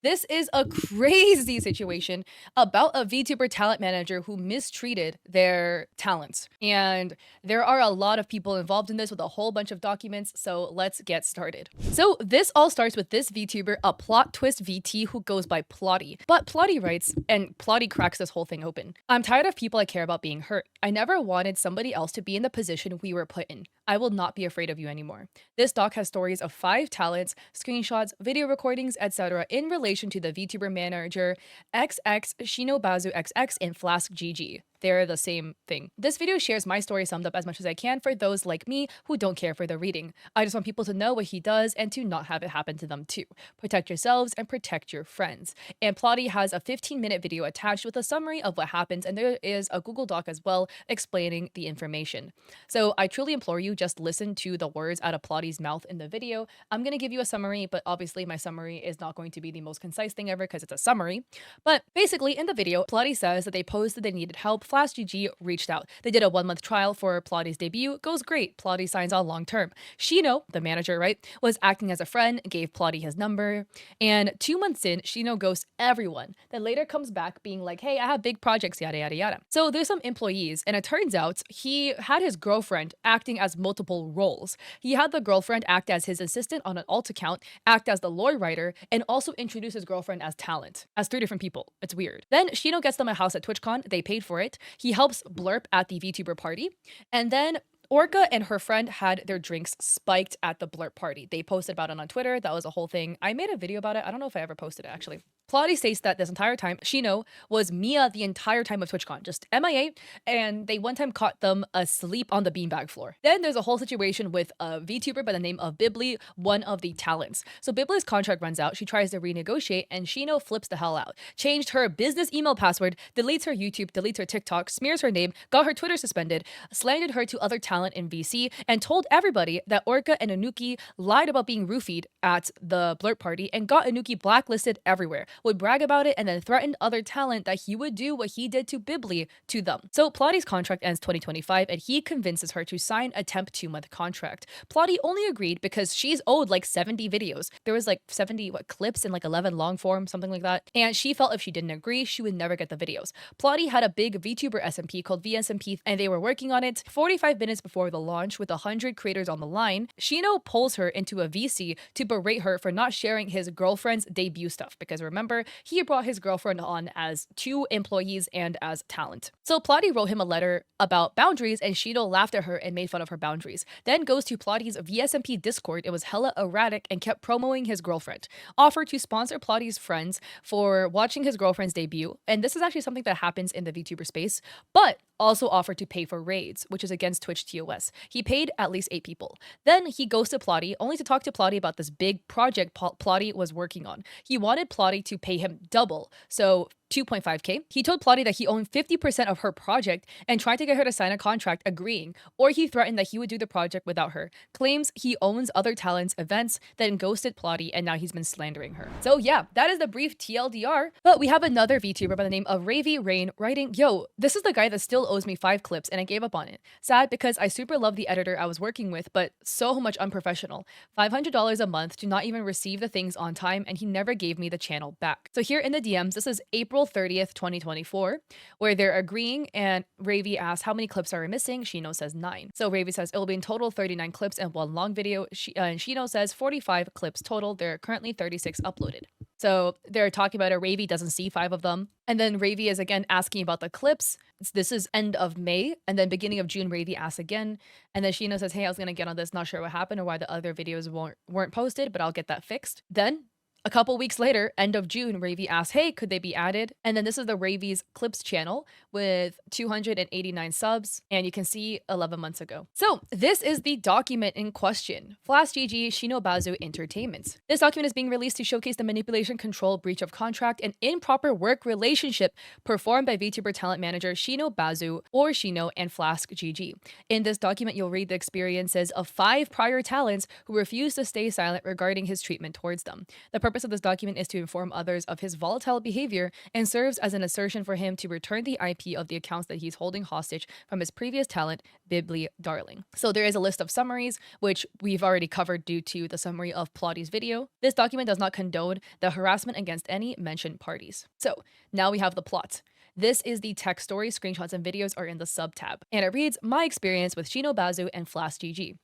This is a crazy situation about a VTuber talent manager who mistreated their talents. And there are a lot of people involved in this with a whole bunch of documents, so let's get started. So this all starts with this VTuber, a plot twist VT who goes by Plotty. But Plotty writes, and Plotty cracks this whole thing open. I'm tired of people I care about being hurt. I never wanted somebody else to be in the position we were put in. I will not be afraid of you anymore. This doc has stories of 5 talents, screenshots, video recordings, etc. in relation to the VTuber manager XX, Shino XX, and FlaskGG. They're the same thing. This video shares my story summed up as much as I can for those like me who don't care for the reading. I just want people to know what he does and to not have it happen to them too. Protect yourselves and protect your friends. And Plotty has a 15-minute video attached with a summary of what happens, and there is a Google Doc as well explaining the information. So I truly implore you, just listen to the words out of Plotty's mouth in the video. I'm going to give you a summary, but obviously my summary is not going to be the most concise thing ever because it's a summary. But basically in the video, Plotty says that they posted they needed help. FlaskGG reached out. They did a 1-month trial for Plotty's debut. Goes great. Plotty signs on long term. Shino, the manager, right, was acting as a friend, gave Plotty his number. And 2 months in, Shino ghosts everyone. Then later comes back being like, hey, I have big projects, yada, yada, yada. So there's some employees, and it turns out he had his girlfriend acting as multiple roles. He had the girlfriend act as his assistant on an alt account, act as the lore writer, and also introduce his girlfriend as talent, as 3 different people. It's weird. Then Shino gets them a house at TwitchCon. They paid for it. He helps blurp at the VTuber party. And then Orca and her friend had their drinks spiked at the blurp party. They posted about it on Twitter. That was a whole thing. I made a video about it. I don't know if I ever posted it actually. Plotty states that this entire time, Shino was Mia the entire time of TwitchCon, just MIA, and they one time caught them asleep on the beanbag floor. Then there's a whole situation with a VTuber by the name of Bibli, one of the talents. So Bibli's contract runs out, she tries to renegotiate, and Shino flips the hell out. Changed her business email password, deletes her YouTube, deletes her TikTok, smears her name, got her Twitter suspended, slandered her to other talent in VC, and told everybody that Orca and Anuki lied about being roofied at the blurp party and got Anuki blacklisted everywhere. Would brag about it and then threatened other talent that he would do what he did to Bibli to them. So Plotty's contract ends 2025 and he convinces her to sign a temp 2-month contract. Plotty only agreed because she's owed like 70 videos. There was like 70 clips and like 11 long form, something like that. And she felt if she didn't agree, she would never get the videos. Plotty had a big VTuber SMP called VSMP and they were working on it. 45 minutes before the launch with 100 creators on the line, Shino pulls her into a VC to berate her for not sharing his girlfriend's debut stuff because remember, he brought his girlfriend on as 2 employees and as talent. So Plotty wrote him a letter about boundaries and Shino laughed at her and made fun of her boundaries. Then goes to Plotty's VSMP Discord. It was hella erratic and kept promoting his girlfriend. Offered to sponsor Plotty's friends for watching his girlfriend's debut. And this is actually something that happens in the VTuber space, but also offered to pay for raids, which is against Twitch TOS. He paid at least 8 people. Then he goes to Plotty, only to talk to Plotty about this big project Plotty was working on. He wanted Plotty to pay him double, so 2.5k. He told Plotty that he owned 50% of her project and tried to get her to sign a contract agreeing, or he threatened that he would do the project without her. Claims he owns other talents' events, then ghosted Plotty, and now he's been slandering her. So yeah, that is the brief TLDR. But we have another VTuber by the name of Ravy Rain writing, yo, this is the guy that still owes me 5 clips and I gave up on it. Sad because I super love the editor I was working with, but so much unprofessional. $500 a month to not even receive the things on time, and he never gave me the channel back. So here in the DMs, this is April 30th, 2024, where they're agreeing, and Ravy asks how many clips are missing. Shino says 9. So Ravy says it will be in total 39 clips and 1 long video. And Shino says 45 clips total. There are currently 36 uploaded. So they're talking about it. Ravy doesn't see 5 of them. And then Ravy is again asking about the clips. This is end of May. And then beginning of June, Ravy asks again. And then Shino says, hey, I was going to get on this. Not sure what happened or why the other videos weren't posted, but I'll get that fixed. Then a couple weeks later, end of June, Ravy asks, hey, could they be added? And then this is the Ravy's Clips channel with 289 subs, and you can see 11 months ago. So this is the document in question. FlaskGG Shinobazu Entertainment. This document is being released to showcase the manipulation, control, breach of contract, and improper work relationship performed by VTuber talent manager Shinobazu or Shino and FlaskGG. In this document, you'll read the experiences of 5 prior talents who refused to stay silent regarding his treatment towards them. The purpose of this document is to inform others of his volatile behavior and serves as an assertion for him to return the IP of the accounts that he's holding hostage from his previous talent, Bibli Darling. So there is a list of summaries, which we've already covered due to the summary of Plotty's video. This document does not condone the harassment against any mentioned parties. So now we have the plot. This is the text story. Screenshots and videos are in the sub tab. And it reads, my experience with Shino Bazu and FlaskGG.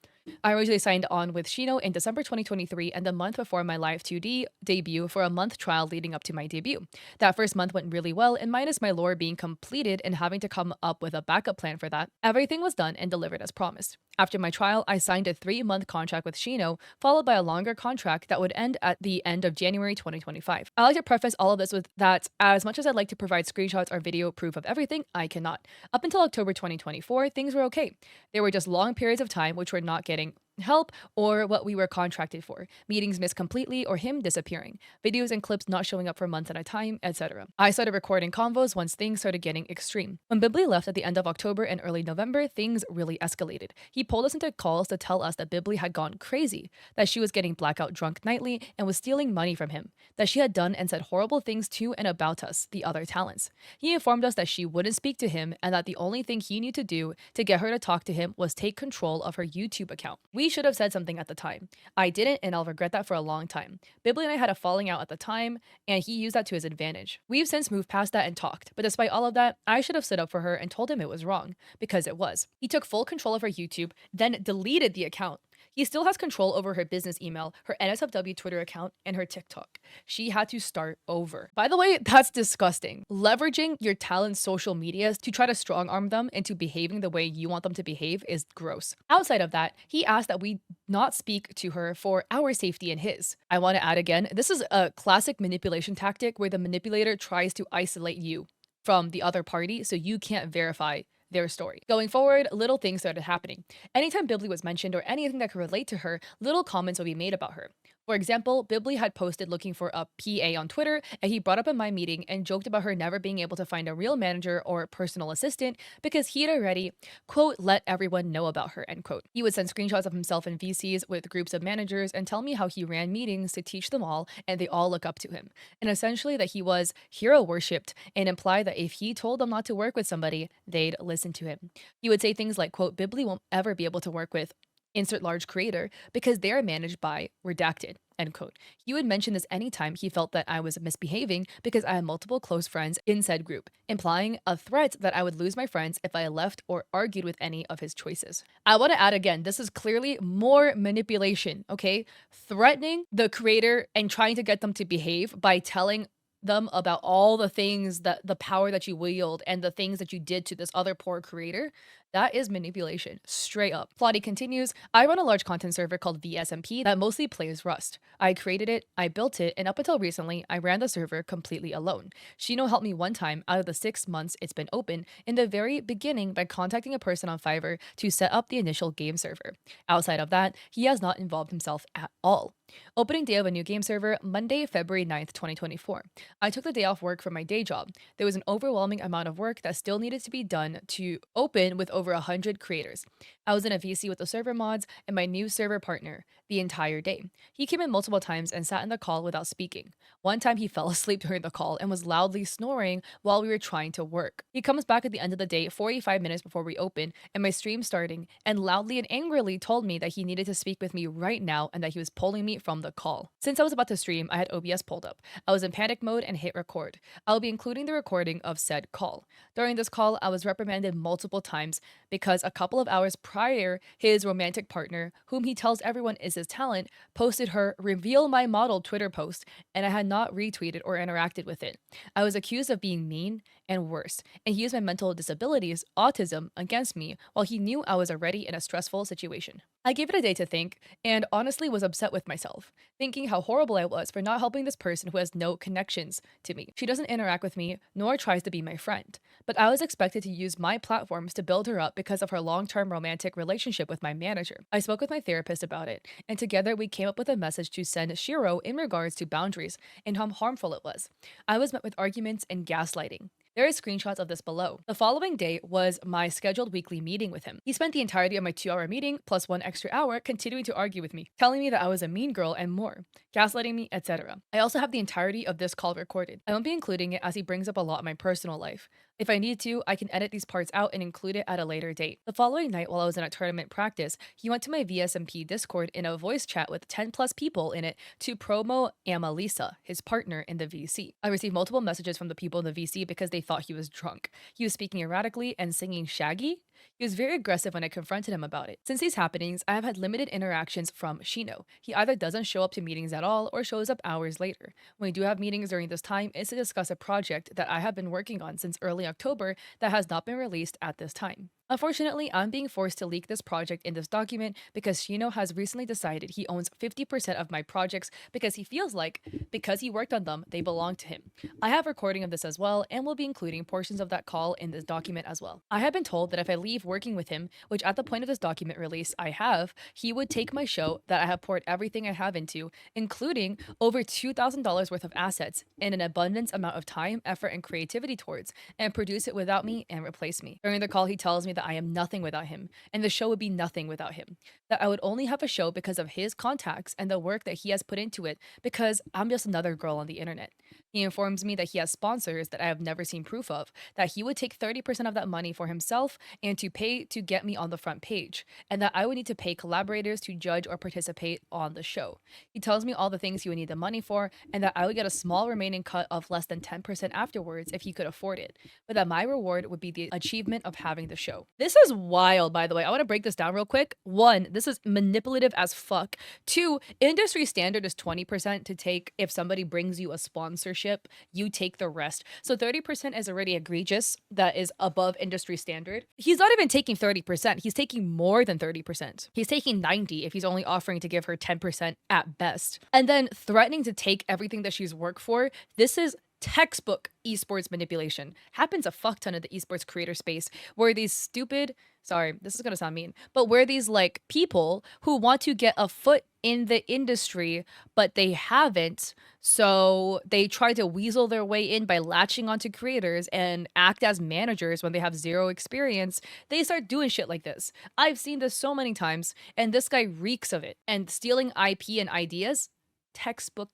I originally signed on with Shino in December 2023 and the month before my Live 2D debut for a month trial leading up to my debut. That first month went really well, and minus my lore being completed and having to come up with a backup plan for that, everything was done and delivered as promised. After my trial, I signed a 3-month contract with Shino, followed by a longer contract that would end at the end of January 2025. I like to preface all of this with that as much as I'd like to provide screenshots or video proof of everything, I cannot. Up until October 2024, things were okay. There were just long periods of time which were not getting help or what we were contracted for, meetings missed completely or him disappearing, videos and clips not showing up for months at a time, etc. I started recording convos once things started getting extreme. When Bibli left at the end of October and early November, things really escalated. He pulled us into calls to tell us that Bibli had gone crazy, that she was getting blackout drunk nightly and was stealing money from him, that she had done and said horrible things to and about us, the other talents. He informed us that she wouldn't speak to him and that the only thing he knew to do to get her to talk to him was take control of her YouTube account. We should have said something at the time. I didn't, and I'll regret that for a long time. Bibli and I had a falling out at the time, and he used that to his advantage. We've since moved past that and talked, but despite all of that, I should have stood up for her and told him it was wrong, because it was. He took full control of her YouTube, then deleted the account. He still has control over her business email, her NSFW Twitter account, and her TikTok. She had to start over. By the way, that's disgusting. Leveraging your talent's social medias to try to strong arm them into behaving the way you want them to behave is gross. Outside of that, he asked that we not speak to her for our safety and his. I want to add again, this is a classic manipulation tactic where the manipulator tries to isolate you from the other party so you can't verify their story. Going forward, little things started happening. Anytime Bibli was mentioned or anything that could relate to her, little comments would be made about her. For example, Bibli had posted looking for a PA on Twitter, and he brought up in my meeting and joked about her never being able to find a real manager or personal assistant because he had already, quote, let everyone know about her, end quote. He would send screenshots of himself in VCs with groups of managers and tell me how he ran meetings to teach them all and they all look up to him. And essentially that he was hero worshipped and imply that if he told them not to work with somebody, they'd listen to him. He would say things like, quote, Bibli won't ever be able to work with insert large creator because they are managed by redacted, end quote. He would mention this anytime he felt that I was misbehaving because I had multiple close friends in said group, implying a threat that I would lose my friends if I left or argued with any of his choices. I want to add again, this is clearly more manipulation, okay? Threatening the creator and trying to get them to behave by telling them about all the things that the power that you wield and the things that you did to this other poor creator. That is manipulation, straight up. Plotty continues, I run a large content server called VSMP that mostly plays Rust. I created it, I built it, and up until recently, I ran the server completely alone. Shino helped me one time out of the 6 months it's been open in the very beginning by contacting a person on Fiverr to set up the initial game server. Outside of that, he has not involved himself at all. Opening day of a new game server, Monday, February 9th, 2024. I took the day off work from my day job. There was an overwhelming amount of work that still needed to be done to open with over 100 creators. I was in a VC with the server mods and my new server partner the entire day. He came in multiple times and sat in the call without speaking. One time he fell asleep during the call and was loudly snoring while we were trying to work. He comes back at the end of the day 45 minutes before we open and my stream starting and loudly and angrily told me that he needed to speak with me right now and that he was pulling me from the call. Since I was about to stream, I had OBS pulled up. I was in panic mode and hit record. I'll be including the recording of said call. During this call, I was reprimanded multiple times because a couple of hours prior, his romantic partner, whom he tells everyone is his talent, posted her reveal my model Twitter post and I had not retweeted or interacted with it. I was accused of being mean and worse, and he used my mental disabilities, autism, against me while he knew I was already in a stressful situation. I gave it a day to think, and honestly was upset with myself, thinking how horrible I was for not helping this person who has no connections to me. She doesn't interact with me, nor tries to be my friend. But I was expected to use my platforms to build her up because of her long-term romantic relationship with my manager. I spoke with my therapist about it, and together we came up with a message to send Shiro in regards to boundaries and how harmful it was. I was met with arguments and gaslighting. There are screenshots of this below. The following day was my scheduled weekly meeting with him. He spent the entirety of my 2-hour meeting plus 1 extra hour continuing to argue with me, telling me that I was a mean girl and more, gaslighting me, etc. I also have the entirety of this call recorded. I won't be including it as he brings up a lot of my personal life. If I need to, I can edit these parts out and include it at a later date. The following night, while I was in a tournament practice, he went to my VSMP Discord in a voice chat with 10 plus people in it to promo Amalisa, his partner in the VC. I received multiple messages from the people in the VC because they thought he was drunk. He was speaking erratically and singing Shaggy. He was very aggressive when I confronted him about it. Since these happenings, I have had limited interactions from Shino. He either doesn't show up to meetings at all or shows up hours later. When we do have meetings during this time, it's to discuss a project that I have been working on since early October that has not been released at this time. Unfortunately, I'm being forced to leak this project in this document because Shino has recently decided he owns 50% of my projects because he feels like, because he worked on them, they belong to him. I have recording of this as well and will be including portions of that call in this document as well. I have been told that if I leave working with him, which at the point of this document release I have, he would take my show that I have poured everything I have into, including over $2,000 worth of assets and an abundance amount of time, effort, and creativity towards, and produce it without me and replace me. During the call, he tells me that I am nothing without him, and the show would be nothing without him. That I would only have a show because of his contacts and the work that he has put into it because I'm just another girl on the internet. He informs me that he has sponsors that I have never seen proof of, that he would take 30% of that money for himself and to pay to get me on the front page, and that I would need to pay collaborators to judge or participate on the show. He tells me all the things he would need the money for, and that I would get a small remaining cut of less than 10% afterwards if he could afford it, but that my reward would be the achievement of having the show. This is wild, by the way. I want to break this down real quick. 1, this is manipulative as fuck. 2, industry standard is 20% to take if somebody brings you a sponsorship, you take the rest. So 30% is already egregious. That is above industry standard. He's not even taking 30%. He's taking more than 30%. He's taking 90 if he's only offering to give her 10% at best. And then threatening to take everything that she's worked for. This is textbook esports manipulation. Happens a fuck ton of the esports creator space where these stupid, sorry, this is gonna sound mean, but where these like people who want to get a foot in the industry, but they haven't, so they try to weasel their way in by latching onto creators and act as managers when they have zero experience. They start doing shit like this. I've seen this so many times, and this guy reeks of it. And stealing IP and ideas, textbook.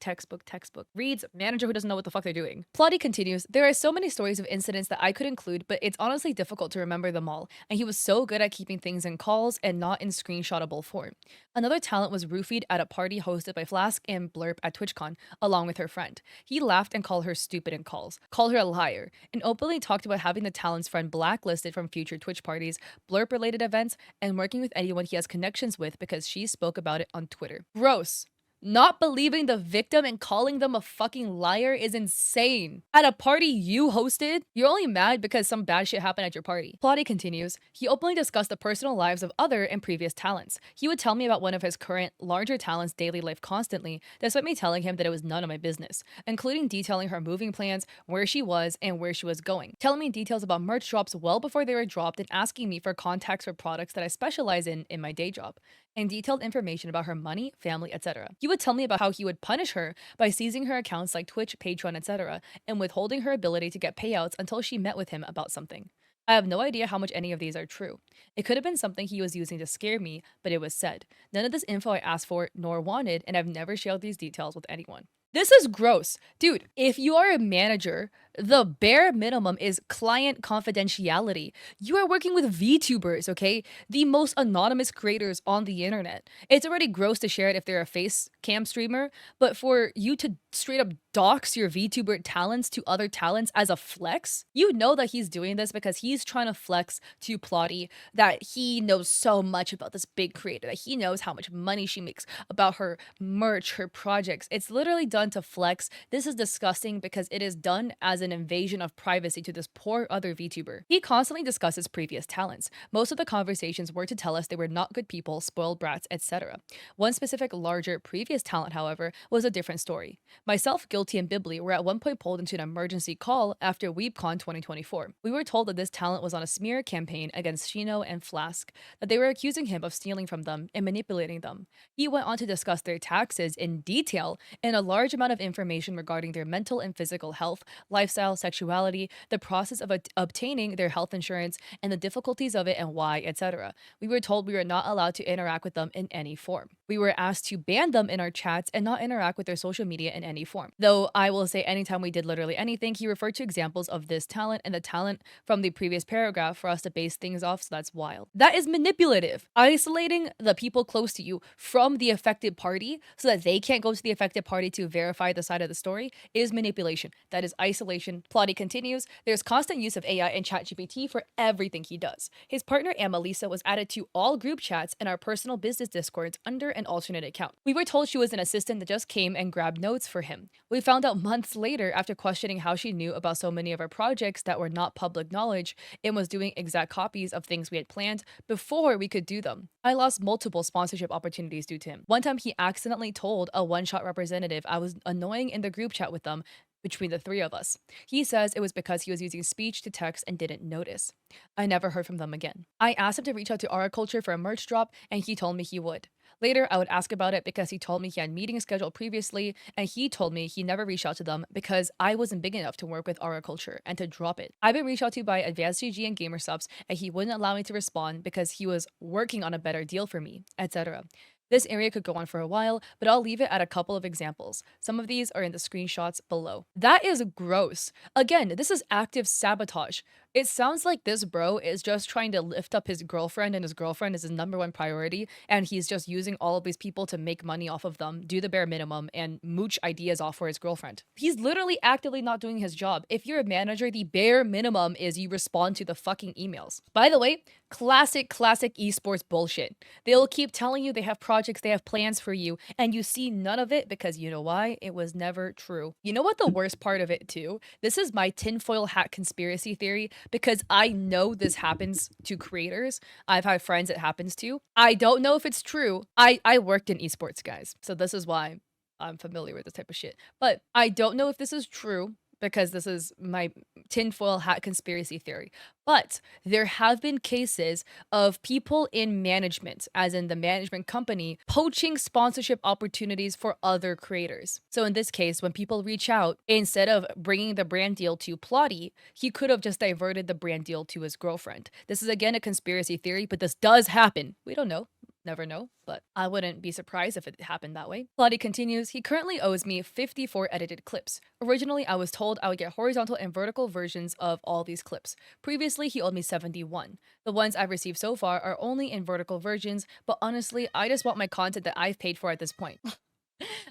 Reads manager who doesn't know what the fuck they're doing. Plotty continues, there are so many stories of incidents that I could include, but it's honestly difficult to remember them all, and he was so good at keeping things in calls and not in screenshotable form. Another talent was roofied at a party hosted by Flask and Blurp at TwitchCon, along with her friend. He laughed and called her stupid in calls, called her a liar, and openly talked about having the talent's friend blacklisted from future Twitch parties, Blurp-related events, and working with anyone he has connections with because she spoke about it on Twitter. Gross. Not believing the victim and calling them a fucking liar is insane. At a party you hosted, you're only mad because some bad shit happened at your party. Plotty continues, he openly discussed the personal lives of other and previous talents. He would tell me about one of his current, larger talents' daily life constantly, despite me telling him that it was none of my business, including detailing her moving plans, where she was, and where she was going, telling me details about merch drops well before they were dropped and asking me for contacts for products that I specialize in my day job, and detailed information about her money, family, etc. He would tell me about how he would punish her by seizing her accounts like Twitch, Patreon, etc., and withholding her ability to get payouts until she met with him about something. I have no idea how much any of these are true. It could have been something he was using to scare me, but it was said. None of this info I asked for nor wanted, and I've never shared these details with anyone. This is gross. Dude, if you are a manager, the bare minimum is client confidentiality. You are working with Vtubers, okay? The most anonymous creators on the internet. It's already gross to share it if they're a face cam streamer, but for you to straight up dox your VTuber talents to other talents as a flex, you know that he's doing this because he's trying to flex to Plotty that he knows so much about this big creator, that he knows how much money she makes, about her merch, her projects. It's literally done to flex. This is disgusting because it is done as an invasion of privacy to this poor other VTuber. He constantly discusses previous talents. Most of the conversations were to tell us they were not good people, spoiled brats, etc. One specific larger previous talent, however, was a different story. Myself, Guilty, and Bibli were at one point pulled into an emergency call after WeebCon 2024. We were told that this talent was on a smear campaign against Shino and Flask, that they were accusing him of stealing from them and manipulating them. He went on to discuss their taxes in detail and a large amount of information regarding their mental and physical health, lifestyle, lifestyle, sexuality, the process of obtaining their health insurance, and the difficulties of it and why, etc. We were told we were not allowed to interact with them in any form. We were asked to ban them in our chats and not interact with their social media in any form. Though I will say anytime we did literally anything, he referred to examples of this talent and the talent from the previous paragraph for us to base things off, so that's wild. That is manipulative. Isolating the people close to you from the affected party so that they can't go to the affected party to verify the side of the story is manipulation. That is isolation. Plotty continues, there's constant use of AI and ChatGPT for everything he does. His partner Amelisa was added to all group chats and our personal business discords under an alternate account. We were told she was an assistant that just came and grabbed notes for him. We found out months later after questioning how she knew about so many of our projects that were not public knowledge and was doing exact copies of things we had planned before we could do them. I lost multiple sponsorship opportunities due to him. One time he accidentally told a one-shot representative I was annoying in the group chat with them between the three of us. He says it was because he was using speech to text and didn't notice. I never heard from them again. I asked him to reach out to Aura Culture for a merch drop and he told me he would. Later, I would ask about it because he told me he had meetings scheduled previously, and he told me he never reached out to them because I wasn't big enough to work with Aura Culture and to drop it. I've been reached out to by Advanced GG and GamerSubs, and he wouldn't allow me to respond because he was working on a better deal for me, etc. This area could go on for a while, but I'll leave it at a couple of examples. Some of these are in the screenshots below. That is gross. Again, this is active sabotage. It sounds like this bro is just trying to lift up his girlfriend and his girlfriend is his #1 priority, and he's just using all of these people to make money off of them, do the bare minimum, and mooch ideas off for his girlfriend. He's literally actively not doing his job. If you're a manager, the bare minimum is you respond to the fucking emails. By the way, classic esports bullshit. They'll keep telling you they have projects, they have plans for you, and you see none of it because you know why? It was never true. You know what the worst part of it too? This is my tinfoil hat conspiracy theory because I know this happens to creators. I've had friends it happens to. I don't know if it's true. I worked in esports, guys, so this is why I'm familiar with this type of shit. But I don't know if this is true because this is my tinfoil hat conspiracy theory. But there have been cases of people in management, as in the management company, poaching sponsorship opportunities for other creators. So in this case, when people reach out, instead of bringing the brand deal to Plotty, he could have just diverted the brand deal to his girlfriend. This is again a conspiracy theory, but this does happen. We don't know. Never know, but I wouldn't be surprised if it happened that way. Plotty continues, he currently owes me 54 edited clips. Originally, I was told I would get horizontal and vertical versions of all these clips. Previously, he owed me 71. The ones I've received so far are only in vertical versions, but honestly, I just want my content that I've paid for at this point.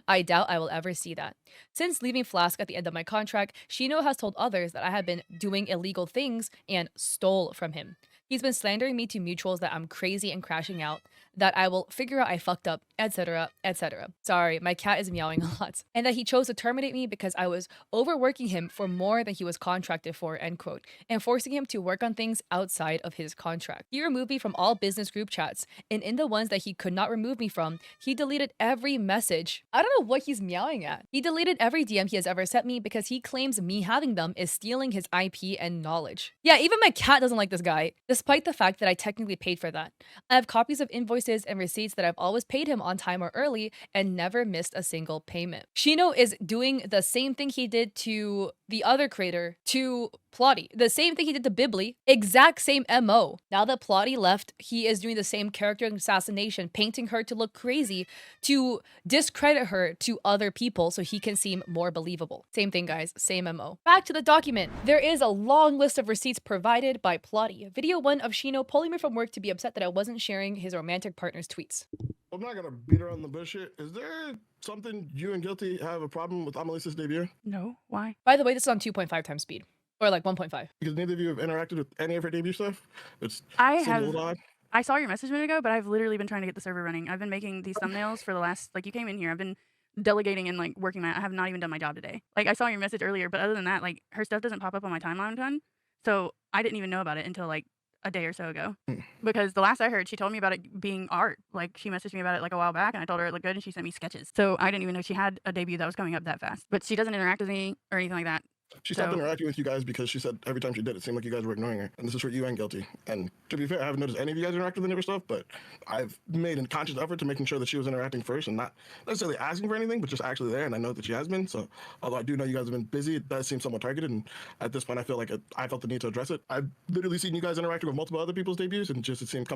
I doubt I will ever see that. Since leaving Flask at the end of my contract, Shino has told others that I have been doing illegal things and stole from him. He's been slandering me to mutuals that I'm crazy and crashing out, that I will figure out I fucked up, etc., etc. Sorry, my cat is meowing a lot. And that he chose to terminate me because I was overworking him for more than he was contracted for, end quote, and forcing him to work on things outside of his contract. He removed me from all business group chats, and in the ones that he could not remove me from, he deleted every message. I don't know what he's meowing at. He deleted every DM he has ever sent me because he claims me having them is stealing his IP and knowledge. Yeah, even my cat doesn't like this guy, despite the fact that I technically paid for that. I have copies of invoices and receipts that I've always paid him on time or early and never missed a single payment. Shino is doing the same thing he did to the other creator, to Plotty. The same thing he did to Bibli. Exact same MO. Now that Plotty left, he is doing the same character assassination, painting her to look crazy, to discredit her to other people so he can seem more believable. Same thing, guys. Same MO. Back to the document. There is a long list of receipts provided by Plotty. Video 1 of Shino pulling me from work to be upset that I wasn't sharing his romantic partner's tweets. I'm not gonna beat around the bush here. Is there something you and Guilty have a problem with Amelisa's debut? No, why? By the way, this is on 2.5 times speed. Or like 1.5. Because neither of you have interacted with any of her debut stuff? I saw your message a minute ago, but I've literally been trying to get the server running. I've been making these thumbnails for the last, like, you came in here. I've been delegating and, like, working I have not even done my job today. Like, I saw your message earlier, but other than that, like, her stuff doesn't pop up on my timeline a ton. So I didn't even know about it until, like, a day or so ago. Because the last I heard, she told me about it being art. Like, she messaged me about it, like, a while back, and I told her it looked good, and she sent me sketches. So I didn't even know she had a debut that was coming up that fast. But she doesn't interact with me or anything like that. She stopped So interacting with you guys because she said every time she did, it seemed like you guys were ignoring her. And this is for you and Guilty. And to be fair, I haven't noticed any of you guys interacting with any of her stuff, but I've made a conscious effort to making sure that she was interacting first and not necessarily asking for anything, but just actually there. And I know that she has been. So although I do know you guys have been busy, it does seem somewhat targeted. And at this point, I feel like I felt the need to address it. I've literally seen you guys interacting with multiple other people's debuts, and just it seems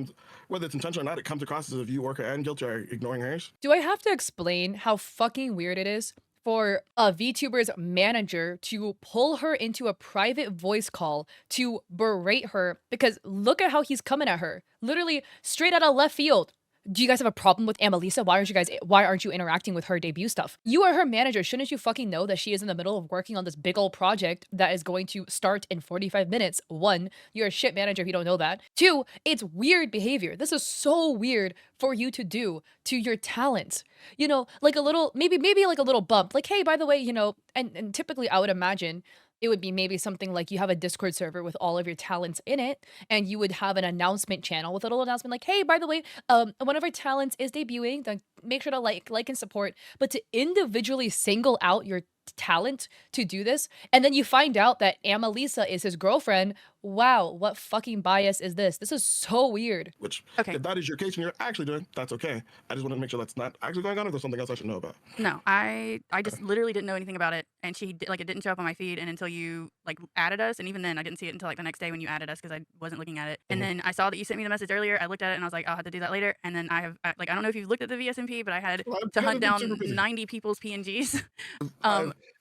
whether it's intentional or not, it comes across as if you, Orca, and Guilty are ignoring hers. Do I have to explain how fucking weird it is for a VTuber's manager to pull her into a private voice call to berate her? Because look at how he's coming at her. Literally straight out of left field. Do you guys have a problem with Amelisa? Why aren't you interacting with her debut stuff? You are her manager. Shouldn't you fucking know that she is in the middle of working on this big old project that is going to start in 45 minutes? One, you're a shit manager if you don't know that. Two, it's weird behavior. This is so weird for you to do to your talent. You know, like a little, maybe like a little bump. Like, hey, by the way, you know, and typically I would imagine it would be maybe something like you have a Discord server with all of your talents in it, and you would have an announcement channel with a little announcement like, hey, by the way, one of our talents is debuting, then make sure to like and support. But to individually single out your talent to do this, and then you find out that Amelisa is his girlfriend. Wow, what fucking bias is this? This is so weird. Which, okay. if that is your case and you're actually doing, that's okay. I just wanted to make sure that's not actually going on, or there's something else I should know about. No, I just literally didn't know anything about it, and like it didn't show up on my feed, and until you like added us, and even then I didn't see it until like the next day when you added us because I wasn't looking at it. And then I saw that you sent me the message earlier. I looked at it and I was like, I'll have to do that later. And then I have like I don't know if you've looked at the VSMP, but I had to hunt down 90 people's PNGs.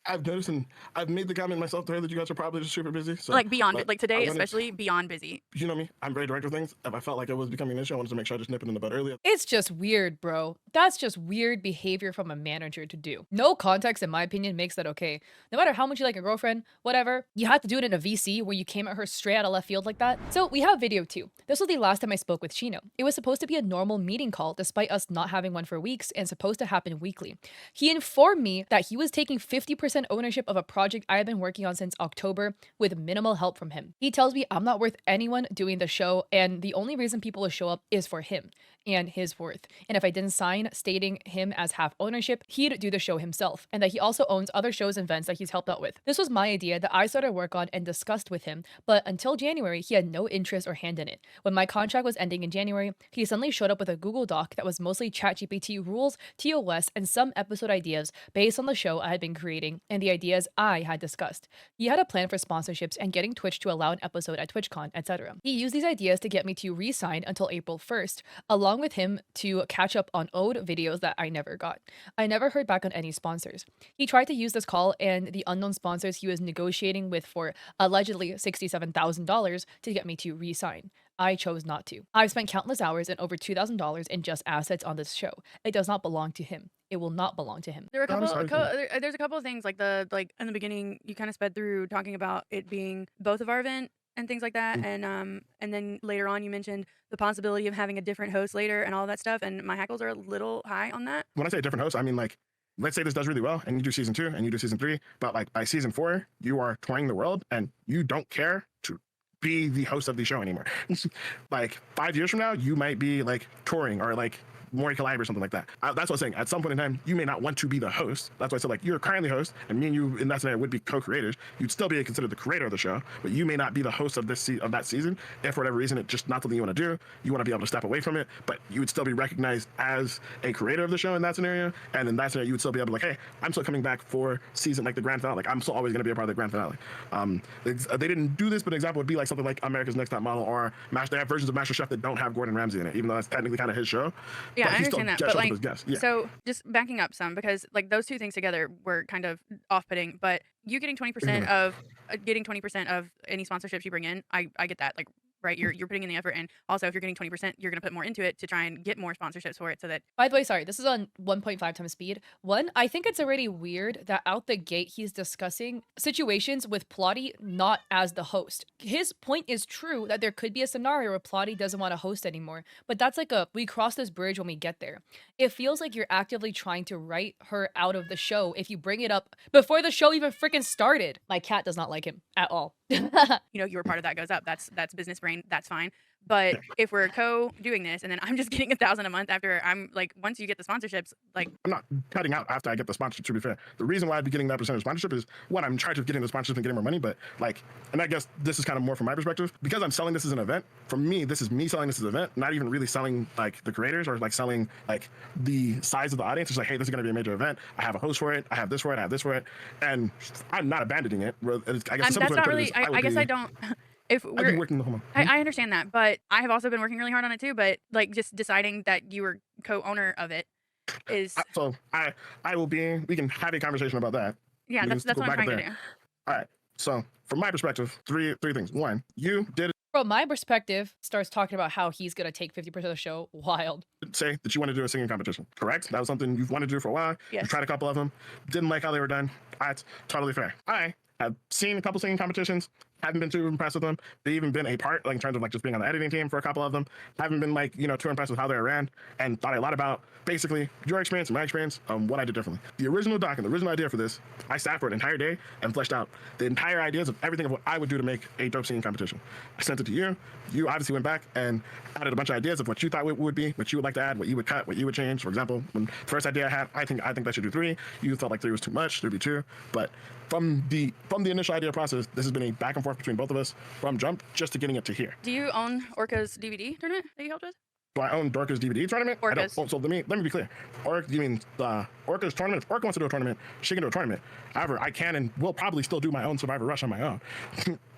I've noticed, and I've made the comment myself to her that you guys are probably just super busy. So, like beyond like today, especially beyond busy. You know me, I'm very direct with things. If I felt like it was becoming an issue, I wanted to make sure I just nip it in the bud earlier. It's just weird, bro. That's just weird behavior from a manager to do. No context, in my opinion, makes that okay. No matter how much you like your girlfriend, whatever, you had to do it in a VC where you came at her straight out of left field like that. So we have video 2. This was the last time I spoke with Shino. It was supposed to be a normal meeting call despite us not having one for weeks and supposed to happen weekly. He informed me that he was taking 50% ownership of a project I have been working on since October with minimal help from him. He tells me I'm not worth anyone doing the show, and the only reason people will show up is for him and his worth. And if I didn't sign stating him as half ownership, he'd do the show himself, and that he also owns other shows and events that he's helped out with. This was my idea that I started work on and discussed with him, but until January, he had no interest or hand in it. When my contract was ending in January, he suddenly showed up with a Google Doc that was mostly ChatGPT rules, TOS, and some episode ideas based on the show I had been creating and the ideas I had discussed. He had a plan for sponsorships and getting Twitch to allow an episode at TwitchCon, etc. He used these ideas to get me to re-sign until April 1st, along with him to catch up on old videos that I never got. I never heard back on any sponsors. He tried to use this call and the unknown sponsors he was negotiating with for allegedly $67,000 to get me to re-sign. I chose not to. I've spent countless hours and over $2,000 in just assets on this show. It does not belong to him. It will not belong to him. There are there's a couple of things like in the beginning you kind of sped through talking about it being both of our event and things like that, and then later on you mentioned the possibility of having a different host later and all that stuff, and my hackles are a little high on that. When I say different host, I mean like, let's say this does really well and you do season 2 and you do season 3, but like by season 4 you are touring the world and you don't care to be the host of the show anymore. Like 5 years from now you might be like touring or like more collab or something like that. That's what I'm saying. At some point in time, you may not want to be the host. That's why I said, like, you're currently host, and me and you in that scenario would be co-creators. You'd still be considered the creator of the show, but you may not be the host of that season. If for whatever reason it's just not something you want to do, you want to be able to step away from it, but you would still be recognized as a creator of the show in that scenario. And in that scenario, you would still be able to like, hey, I'm still coming back for season like the grand finale. Like I'm still always going to be a part of the grand finale. They didn't do this, but an example would be like something like America's Next Top Model or they have versions of Master Chef that don't have Gordon Ramsay in it, even though that's technically kind of his show. Yeah, I understand that. But like, yeah. So just backing up some, because like those two things together were kind of off-putting, but you getting 20% of any sponsorships you bring in, I get that. Like, right, you're putting in the effort, and also if you're getting 20%, you're going to put more into it to try and get more sponsorships for it so that. By the way, sorry, this is on 1.5 times speed. One, I think it's already weird that out the gate he's discussing situations with Plotty not as the host. His point is true that there could be a scenario where Plotty doesn't want to host anymore, but that's like we cross this bridge when we get there. It feels like you're actively trying to write her out of the show if you bring it up before the show even freaking started. My cat does not like him at all. You were part of that goes up. That's business brain. That's fine. But if we're doing this and then I'm just getting 1,000 a month after I'm like, once you get the sponsorships, like I'm not cutting out after I get the sponsorship, to be fair. The reason why I'd be getting that percentage of sponsorship is, one, I'm in charge of getting the sponsorship and getting more money, but like, and I guess this is kind of more from my perspective, because I'm selling this as an event. For me, this is me selling this as an event, not even really selling like the creators or like selling like the size of the audience. It's like, hey, this is going to be a major event. I have a host for it. I have this for it. I have this for it. And I'm not abandoning it. I guess that's not really, I guess I don't. If I've been working the whole month. I understand that, but I have also been working really hard on it too. But like, just deciding that you were co-owner of it is. So I will be. We can have a conversation about that. Yeah, that's what I'm trying to do. All right. So from my perspective, three things. One, you did. From my perspective, starts talking about how he's gonna take 50% of the show. Wild. Say that you want to do a singing competition, correct? That was something you've wanted to do for a while. Yes. You tried a couple of them, didn't like how they were done. That's totally fair. I have seen a couple singing competitions, haven't been too impressed with them. They've even been a part, like in terms of like just being on the editing team for a couple of them. Haven't been like, too impressed with how they were ran, and thought a lot about basically your experience and my experience, what I did differently. The original doc and the original idea for this, I sat for an entire day and fleshed out the entire ideas of everything of what I would do to make a dope singing competition. I sent it to you. You obviously went back and added a bunch of ideas of what you thought it would be, what you would like to add, what you would cut, what you would change. For example, when the first idea I had, I think that should do 3. You felt like 3 was too much, there'd be 2. But from the initial idea process, this has been a back and forth between both of us from jump just to getting it to here. Do you own Orca's DVD tournament that you helped with? Do I own Dorca's DVD tournament? Orca's. So let me be clear. You mean Orca's tournament? If Orca wants to do a tournament, she can do a tournament. However, I can and will probably still do my own Survivor Rush on my own.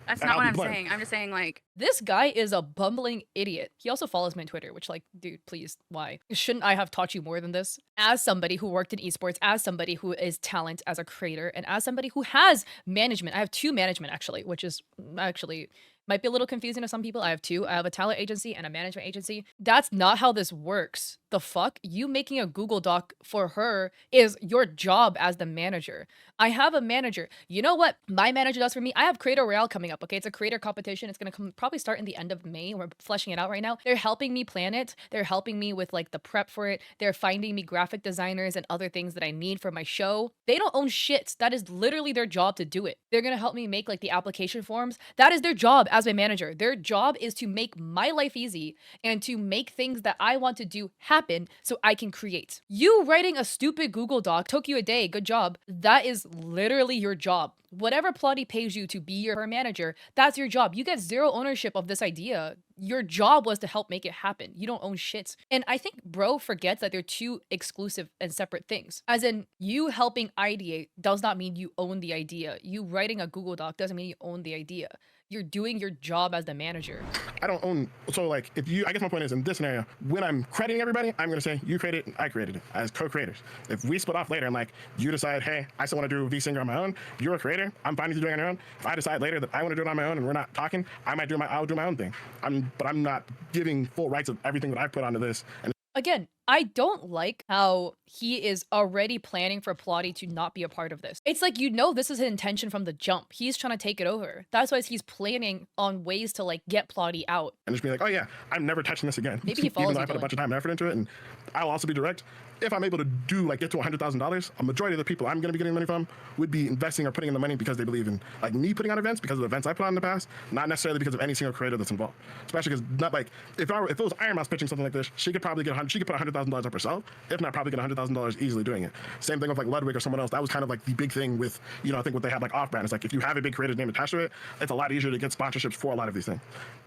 That's not what I'm saying. I'm just saying, like, this guy is a bumbling idiot. He also follows me on Twitter, which, like, dude, please, why? Shouldn't I have taught you more than this? As somebody who worked in esports, as somebody who is talent as a creator, and as somebody who has management, I have 2 management actually, which is actually might be a little confusing to some people. I have 2. I have a talent agency and a management agency. That's not how this works. The fuck? You making a Google Doc for her is your job as the manager. I have a manager. You know what my manager does for me? I have Creator Royale coming up, okay? It's a creator competition. It's gonna probably start in the end of May. We're fleshing it out right now. They're helping me plan it. They're helping me with like the prep for it. They're finding me graphic designers and other things that I need for my show. They don't own shit. That is literally their job to do it. They're gonna help me make like the application forms. That is their job as my manager. Their job is to make my life easy and to make things that I want to do happen so I can create. You writing a stupid Google Doc took you a day. Good job. That is literally your job. Whatever Plotty pays you to be your manager, that's your job. You get 0 ownership of this idea. Your job was to help make it happen. You don't own shit. And I think bro forgets that they're 2 exclusive and separate things. As in, you helping ideate does not mean you own the idea. You writing a Google Doc doesn't mean you own the idea. You're doing your job as the manager. I don't own, so like, I guess my point is in this scenario, when I'm crediting everybody, I'm gonna say, you created it, I created it as co-creators. If we split off later and like, you decide, hey, I still wanna do V-Singer on my own, you're a creator, I'm fine with you doing it on your own. If I decide later that I wanna do it on my own and we're not talking, I'll do my own thing. But I'm not giving full rights of everything that I put onto this. And again, I don't like how he is already planning for Plotty to not be a part of this. It's like, this is his intention from the jump. He's trying to take it over. That's why he's planning on ways to like get Plotty out. And just be like, oh yeah, I'm never touching this again. Maybe he follows Even though I put a bunch of time and effort into it, and I'll also be direct. If I'm able to get to $100,000, a majority of the people I'm going to be getting money from would be investing or putting in the money because they believe in like me putting on events, because of the events I put on in the past, not necessarily because of any single creator that's involved. Especially because not like if it was Iron Mouse pitching something like this, she could probably put $100,000 up herself, if not probably get $100,000 easily doing it. Same thing with like Ludwig or someone else. That was kind of like the big thing with I think what they had like off brand. It's like if you have a big creator's name attached to it, it's a lot easier to get sponsorships for a lot of these things.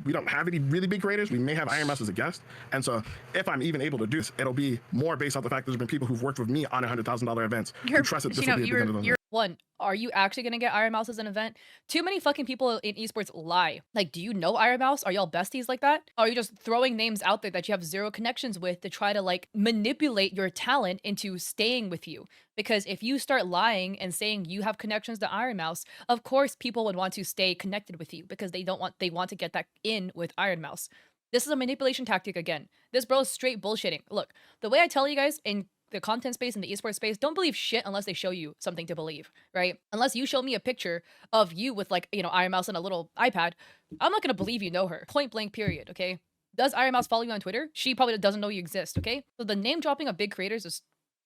We don't have any really big creators. We may have Iron Mouse as a guest, and so if I'm even able to do this, it'll be more based off the fact there's been people who've worked with me on $100,000 events who trust that this will be a big event. One, are you actually gonna get Iron Mouse as an event? Too many fucking people in esports lie. Like, do you know Iron Mouse? Are y'all besties like that? Are you just throwing names out there that you have 0 connections with to try to like manipulate your talent into staying with you? Because if you start lying and saying you have connections to Iron Mouse, of course people would want to stay connected with you because they want to get that in with Iron Mouse. This is a manipulation tactic again. This bro is straight bullshitting. Look, the way I tell you guys in the content space and the esports space, don't believe shit unless they show you something to believe, right? Unless you show me a picture of you with like, Iron Mouse and a little iPad, I'm not gonna believe you know her. Point blank period, okay? Does Iron Mouse follow you on Twitter? She probably doesn't know you exist, okay? So the name dropping of big creators is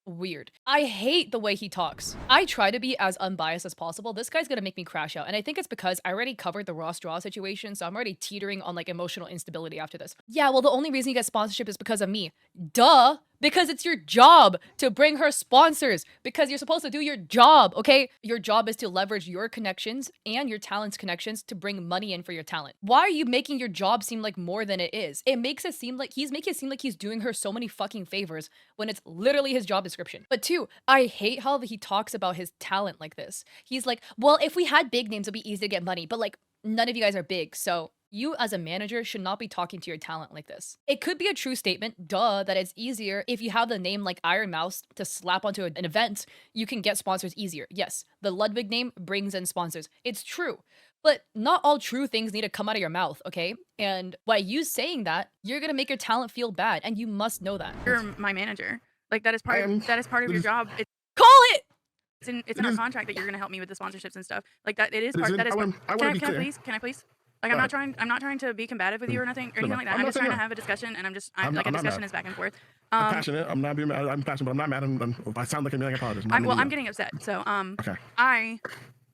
weird. I hate the way he talks. I try to be as unbiased as possible. This guy's gonna make me crash out. And I think it's because I already covered the Ross Draw situation, so I'm already teetering on like emotional instability after this. Yeah, well, the only reason you get sponsorship is because of me. Duh! Because it's your job to bring her sponsors. Because you're supposed to do your job, okay? Your job is to leverage your connections and your talent's connections to bring money in for your talent. Why are you making your job seem like more than it is? It makes it seem like he's making it seem like he's doing her so many fucking favors when it's literally his job description. But two, I hate how he talks about his talent like this. He's like, well, if we had big names, it'd be easy to get money. But like, none of you guys are big, so you as a manager should not be talking to your talent like this. It could be a true statement, duh, that it's easier if you have the name like Iron Mouse to slap onto an event, you can get sponsors easier. Yes, the Ludwig name brings in sponsors. It's true. But not all true things need to come out of your mouth, okay? And by you saying that, you're gonna make your talent feel bad, and you must know that. You're my manager. Like that is part of your job. Call it! It's in our contract that you're gonna help me with the sponsorships and stuff. Like that it is part that is Can I please? Like I'm not trying to be combative with you or nothing or anything like that. I'm just trying to have a discussion, and a discussion is back and forth. I'm passionate. I'm passionate, but I'm not mad. If I sound like a million apologies. I'm getting upset. So okay.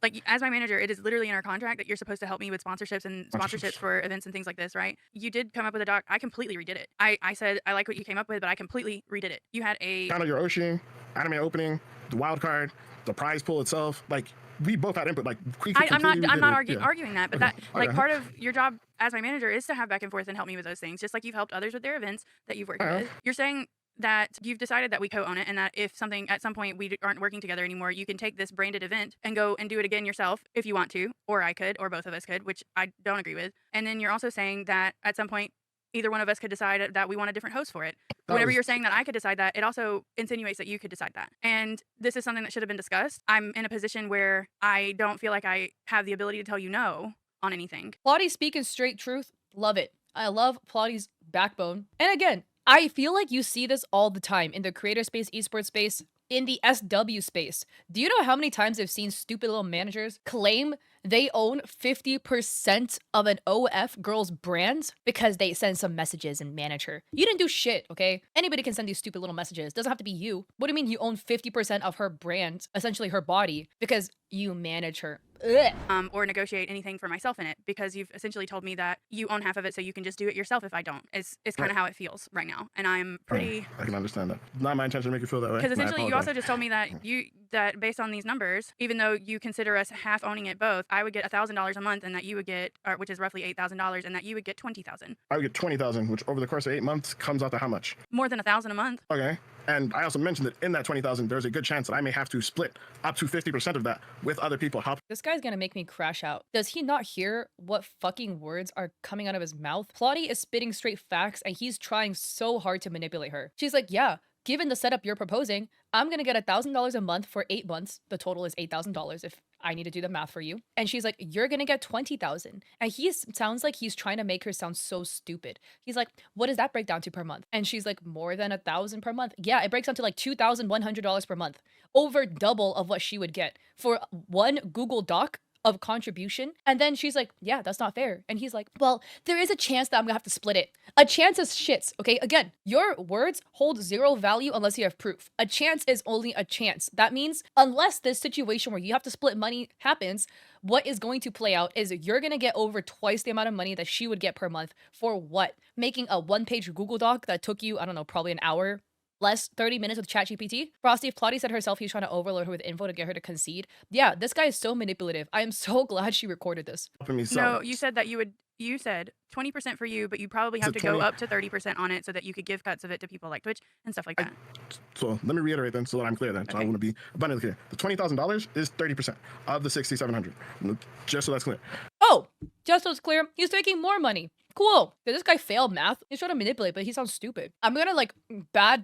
Like as my manager, it is literally in our contract that you're supposed to help me with sponsorships and sponsorships for events and things like this, right? You did come up with a doc. I completely redid it. I said I like what you came up with, but I completely redid it. You had a down on your Oshi, anime opening, the wild card, the prize pool itself. Like we both had input. Like I'm not arguing that, but part of your job as my manager is to have back and forth and help me with those things, just like you've helped others with their events that you've worked with. You're saying that you've decided that we co-own it, and that if something at some point we aren't working together anymore, you can take this branded event and go and do it again yourself if you want to, or I could, or both of us could, which I don't agree with. And then you're also saying that at some point either one of us could decide that we want a different host for it. Whenever you're saying that I could decide that, it also insinuates that you could decide that. And this is something that should have been discussed. I'm in a position where I don't feel like I have the ability to tell you no on anything. Plotty speaking straight truth. Love it. I love Plotty's backbone. And again, I feel like you see this all the time in the creator space, esports space, in the SW space. Do you know how many times I've seen stupid little managers claim they own 50% of an OF girl's brand because they send some messages and manage her? You didn't do shit, okay? Anybody can send these stupid little messages. Doesn't have to be you. What do you mean you own 50% of her brand, essentially her body, because you manage her? Ugh. Or negotiate anything for myself in it, because you've essentially told me that you own half of it, so you can just do it yourself if I don't. It's kind of how it feels right now, and I'm pretty. I can understand that. Not my intention to make you feel that way. Because essentially, you also just told me that that based on these numbers, even though you consider us half owning it both, I would get $1,000 a month, and that you would get, which is roughly $8,000, and that you would get $20,000. I would get $20,000, which over the course of 8 months comes out to how much? More than $1,000 a month. Okay. And I also mentioned that in that $20,000, there's a good chance that I may have to split up to 50% of that with other people. Help. This guy's gonna make me crash out. Does he not hear what fucking words are coming out of his mouth? Plotty is spitting straight facts, and he's trying so hard to manipulate her. She's like, yeah, given the setup you're proposing, I'm gonna get $1,000 a month for 8 months. The total is $8,000 if I need to do the math for you. And she's like, you're gonna get 20,000. And he sounds like he's trying to make her sound so stupid. He's like, what does that break down to per month? And she's like, more than 1,000 per month. Yeah, it breaks down to like $2,100 per month. Over double of what she would get for one Google Doc of contribution. And then she's like, yeah, that's not fair. And he's like, well, there is a chance that I'm gonna have to split it. A chance is shits, okay? Again, your words hold zero value unless you have proof. A chance is only a chance. That means unless this situation where you have to split money happens, what is going to play out is you're gonna get over twice the amount of money that she would get per month. For what? Making a one-page Google Doc that took you, I don't know, probably an hour, less 30 minutes with ChatGPT. Frosty, if Plotty said herself he's trying to overload her with info to get her to concede. Yeah, this guy is so manipulative. I am so glad she recorded this. No, you said that you said 20% for you, but you probably have to go up to 30% on it so that you could give cuts of it to people like Twitch and stuff like that. So let me reiterate then so that I'm clear then. So I want to be abundantly clear. The $20,000 is 30% of the $6,700. Just so that's clear. Oh, just so it's clear, he's taking more money. Cool. Did this guy fail math? He's trying to manipulate, but he sounds stupid. I'm gonna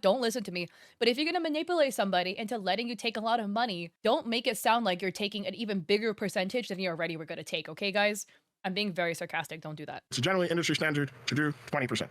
don't listen to me. But if you're gonna manipulate somebody into letting you take a lot of money, don't make it sound like you're taking an even bigger percentage than you already were gonna take, okay, guys? I'm being very sarcastic. Don't do that. It's generally industry standard to do 20%.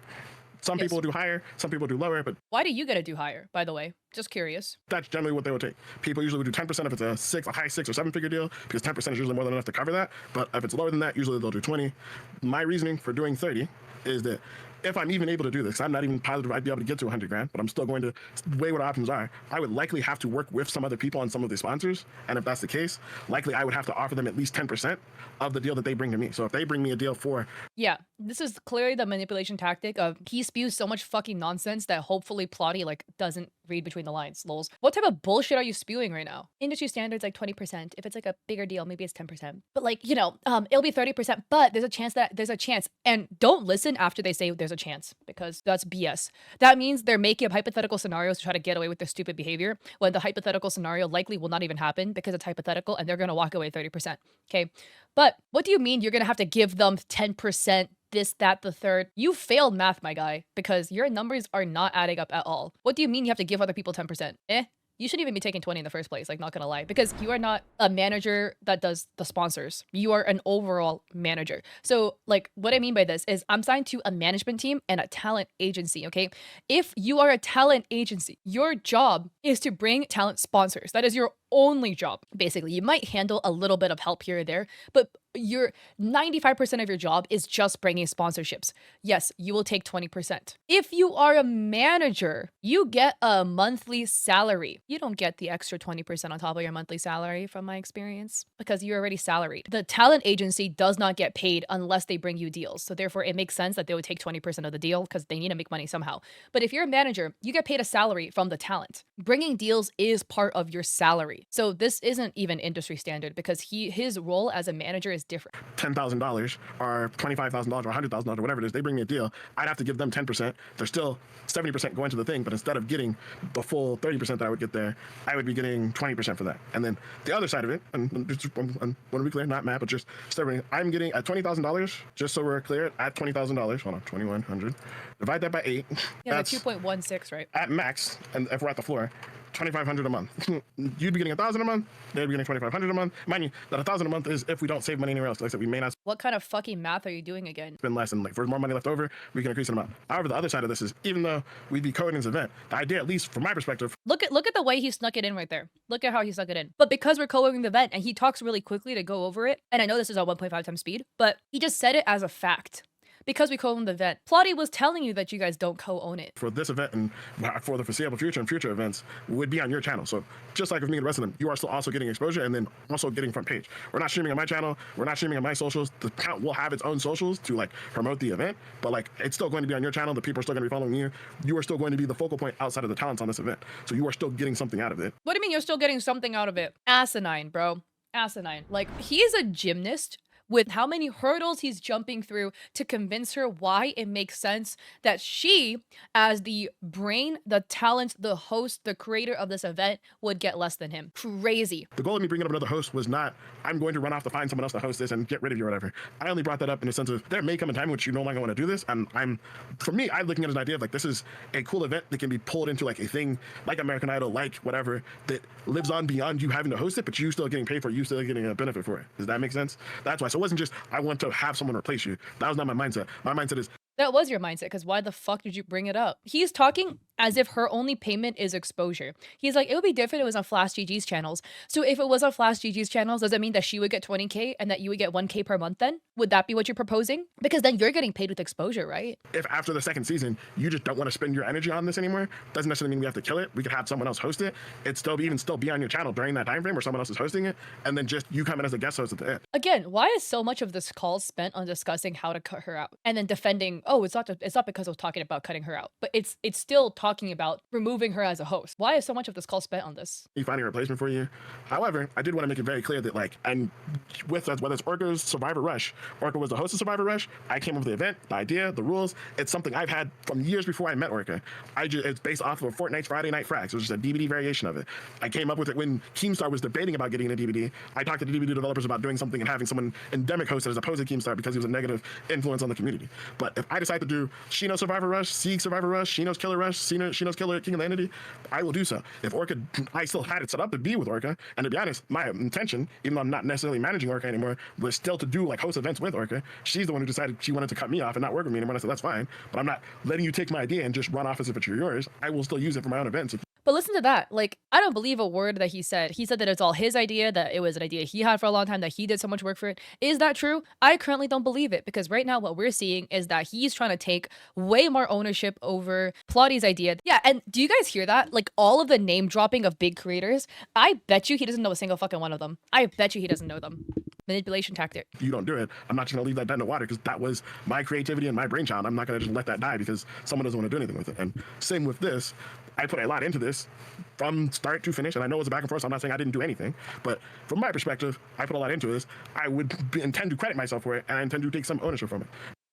Some people do higher, some people do lower, but why do you get to do higher, by the way? Just curious. That's generally what they would take. People usually would do 10% if it's a high 6 or 7 figure deal, because 10% is usually more than enough to cover that. But if it's lower than that, usually they'll do 20. My reasoning for doing 30 is that if I'm even able to do this, I'm not even positive I'd be able to get to 100 grand, but I'm still going to weigh what options are. I would likely have to work with some other people on some of the sponsors. And if that's the case, likely I would have to offer them at least 10% of the deal that they bring to me. So if they bring me a deal for... Yeah, this is clearly the manipulation tactic of he spews so much fucking nonsense that hopefully Plotty like doesn't read between the lines. Lols. What type of bullshit are you spewing right now? Industry standards like 20%. If it's like a bigger deal, maybe it's 10%. But like, you know, it'll be 30%, but there's a chance. And don't listen after they say there's a chance, because that's BS. That means they're making up hypothetical scenarios to try to get away with their stupid behavior, when the hypothetical scenario likely will not even happen because it's hypothetical and they're going to walk away 30%. Okay. But what do you mean you're going to have to give them 10%? This, that, the third. You failed math, my guy, because your numbers are not adding up at all. What do you mean you have to give other people 10%? You shouldn't even be taking 20 in the first place, like, not gonna lie, because you are not a manager that does the sponsors. You are an overall manager. So like, what I mean by this is I'm signed to a management team and a talent agency, okay? If you are a talent agency, your job is to bring talent sponsors. That is your only job. Basically, you might handle a little bit of help here or there, but your 95% of your job is just bringing sponsorships. Yes, you will take 20%. If you are a manager, you get a monthly salary. You don't get the extra 20% on top of your monthly salary, from my experience, because you're already salaried. The talent agency does not get paid unless they bring you deals. So therefore, it makes sense that they would take 20% of the deal because they need to make money somehow. But if you're a manager, you get paid a salary from the talent. Bringing deals is part of your salary. So this isn't even industry standard, because his role as a manager is different. $10,000 or $25,000 or $100,000 or whatever it is, they bring me a deal, I'd have to give them 10%. There's still 70% going to the thing, but instead of getting the full 30% that I would get there, I would be getting 20% for that. And then the other side of it, and want to be clear, not Matt, but just starting, I'm getting at $20,000, just so we're clear, at $20,000, hold on, 2,100, divide that by 8. Yeah, that's 2.16, right? At max, and if we're at the floor, $2,500 a month. You'd be getting $1,000 a month. They'd be getting $2,500 a month. Mind you, that $1,000 a month is if we don't save money anywhere else. Like I said, we may not. What kind of fucking math are you doing again? Spend less, and like if there's more money left over, we can increase the amount. However, the other side of this is, even though we'd be coding this event, the idea, at least from my perspective. Look at the way he snuck it in right there. Look at how he snuck it in. But because we're co-owning the event and he talks really quickly to go over it, and I know this is at 1.5 times speed, but he just said it as a fact. Because we co-own the event. Plotty was telling you that you guys don't co-own it. For this event and for the foreseeable future and future events would be on your channel. So just like with me and the rest of them, you are still also getting exposure and then also getting front page. We're not streaming on my channel. We're not streaming on my socials. The account will have its own socials to like promote the event, but like it's still going to be on your channel. The people are still going to be following you. You are still going to be the focal point outside of the talents on this event. So you are still getting something out of it. What do you mean you're still getting something out of it? Asinine, bro. Asinine. Like, he is a gymnast with how many hurdles he's jumping through to convince her why it makes sense that she, as the brain, the talent, the host, the creator of this event, would get less than him. Crazy. The goal of me bringing up another host was not, I'm going to run off to find someone else to host this and get rid of you or whatever. I only brought that up in the sense of there may come a time in which you no longer want to do this. And for me, I'm looking at it as an idea of like, this is a cool event that can be pulled into like a thing like American Idol, like whatever, that lives on beyond you having to host it, but you still getting paid for it, you still getting a benefit for it. Does that make sense? That's why. So it wasn't just, I want to have someone replace you. That was not my mindset. My mindset is, that was your mindset, because why the fuck did you bring it up? He's talking as if her only payment is exposure. He's like, it would be different if it was on FlaskGG's channels. So if it was on FlaskGG's channels, does it mean that she would get 20K and that you would get 1K per month then? Would that be what you're proposing? Because then you're getting paid with exposure, right? If after the second season, you just don't want to spend your energy on this anymore, doesn't necessarily mean we have to kill it. We could have someone else host it. It's still be on your channel during that time frame where someone else is hosting it, and then just you come in as a guest host at the end. Again, why is so much of this call spent on discussing how to cut her out and then defending, oh, it's not because I was talking about cutting her out, but it's still talking about removing her as a host. Why is so much of this call spent on this? You finding a replacement for you. However, I did want to make it very clear that like, and with us, whether it's Orca's Survivor Rush, Orca was the host of Survivor Rush. I came up with the event, the idea, the rules. It's something I've had from years before I met Orca. It's based off of Fortnite's Friday Night Frags. It was just a DVD variation of it. I came up with it when Keemstar was debating about getting a DVD. I talked to the DVD developers about doing something and having someone endemic host it as opposed to Keemstar because he was a negative influence on the community. But if I decide to do Shino Survivor Rush, Sieg Survivor Rush, Shino's Killer Rush, Shino's Killer King of the Entity, I will do so. If Orca, I still had it set up to be with Orca, and to be honest, my intention, even though I'm not necessarily managing Orca anymore, was still to do like host events with Orca. She's the one who decided she wanted to cut me off and not work with me anymore. And I said, that's fine, but I'm not letting you take my idea and just run off as if it's yours. I will still use it for my own events. But listen to that. Like, I don't believe a word that he said. He said that it's all his idea, that it was an idea he had for a long time, that he did so much work for it. Is that true? I currently don't believe it, because right now what we're seeing is that he's trying to take way more ownership over Plotty's idea. Yeah, and do you guys hear that? Like, all of the name dropping of big creators, I bet you he doesn't know a single fucking one of them. I bet you he doesn't know them. Manipulation tactic. You don't do it, I'm not just gonna leave that dead in the water, because that was my creativity and my brainchild. I'm not gonna just let that die because someone doesn't want to do anything with it. And same with this. I put a lot into this from start to finish, and I know it's a back and forth, so I'm not saying I didn't do anything, but from my perspective, I put a lot into this. I would intend to credit myself for it, and I intend to take some ownership from it.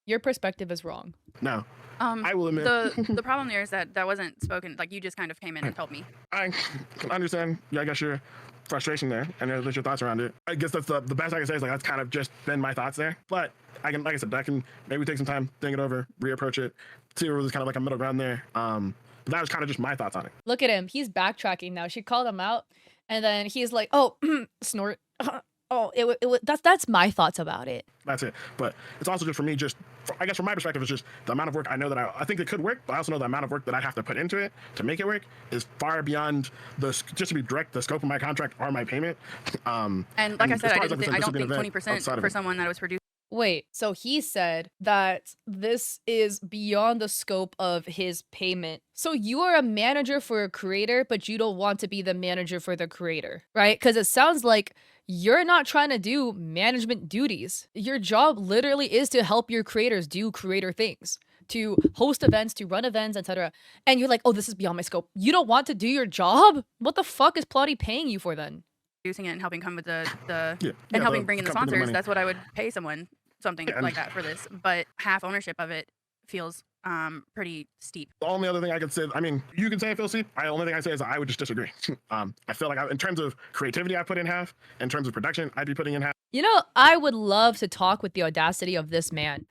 Your perspective is wrong. Now, I will admit the problem there is that wasn't spoken. Like, you just kind of came in and told me. I can understand. Yeah, I guess your frustration there, and there's your thoughts around it. I guess that's the best I can say is, like, that's kind of just been my thoughts there. But I can, like I said, I can maybe take some time, think it over, reapproach it, see where there's kind of like a middle ground there. But that was kind of just my thoughts on it. Look at him. He's backtracking now. She called him out, and then he's like, "Oh, snort. Oh, that's my thoughts about it." That's it. But it's also just for me, I guess from my perspective, it's just the amount of work I know that I think it could work, but I also know the amount of work that I have to put into it to make it work is far beyond just to be direct, the scope of my contract or my payment. And like I said, I don't think 20% for someone that was produced. Wait, so he said that this is beyond the scope of his payment. So you are a manager for a creator, but you don't want to be the manager for the creator, right? Because it sounds like you're not trying to do management duties. Your job literally is to help your creators do creator things, to host events, to run events, etc. And you're like, oh, this is beyond my scope. You don't want to do your job? What the fuck is Plotty paying you for then? Producing it and helping come with helping bring in the sponsors. That's what I would pay someone, something like that for this. But half ownership of it feels pretty steep. The only other thing I could say, I mean, you can say it feels steep. The only thing I say is I would just disagree. I feel like in terms of creativity, I put in half. In terms of production, I'd be putting in half. You know, I would love to talk with the audacity of this man.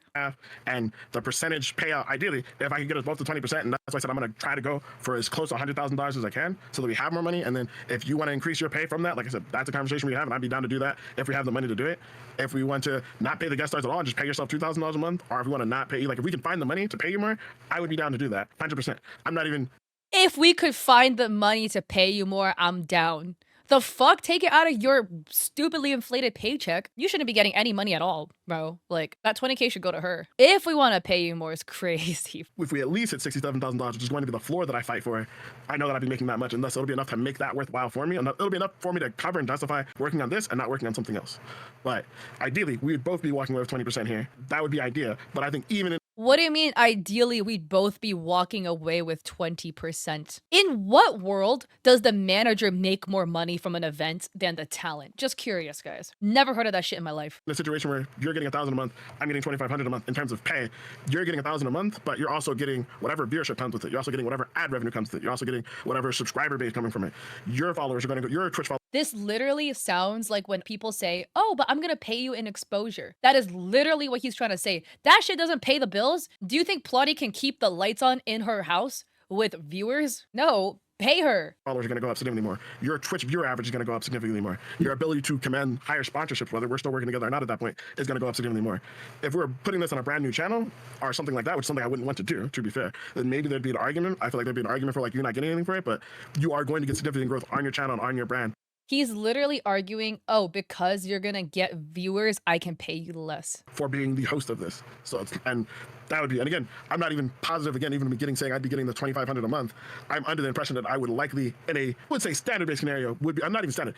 And the percentage payout, ideally, if I could get us both to 20%, and that's why I said I'm going to try to go for as close to $100,000 as I can so that we have more money. And then if you want to increase your pay from that, like I said, that's a conversation we have, and I'd be down to do that if we have the money to do it. If we want to not pay the guest stars at all and just pay yourself $2,000 a month, or if we want to not pay you, like if we can find the money to pay you more, I would be down to do that, 100%. I'm not even... If we could find the money to pay you more, I'm down. The fuck? Take it out of your stupidly inflated paycheck. You shouldn't be getting any money at all, bro. Like, that 20K should go to her. If we want to pay you more, it's crazy. If we at least hit $67,000, which is going to be the floor that I fight for, I know that I'd be making that much, and thus it'll be enough to make that worthwhile for me. And it'll be enough for me to cover and justify working on this and not working on something else. But ideally, we would both be walking away with 20% here. That would be ideal. But I think even in... What do you mean, ideally, we'd both be walking away with 20%? In what world does the manager make more money from an event than the talent? Just curious, guys. Never heard of that shit in my life. In a situation where you're getting $1,000 a month, I'm getting $2,500 a month in terms of pay, you're getting $1,000 a month, but you're also getting whatever viewership comes with it. You're also getting whatever ad revenue comes with it. You're also getting whatever subscriber base coming from it. Your followers are going to go, your Twitch followers. This literally sounds like when people say, oh, but I'm going to pay you in exposure. That is literally what he's trying to say. That shit doesn't pay the bills. Do you think Plotty can keep the lights on in her house with viewers? No, pay her. Followers are going to go up significantly more. Your Twitch viewer average is going to go up significantly more. Your ability to command higher sponsorships, whether we're still working together or not at that point, is going to go up significantly more. If we're putting this on a brand new channel or something like that, which is something I wouldn't want to do, to be fair, then maybe there'd be an argument. I feel like there'd be an argument for like you're not getting anything for it, but you are going to get significant growth on your channel and on your brand. He's literally arguing, oh, because you're gonna get viewers, I can pay you less. For being the host of this. So it's, and that would be, and again, I'm not even positive, again, even in the beginning saying I'd be getting the $2,500 a month. I'm under the impression that I would likely, in a, I would say standard-based scenario, would be, I'm not even standard,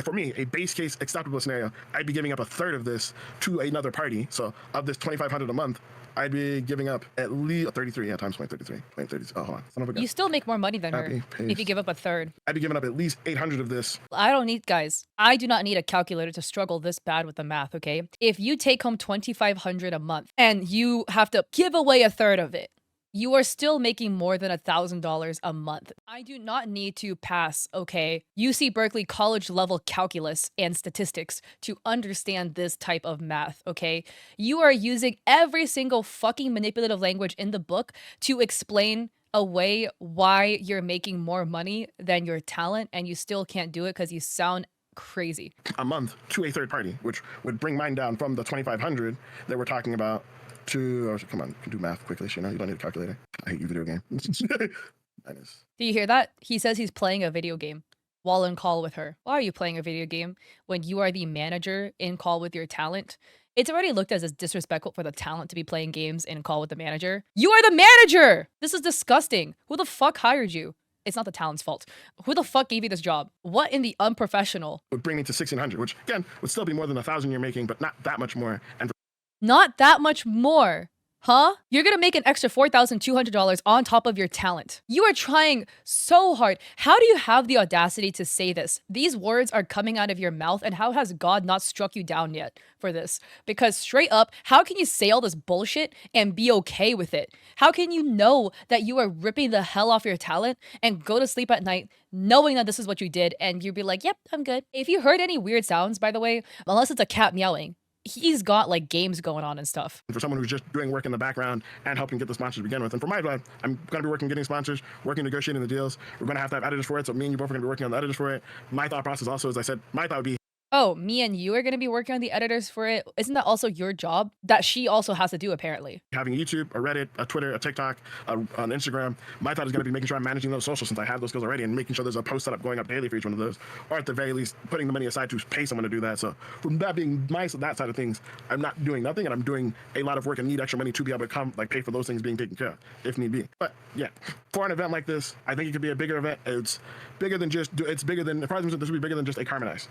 for me, a base case acceptable scenario, I'd be giving up a third of this to another party. So of this $2,500 a month, I'd be giving up at least 33, times 0.33. 0.33. Oh, hold on. Son of a gun. You still make more money than her if you give up a third. I'd be giving up at least 800 of this. I don't need, guys, I do not need a calculator to struggle this bad with the math, okay? If you take home $2,500 a month and you have to give away a third of it, you are still making more than $1,000 a month. I do not need to pass, okay, UC Berkeley college level calculus and statistics to understand this type of math, okay? You are using every single fucking manipulative language in the book to explain away why you're making more money than your talent, and you still can't do it because you sound crazy. A month to a third party, which would bring mine down from the 2,500 that we're talking about to, come on, you can do math quickly, Shino. You don't need a calculator. I hate you, video game. Do you hear that? He says he's playing a video game while in call with her. Why are you playing a video game when you are the manager in call with your talent? It's already looked as disrespectful for the talent to be playing games in call with the manager. You are the manager! This is disgusting. Who the fuck hired you? It's not the talent's fault. Who the fuck gave you this job? What in the unprofessional? Would bring me to 1,600, which again would still be more than 1,000 you're making, but not that much more. And not that much more. Huh? You're gonna make an extra $4,200 on top of your talent. You are trying so hard. How do you have the audacity to say this? These words are coming out of your mouth, and how has God not struck you down yet for this? Because straight up, how can you say all this bullshit and be okay with it? How can you know that you are ripping the hell off your talent and go to sleep at night knowing that this is what you did, and you'd be like, yep, I'm good. If you heard any weird sounds, by the way, unless it's a cat meowing, he's got like games going on and stuff. For someone who's just doing work in the background and helping get the sponsors to begin with. And for my side, I'm going to be working getting sponsors, working negotiating the deals. We're going to have editors for it. So me and you both are going to be working on the editors for it. My thought process also, as I said, my thought would be, oh, me and you are going to be working on the editors for it. Isn't that also your job that she also has to do, apparently? Having YouTube, a Reddit, a Twitter, a TikTok, on Instagram. My thought is going to be making sure I'm managing those socials since I have those skills already and making sure there's a post setup going up daily for each one of those. Or at the very least, putting the money aside to pay someone to do that. So from that being that side of things, I'm not doing nothing and I'm doing a lot of work and need extra money to be able to pay for those things being taken care of, if need be. But yeah, for an event like this, I think it could be a bigger event. It's bigger than just, this would be bigger than just a Carmenize.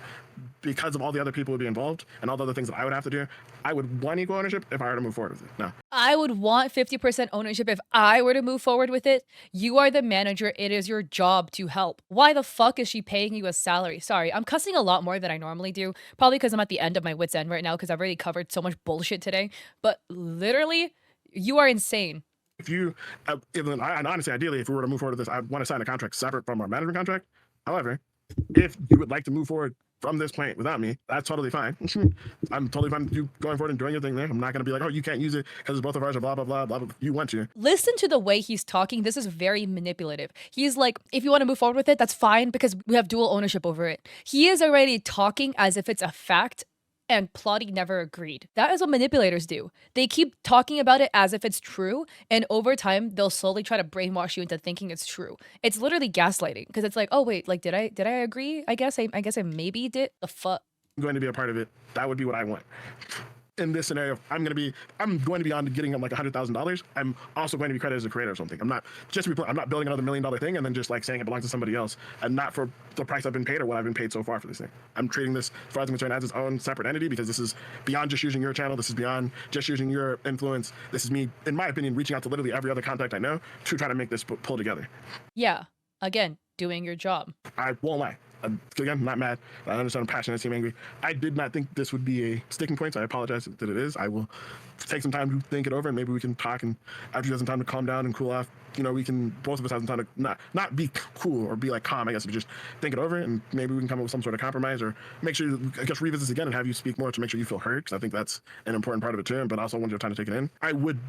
Because of all the other people would be involved and all the other things that I would have to do, I would want equal ownership if I were to move forward with it. No. I would want 50% ownership if I were to move forward with it. You are the manager. It is your job to help. Why the fuck is she paying you a salary? Sorry, I'm cussing a lot more than I normally do. Probably because I'm at the end of my wit's end right now because I've already covered so much bullshit today. But literally, you are insane. If you, and honestly, ideally, if we were to move forward with this, I'd want to sign a contract separate from our management contract. However, if you would like to move forward from this point without me, that's totally fine. I'm totally fine with you going forward and doing your thing there. I'm not going to be like, oh, you can't use it because both of ours are blah, blah, blah, blah, blah. You want to. Listen to the way he's talking. This is very manipulative. He's like, if you want to move forward with it, that's fine because we have dual ownership over it. He is already talking as if it's a fact, and Plotty never agreed. That is what manipulators do. They keep talking about it as if it's true, and over time, they'll slowly try to brainwash you into thinking it's true. It's literally gaslighting, because it's like, oh wait, like did I agree? I guess I maybe did. The fuck? I'm going to be a part of it. That would be what I want. In this scenario, I'm going to be on getting like $100,000. I'm also going to be credited as a creator or something. I'm not building another $1 million thing and then just like saying it belongs to somebody else and not for the price I've been paid or what I've been paid so far for this thing. I'm treating this, as far as I'm concerned, as its own separate entity because this is beyond just using your channel. This is beyond just using your influence. This is me, in my opinion, reaching out to literally every other contact I know to try to make this pull together. Yeah. Again, doing your job. I won't lie. Again, I'm not mad. I understand I'm passionate. I seem angry. I did not think this would be a sticking point, so I apologize that it is. I will take some time to think it over, and maybe we can talk. And after you have some time to calm down and cool off, we can both of us have some time to not be cool or be like calm. I guess but just think it over, and maybe we can come up with some sort of compromise or make sure I guess revisit this again and have you speak more to make sure you feel heard, because I think that's an important part of it too. But I also want your time to take it in. I would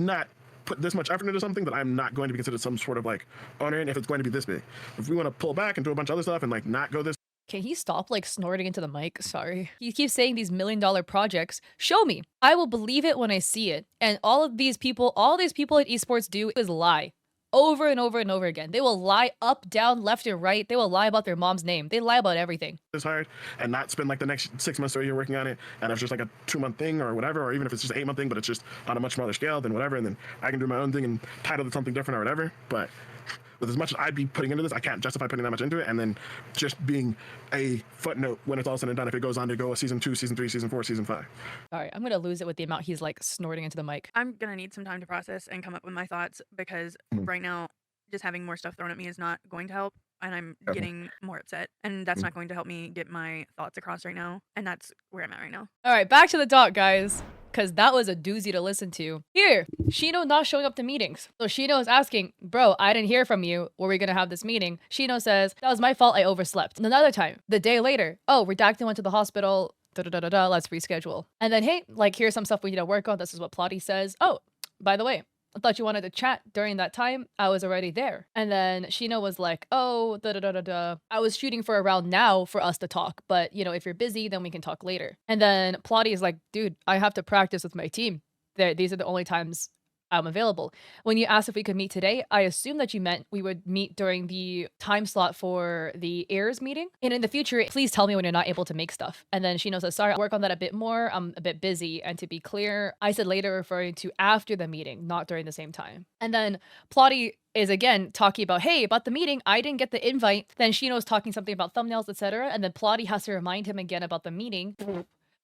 not put this much effort into something that I'm not going to be considered some sort of like owner in if it's going to be this big. If we want to pull back and do a bunch of other stuff and like not go this. Can he stop like snorting into the mic? Sorry. He keeps saying these $1 million projects. Show me. I will believe it when I see it. And all these people at esports do is lie. Over and over and over again. They will lie up, down, left, and right. They will lie about their mom's name. They lie about everything. It's hard and not spend like the next 6 months or a year working on it. And it's just like a 2-month thing or whatever, or even if it's just an 8-month thing, but it's just on a much smaller scale, then whatever. And then I can do my own thing and title it something different or whatever. But with as much as I'd be putting into this, I can't justify putting that much into it. And then just being a footnote when it's all said and done, if it goes on to go a season 2, season 3, season 4, season 5. All right, I'm going to lose it with the amount he's like snorting into the mic. I'm going to need some time to process and come up with my thoughts because right now, just having more stuff thrown at me is not going to help, and I'm getting more upset, and that's not going to help me get my thoughts across right now, and that's where I'm at right now. All right, back to the doc, guys, because that was a doozy to listen to. Here, Shino not showing up to meetings. So Shino is asking, bro, I didn't hear from you. Were we going to have this meeting? Shino says, that was my fault. I overslept. And another time, the day later, oh, Redacted went to the hospital. Let's reschedule. And then, hey, like, here's some stuff we need to work on. This is what Plotty says. Oh, by the way, I thought you wanted to chat during that time. I was already there. And then Shino was like, oh, I was shooting for around now for us to talk. But, if you're busy, then we can talk later. And then Plotty is like, dude, I have to practice with my team. These are the only times I'm available. When you asked if we could meet today, I assumed that you meant we would meet during the time slot for the heirs meeting. And in the future, please tell me when you're not able to make stuff. And then Shino says, sorry, I'll work on that a bit more. I'm a bit busy. And to be clear, I said later referring to after the meeting, not during the same time. And then Plotty is again talking about, hey, about the meeting, I didn't get the invite. Then Shino's talking something about thumbnails, etc. And then Plotty has to remind him again about the meeting.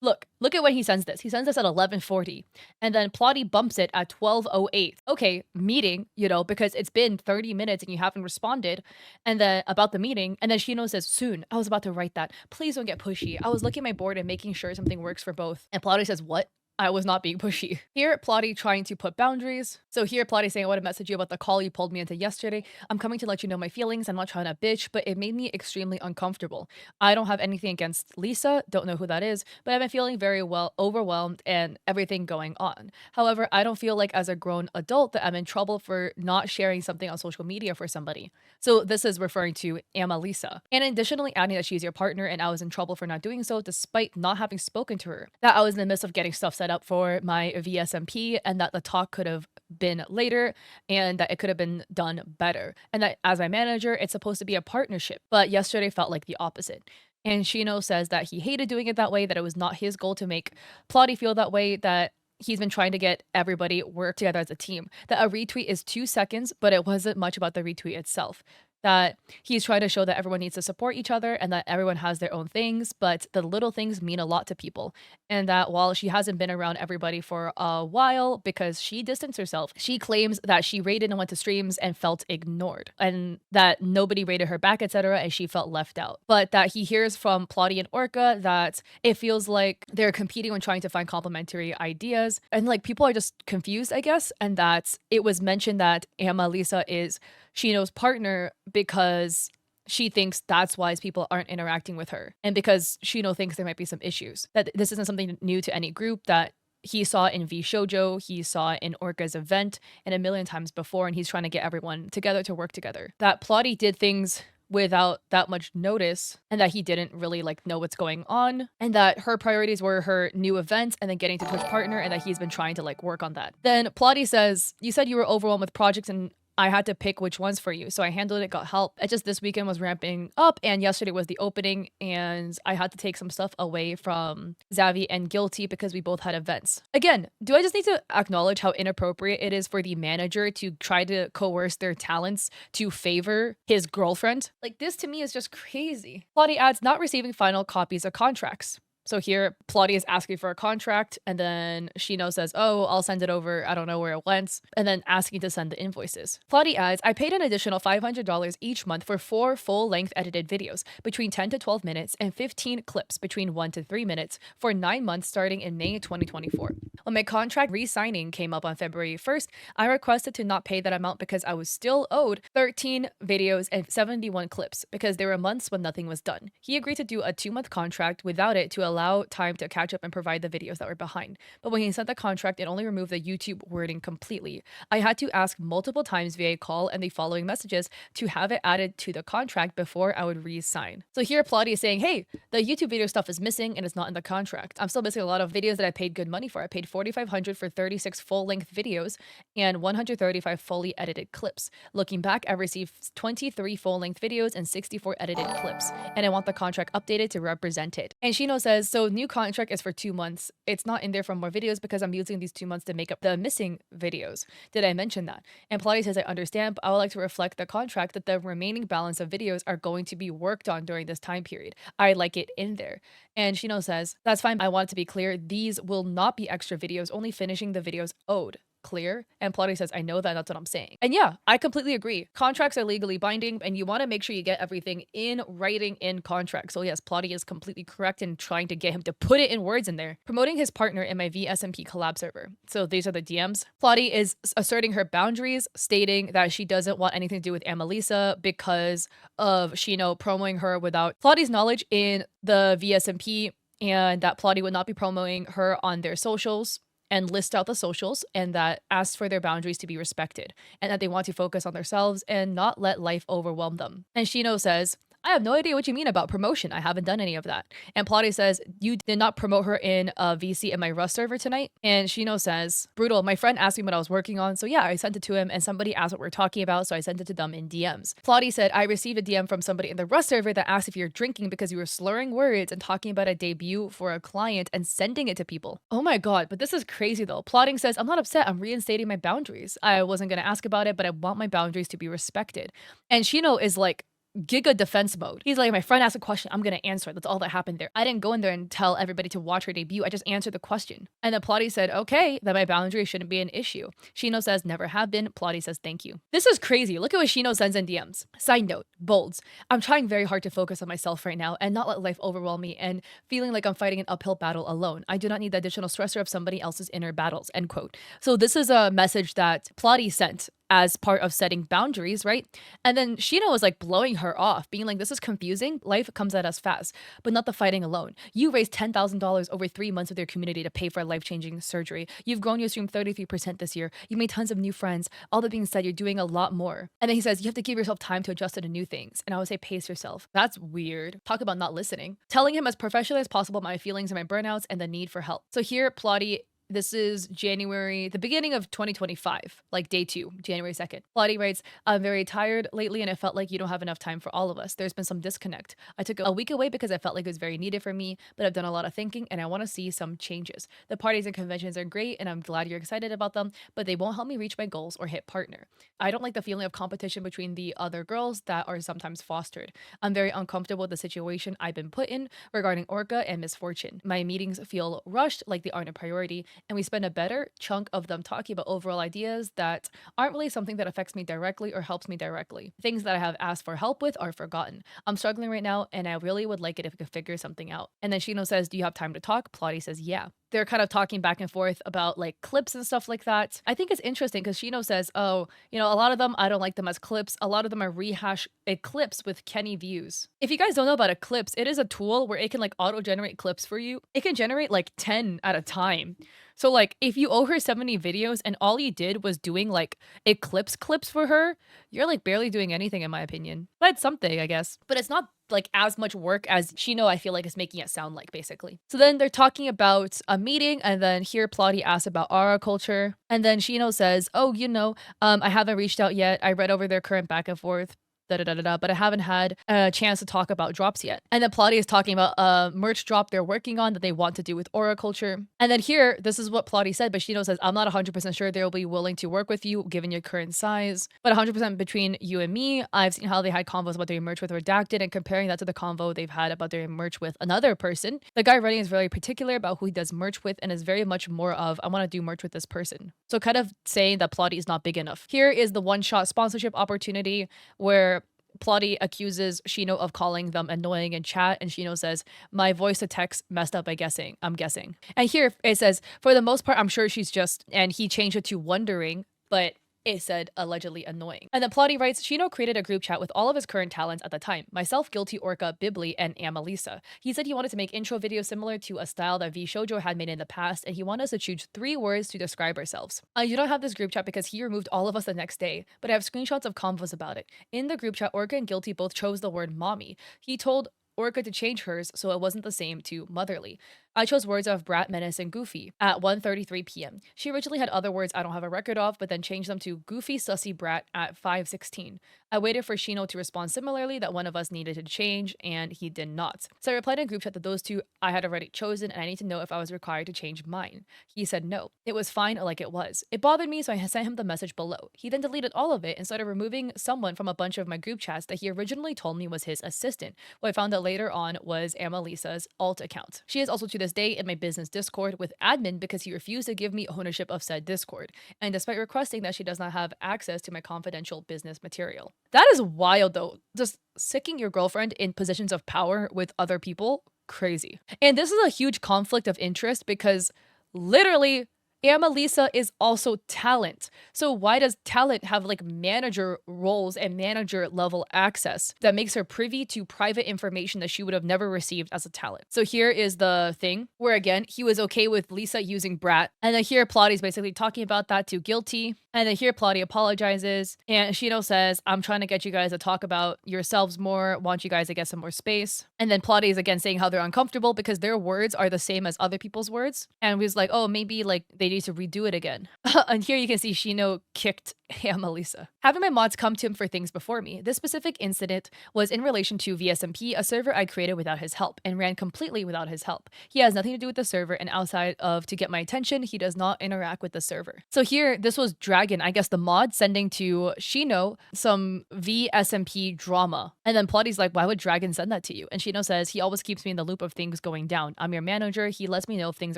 Look at when he sends this. He sends this at 11:40, and then Plotty bumps it at 12:08. Okay, meeting, because it's been 30 minutes and you haven't responded, and then about the meeting, and then Shino says, soon. I was about to write that. Please don't get pushy. I was looking at my board and making sure something works for both. And Plotty says, what? I was not being pushy. Here, Plotty trying to put boundaries. So here, Plotty saying, I want to message you about the call you pulled me into yesterday. I'm coming to let you know my feelings. I'm not trying to bitch, but it made me extremely uncomfortable. I don't have anything against Lisa. Don't know who that is, but I've been feeling very overwhelmed and everything going on. However, I don't feel like as a grown adult that I'm in trouble for not sharing something on social media for somebody. So this is referring to Lisa. And additionally adding that she's your partner and I was in trouble for not doing so despite not having spoken to her. That I was in the midst of getting stuff set up for my VSMP and that the talk could have been later and that it could have been done better. And that as my manager, it's supposed to be a partnership, but yesterday felt like the opposite. And Shino says that he hated doing it that way, that it was not his goal to make Plotty feel that way, that he's been trying to get everybody work together as a team. That a retweet is 2 seconds, but it wasn't much about the retweet itself. That he's trying to show that everyone needs to support each other and that everyone has their own things, but the little things mean a lot to people. And that while she hasn't been around everybody for a while because she distanced herself, she claims that she raided and went to streams and felt ignored and that nobody raided her back, etc. and she felt left out. But that he hears from Plotty and Orca that it feels like they're competing when trying to find complementary ideas and like people are just confused, I guess, and that it was mentioned that Lisa is Shino's partner because she thinks that's why people aren't interacting with her. And because Shino thinks there might be some issues. That this isn't something new to any group, that he saw in V Shoujo, he saw in Orca's event, and a million times before, and he's trying to get everyone together to work together. That Plotty did things without that much notice and that he didn't really know what's going on and that her priorities were her new event and then getting to Twitch partner and that he's been trying to work on that. Then Plotty says, you said you were overwhelmed with projects and I had to pick which ones for you. So I handled it, got help. It just this weekend was ramping up and yesterday was the opening and I had to take some stuff away from Zavi and Guilty because we both had events. Again, do I just need to acknowledge how inappropriate it is for the manager to try to coerce their talents to favor his girlfriend? This to me is just crazy. Plotty adds not receiving final copies of contracts. So here, Plotty is asking for a contract, and then Shino says, oh, I'll send it over, I don't know where it went, and then asking to send the invoices. Plotty adds, I paid an additional $500 each month for 4 full-length edited videos, between 10 to 12 minutes, and 15 clips, between 1 to 3 minutes, for 9 months starting in May 2024. When my contract re-signing came up on February 1st, I requested to not pay that amount because I was still owed 13 videos and 71 clips, because there were months when nothing was done. He agreed to do a 2-month contract without it to allow time to catch up and provide the videos that were behind. But when he sent the contract, it only removed the YouTube wording completely. I had to ask multiple times via call and the following messages to have it added to the contract before I would re-sign. So here Plotty is saying, hey, the YouTube video stuff is missing and it's not in the contract. I'm still missing a lot of videos that I paid good money for. I paid $4,500 for 36 full-length videos and 135 fully edited clips. Looking back, I received 23 full-length videos and 64 edited clips, and I want the contract updated to represent it. And Shino says, so new contract is for 2 months. It's not in there for more videos because I'm using these 2 months to make up the missing videos. Did I mention that? And Plotty says, I understand, but I would like to reflect the contract that the remaining balance of videos are going to be worked on during this time period. I'd like it in there. And Shino says, that's fine. I want it to be clear. These will not be extra videos, only finishing the videos owed. Clear? And Plotty says, I know that, that's what I'm saying. And yeah, I completely agree. Contracts are legally binding and you want to make sure you get everything in writing in contract. So yes, Plotty is completely correct in trying to get him to put it in words in there. Promoting his partner in my VSMP collab server. So these are the DMs. Plotty is asserting her boundaries, stating that she doesn't want anything to do with Lisa because of Shino promoting her without Plotty's knowledge in the VSMP, and that Plotty would not be promoting her on their socials and list out the socials, and that asks for their boundaries to be respected and that they want to focus on themselves and not let life overwhelm them. And Shino says, I have no idea what you mean about promotion. I haven't done any of that. And Plotty says, you did not promote her in a VC in my Rust server tonight? And Shino says, brutal, my friend asked me what I was working on, so yeah, I sent it to him, and somebody asked what we're talking about, so I sent it to them in DMs. Plotty said, I received a DM from somebody in the Rust server that asked if you're drinking because you were slurring words and talking about a debut for a client and sending it to people. Oh my god, but this is crazy though. Plotting says, I'm not upset, I'm reinstating my boundaries. I wasn't gonna ask about it, but I want my boundaries to be respected. And Shino is like, giga defense mode. He's like, my friend asked a question, I'm gonna answer it. That's all that happened there. I didn't go in there and tell everybody to watch her debut. I just answered the question. And then Plotty said, okay, that my boundary shouldn't be an issue. Shino says, never have been. Plotty says, thank you. This is crazy. Look at what Shino sends in DMs. Side note, bolds. I'm trying very hard to focus on myself right now and not let life overwhelm me and feeling like I'm fighting an uphill battle alone. I do not need the additional stressor of somebody else's inner battles, end quote. So this is a message that Plotty sent as part of setting boundaries, right? And then Shino was like blowing her off, being like, this is confusing. Life comes at us fast, but not the fighting alone. You raised $10,000 over 3 months with your community to pay for a life-changing surgery. You've grown your stream 33% this year. You made tons of new friends. All that being said, you're doing a lot more. And then he says, you have to give yourself time to adjust to the new things. And I would say pace yourself. That's weird. Talk about not listening. Telling him as professionally as possible my feelings and my burnouts and the need for help. So here, Plotty, this is January, the beginning of 2025, like day 2, January 2nd. Plotty writes, I'm very tired lately and it felt like you don't have enough time for all of us. There's been some disconnect. I took a week away because I felt like it was very needed for me, but I've done a lot of thinking and I want to see some changes. The parties and conventions are great and I'm glad you're excited about them, but they won't help me reach my goals or hit partner. I don't like the feeling of competition between the other girls that are sometimes fostered. I'm very uncomfortable with the situation I've been put in regarding Orca and Misfortune. My meetings feel rushed, like they aren't a priority, and we spend a better chunk of them talking about overall ideas that aren't really something that affects me directly or helps me directly. Things that I have asked for help with are forgotten. I'm struggling right now and I really would like it if we could figure something out. And then Shino says, do you have time to talk? Plotty says, yeah. They're kind of talking back and forth about like clips and stuff like that. I think it's interesting because Shino says, oh, you know, a lot of them, I don't like them as clips. A lot of them are rehash clips with Kenny views. If you guys don't know about Eclipse, it is a tool where it can like auto-generate clips for you. It can generate like 10 at a time. So like if you owe her 70 videos and all you did was doing like Eclipse clips for her, you're like barely doing anything in my opinion. But it's something, I guess. But it's not like as much work as Shino, I feel like, is making it sound like, basically. So then they're talking about a meeting, and then here Plotty asks about aura culture, and then Shino says, oh, you know, I haven't reached out yet. I read over their current back and forth, but I haven't had a chance to talk about drops yet. And then Plotty is talking about a merch drop they're working on that they want to do with aura culture. And then here, this is what Plotty said, but Shino says, I'm not 100% sure they'll be willing to work with you given your current size, but 100% between you and me, I've seen how they had convos about their merch with Redacted and comparing that to the convo they've had about their merch with another person. The guy running is very particular about who he does merch with and is very much more of, I want to do merch with this person. So kind of saying that Plotty is not big enough. Here is the one-shot sponsorship opportunity where Plotty accuses Shino of calling them annoying in chat, and Shino says, my voice to text messed up, I'm guessing. And here it says, for the most part, I'm sure she's just, and he changed it to wondering, but it said allegedly annoying. And then Plotty writes, Shino created a group chat with all of his current talents at the time. Myself, Guilty, Orca, Bibli, and Amalisa. He said he wanted to make intro videos similar to a style that V Shoujo had made in the past, and he wanted us to choose 3 words to describe ourselves. I do not have this group chat because he removed all of us the next day, but I have screenshots of convos about it. In the group chat, Orca and Guilty both chose the word mommy. He told Orca to change hers so it wasn't the same to motherly. I chose words of brat, menace, and goofy at 1:33 p.m. She originally had other words I don't have a record of, but then changed them to goofy, sussy, brat at 5:16. I waited for Shino to respond similarly that one of us needed to change, and he did not. So I replied in group chat that those 2 I had already chosen, and I need to know if I was required to change mine. He said no. It was fine like it was. It bothered me, so I sent him the message below. He then deleted all of it and started removing someone from a bunch of my group chats that he originally told me was his assistant, who I found out later on was Amalisa's alt account. She is also to this day in my business Discord with admin because he refused to give me ownership of said Discord, and despite requesting that she does not have access to my confidential business material. That is wild though. Just sicking your girlfriend in positions of power with other people, crazy. And this is a huge conflict of interest because literally Amalisa is also talent. So why does talent have like manager roles and manager level access that makes her privy to private information that she would have never received as a talent? So here is the thing where again, he was okay with Lisa using Brat. And then here Plotty's basically talking about that to Guilty. And then here Plotty apologizes and Shino says, I'm trying to get you guys to talk about yourselves more, want you guys to get some more space. And then Plotty is again saying how they're uncomfortable because their words are the same as other people's words. And he's like, oh, maybe like they need to redo it again. And here you can see Shino kicked Amalisa. Having my mods come to him for things before me, this specific incident was in relation to VSMP, a server I created without his help and ran completely without his help. He has nothing to do with the server, and outside of to get my attention, he does not interact with the server. So here, this was Dragon, I guess the mod, sending to Shino some VSMP drama. And then Plotty's like, why would Dragon send that to you? And Shino says, he always keeps me in the loop of things going down. I'm your manager. He lets me know if things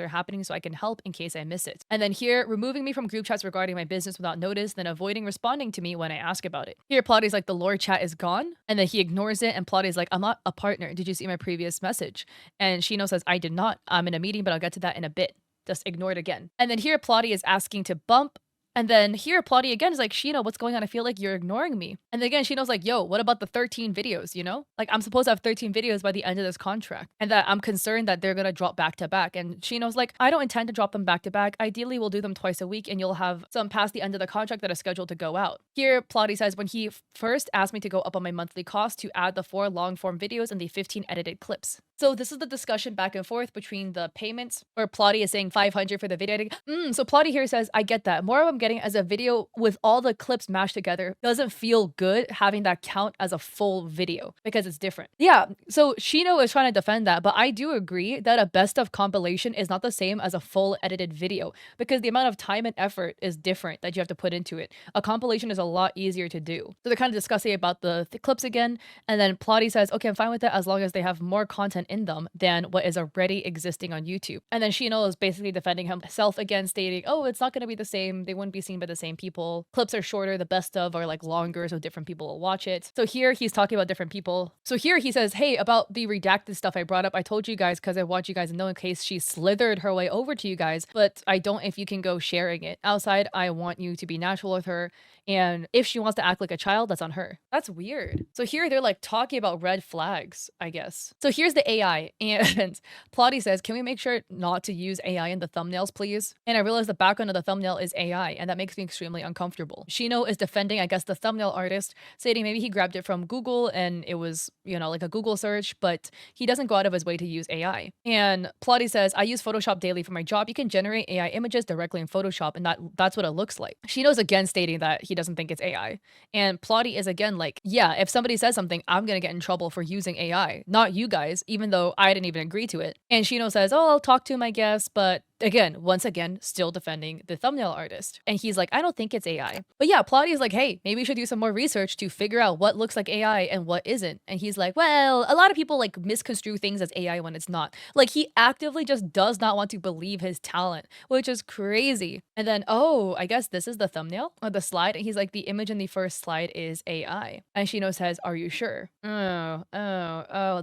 are happening so I can help in case I miss it. And then here, removing me from group chats regarding my business without notice, then avoiding responding to me when I ask about it. Here, Plotty's like, the lore chat is gone. And then he ignores it. And Plotty's like, I'm not a partner. Did you see my previous message? And Shino says, I did not. I'm in a meeting, but I'll get to that in a bit. Just ignore it again. And then here, Plotty is asking to bump. And then here, Plotty again is like, Shino, what's going on? I feel like you're ignoring me. And then again, Shino's like, yo, what about the 13 videos, you know? Like, I'm supposed to have 13 videos by the end of this contract. And that I'm concerned that they're gonna drop back to back. And Shino's like, I don't intend to drop them back to back. Ideally, we'll do them twice a week and you'll have some past the end of the contract that are scheduled to go out. Here, Plotty says, when he first asked me to go up on my monthly cost to add the 4 long form videos and the 15 edited clips. So this is the discussion back and forth between the payments, where Plotty is saying 500 for the video editing. So Plotty here says, I get that. More of I'm getting as a video with all the clips mashed together doesn't feel good having that count as a full video because it's different. Yeah, so Shino is trying to defend that, but I do agree that a best of compilation is not the same as a full edited video because the amount of time and effort is different that you have to put into it. A compilation is a lot easier to do. So they're kind of discussing about the clips again, and then Plotty says, okay, I'm fine with that as long as they have more content in them than what is already existing on YouTube. And then Shino is basically defending himself again, stating, oh, it's not going to be the same. They wouldn't be seen by the same people. Clips are shorter. The best of are like longer, so different people will watch it. So here he's talking about different people. So here he says, hey, about the redacted stuff I brought up, I told you guys because I want you guys to know in case she slithered her way over to you guys, but I don't if you can go sharing it. Outside, I want you to be natural with her. And if she wants to act like a child, that's on her. That's weird. So here they're like talking about red flags, I guess. So here's the AI. And Plotty says, can we make sure not to use AI in the thumbnails, please? And I realize the background of the thumbnail is AI, and that makes me extremely uncomfortable. Shino is defending, I guess, the thumbnail artist, stating maybe he grabbed it from Google and it was, you know, like a Google search, but he doesn't go out of his way to use AI. And Plotty says, I use Photoshop daily for my job. You can generate AI images directly in Photoshop, and that's what it looks like. Shino's again stating that he doesn't think it's AI. And Plotty is again like, yeah, if somebody says something, I'm gonna get in trouble for using AI, not you guys, even though I didn't even agree to it. And Shino says, oh, I'll talk to him, I guess, but again, once again, still defending the thumbnail artist. And he's like, I don't think it's AI. But yeah, Plotty is like, hey, maybe we should do some more research to figure out what looks like AI and what isn't. And he's like, well, a lot of people like misconstrue things as AI when it's not. Like he actively just does not want to believe his talent, which is crazy. And then, oh, I guess this is the thumbnail or the slide. And he's like, the image in the first slide is AI. And Shino says, are you sure? Oh,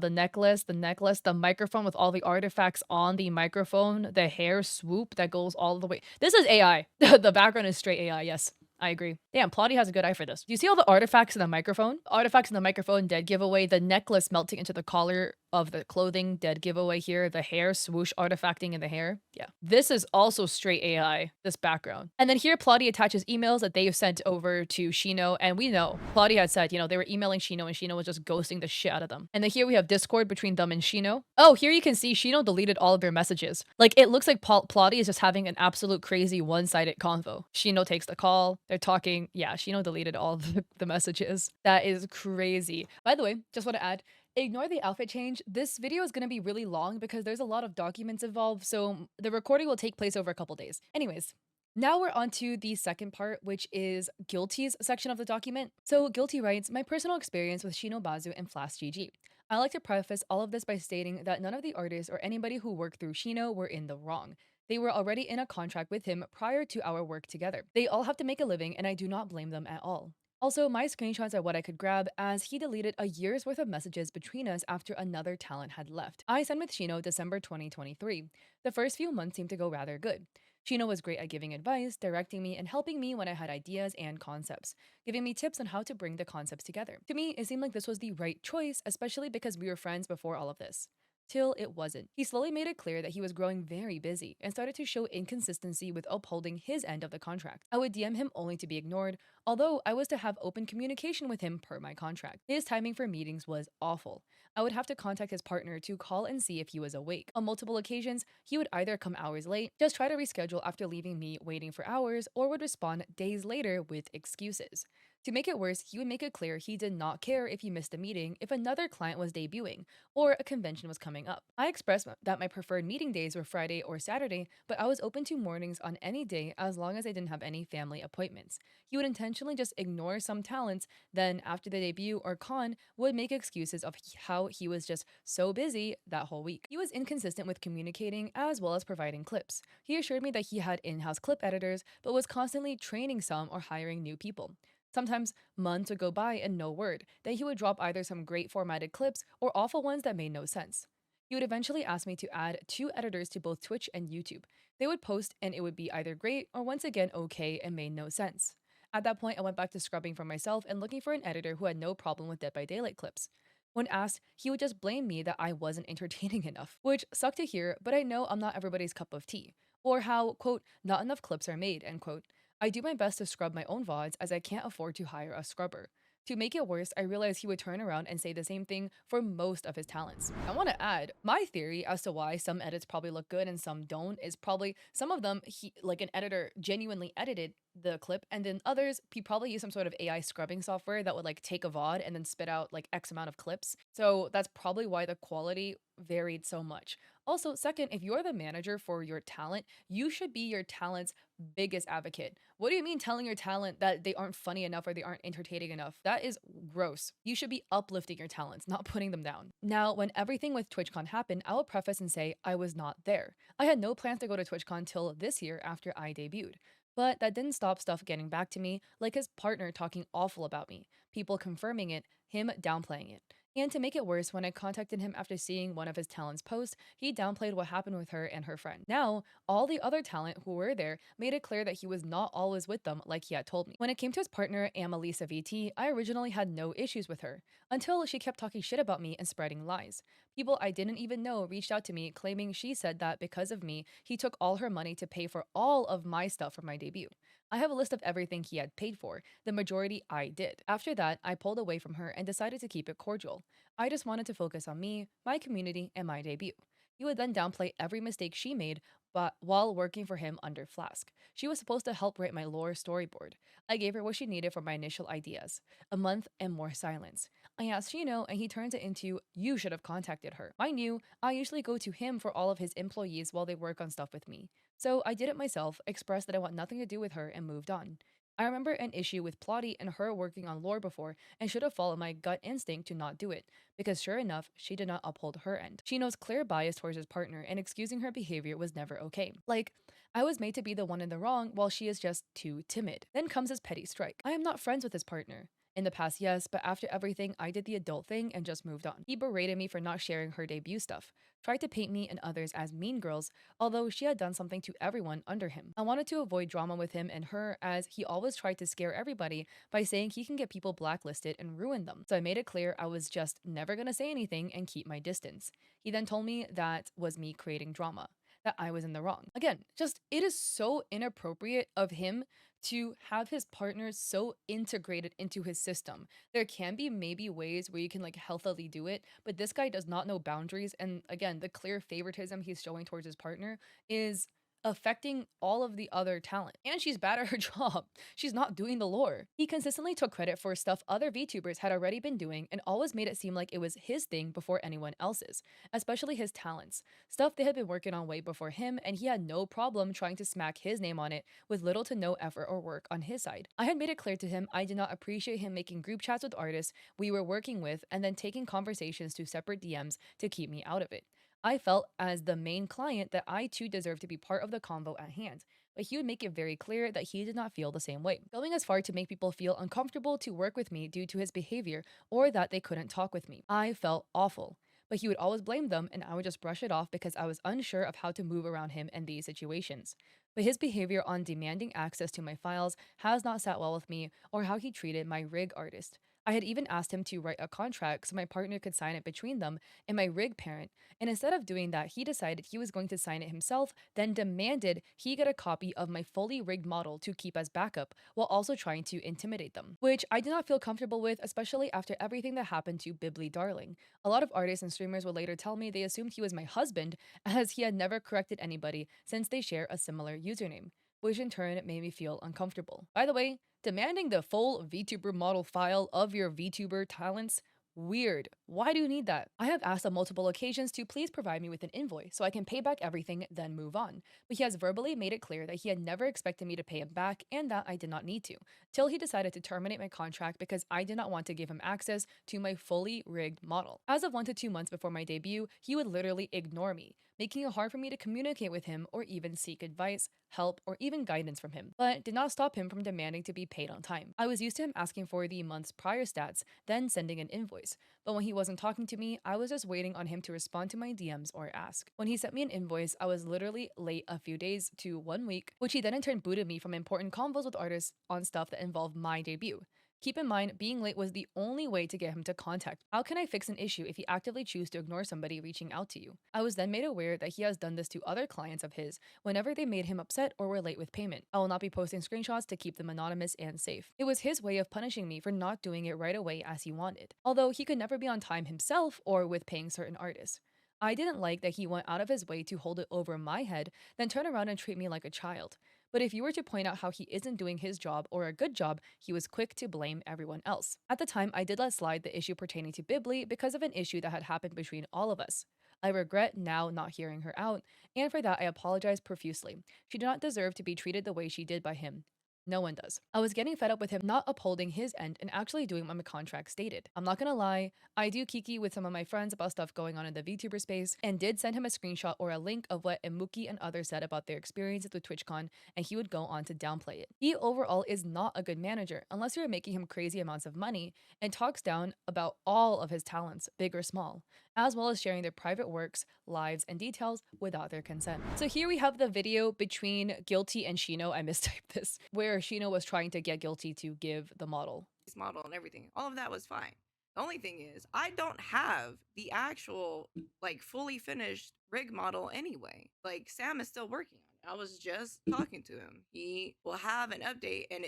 the necklace, the microphone with all the artifacts on the microphone, the hair swoop that goes all the way. This is AI. The background is straight AI. Yes, I agree. Damn, Plotty has a good eye for this. Do you see all the artifacts in the microphone? Artifacts in the microphone, dead giveaway. The necklace melting into the collar of the clothing, dead giveaway here. The hair swoosh artifacting in the hair. Yeah. This is also straight AI, this background. And then here Plotty attaches emails that they have sent over to Shino. And we know Plotty had said, you know, they were emailing Shino and Shino was just ghosting the shit out of them. And then here we have Discord between them and Shino. Oh, here you can see Shino deleted all of their messages. Like it looks like Plotty is just having an absolute crazy one-sided convo. Shino takes the call. They're talking. Yeah, Shino deleted all of the messages. That is crazy. By the way, just want to add, ignore the outfit change. This video is going to be really long because there's a lot of documents involved, so the recording will take place over a couple days. Anyways, now we're on to the second part, which is Guilty's section of the document. So Guilty writes, my personal experience with Shino Bazu and FlaskGG. I like to preface all of this by stating that none of the artists or anybody who worked through Shino were in the wrong. They were already in a contract with him prior to our work together. They all have to make a living, and I do not blame them at all. Also, my screenshots are what I could grab, as he deleted a year's worth of messages between us after another talent had left. I signed with Shino December 2023. The first few months seemed to go rather good. Shino was great at giving advice, directing me, and helping me when I had ideas and concepts, giving me tips on how to bring the concepts together. To me, it seemed like this was the right choice, especially because we were friends before all of this. Till it wasn't. He slowly made it clear that he was growing very busy and started to show inconsistency with upholding his end of the contract. I would DM him only to be ignored, although I was to have open communication with him per my contract. His timing for meetings was awful. I would have to contact his partner to call and see if he was awake. On multiple occasions, he would either come hours late, just try to reschedule after leaving me waiting for hours, or would respond days later with excuses. To make it worse, he would make it clear he did not care if he missed a meeting if another client was debuting or a convention was coming up. I expressed that my preferred meeting days were Friday or Saturday, but I was open to mornings on any day as long as I didn't have any family appointments. He would intentionally just ignore some talents, then after the debut or con, would make excuses of how he was just so busy that whole week. He was inconsistent with communicating as well as providing clips. He assured me that he had in-house clip editors, but was constantly training some or hiring new people. Sometimes months would go by and no word. Then he would drop either some great formatted clips or awful ones that made no sense. He would eventually ask me to add 2 editors to both Twitch and YouTube. They would post and it would be either great or once again okay and made no sense. At that point, I went back to scrubbing for myself and looking for an editor who had no problem with Dead by Daylight clips. When asked, he would just blame me that I wasn't entertaining enough, which sucked to hear, but I know I'm not everybody's cup of tea. Or how, quote, not enough clips are made, end quote. I do my best to scrub my own VODs as I can't afford to hire a scrubber. To make it worse, I realized he would turn around and say the same thing for most of his talents. I want to add, my theory as to why some edits probably look good and some don't is probably some of them, like an editor genuinely edited the clip, and then others, he probably used some sort of AI scrubbing software that would like take a VOD and then spit out like X amount of clips. So that's probably why the quality varied so much. Also, second, if you're the manager for your talent, you should be your talent's biggest advocate. What do you mean telling your talent that they aren't funny enough or they aren't entertaining enough? That is gross. You should be uplifting your talents, not putting them down. Now, when everything with TwitchCon happened, I will preface and say I was not there. I had no plans to go to TwitchCon till this year after I debuted. But that didn't stop stuff getting back to me, like his partner talking awful about me, people confirming it, him downplaying it. And to make it worse, when I contacted him after seeing one of his talents post, he downplayed what happened with her and her friend. Now, all the other talent who were there made it clear that he was not always with them like he had told me. When it came to his partner, Amelisa VT, I originally had no issues with her, until she kept talking shit about me and spreading lies. People I didn't even know reached out to me claiming she said that because of me, he took all her money to pay for all of my stuff for my debut. I have a list of everything he had paid for, the majority I did. After that, I pulled away from her and decided to keep it cordial. I just wanted to focus on me, my community, and my debut. He would then downplay every mistake she made, but while working for him under Flask. She was supposed to help write my lore storyboard. I gave her what she needed for my initial ideas. A month and more silence. I asked Shino and he turns it into, you should have contacted her. Mind you, I usually go to him for all of his employees while they work on stuff with me. So I did it myself, expressed that I want nothing to do with her, and moved on. I remember an issue with Plotty and her working on lore before and should have followed my gut instinct to not do it, because sure enough, she did not uphold her end. Shino's clear bias towards his partner and excusing her behavior was never okay. Like, I was made to be the one in the wrong while she is just too timid. Then comes his petty strike. I am not friends with his partner. In the past, yes, but after everything, I did the adult thing and just moved on. He berated me for not sharing her debut stuff, tried to paint me and others as mean girls, although she had done something to everyone under him. I wanted to avoid drama with him and her, as he always tried to scare everybody by saying he can get people blacklisted and ruin them. So I made it clear I was just never gonna say anything and keep my distance. He then told me that was me creating drama, that I was in the wrong. Again, just it is so inappropriate of him to have his partners so integrated into his system. There can be maybe ways where you can like healthily do it, but this guy does not know boundaries. And again, the clear favoritism he's showing towards his partner is affecting all of the other talent. And she's bad at her job. She's not doing the lore. He consistently took credit for stuff other VTubers had already been doing and always made it seem like it was his thing before anyone else's, especially his talents. Stuff they had been working on way before him, and he had no problem trying to smack his name on it with little to no effort or work on his side. I had made it clear to him I did not appreciate him making group chats with artists we were working with and then taking conversations to separate DMs to keep me out of it. I felt as the main client that I too deserved to be part of the convo at hand, but he would make it very clear that he did not feel the same way, going as far to make people feel uncomfortable to work with me due to his behavior or that they couldn't talk with me. I felt awful. but he would always blame them and I would just brush it off because I was unsure of how to move around him in these situations. But his behavior on demanding access to my files has not sat well with me, or how he treated my rig artist. I had even asked him to write a contract so my partner could sign it between them and my rig parent, and instead of doing that, he decided he was going to sign it himself, then demanded he get a copy of my fully rigged model to keep as backup, while also trying to intimidate them. Which I did not feel comfortable with, especially after everything that happened to Bibli Darling. A lot of artists and streamers would later tell me they assumed he was my husband, as he had never corrected anybody since they share a similar username, which in turn made me feel uncomfortable. By the way, demanding the full VTuber model file of your VTuber talents? Weird. Why do you need that? I have asked on multiple occasions to please provide me with an invoice so I can pay back everything, then move on. But he has verbally made it clear that he had never expected me to pay him back and that I did not need to, till he decided to terminate my contract because I did not want to give him access to my fully rigged model. As of 1 to 2 months before my debut, he would literally ignore me, making it hard for me to communicate with him or even seek advice, help, or even guidance from him, but did not stop him from demanding to be paid on time. I was used to him asking for the month's prior stats, then sending an invoice, but when he wasn't talking to me, I was just waiting on him to respond to my DMs or ask. When he sent me an invoice, I was literally late a few days to 1 week, which he then in turn booted me from important convos with artists on stuff that involved my debut. Keep in mind, being late was the only way to get him to contact. How can I fix an issue if you actively choose to ignore somebody reaching out to you? I was then made aware that he has done this to other clients of his whenever they made him upset or were late with payment. I will not be posting screenshots to keep them anonymous and safe. It was his way of punishing me for not doing it right away as he wanted, although he could never be on time himself or with paying certain artists. I didn't like that he went out of his way to hold it over my head, then turn around and treat me like a child. But if you were to point out how he isn't doing his job or a good job, he was quick to blame everyone else. At the time, I did let slide the issue pertaining to Bibli because of an issue that had happened between all of us. I regret now not hearing her out, and for that I apologize profusely. She did not deserve to be treated the way she did by him. No one does. I was getting fed up with him not upholding his end and actually doing what my contract stated. I'm not gonna lie, I do kiki with some of my friends about stuff going on in the VTuber space and did send him a screenshot or a link of what Emuki and others said about their experiences with TwitchCon, and he would go on to downplay it. He overall is not a good manager unless you're making him crazy amounts of money, and talks down about all of his talents, big or small, as well as sharing their private works, lives, and details without their consent. So here we have the video between Guilty and Shino, I mistyped this, where Shino was trying to get Guilty to give the model. Model and everything. All of that was fine. The only thing is, I don't have the actual, like, fully finished rig model anyway. Like, Sam is still working on it. I was just talking to him. He will have an update and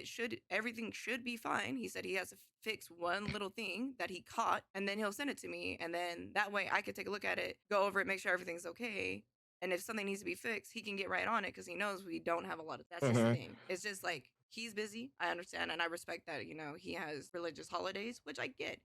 everything should be fine. He said he has to fix one little thing that he caught and then he'll send it to me. And then that way I could take a look at it, go over it, make sure everything's okay. And if something needs to be fixed, he can get right on it because he knows we don't have a lot of, that's just the thing. It's just like, he's busy. I understand and I respect that, he has religious holidays, which I get.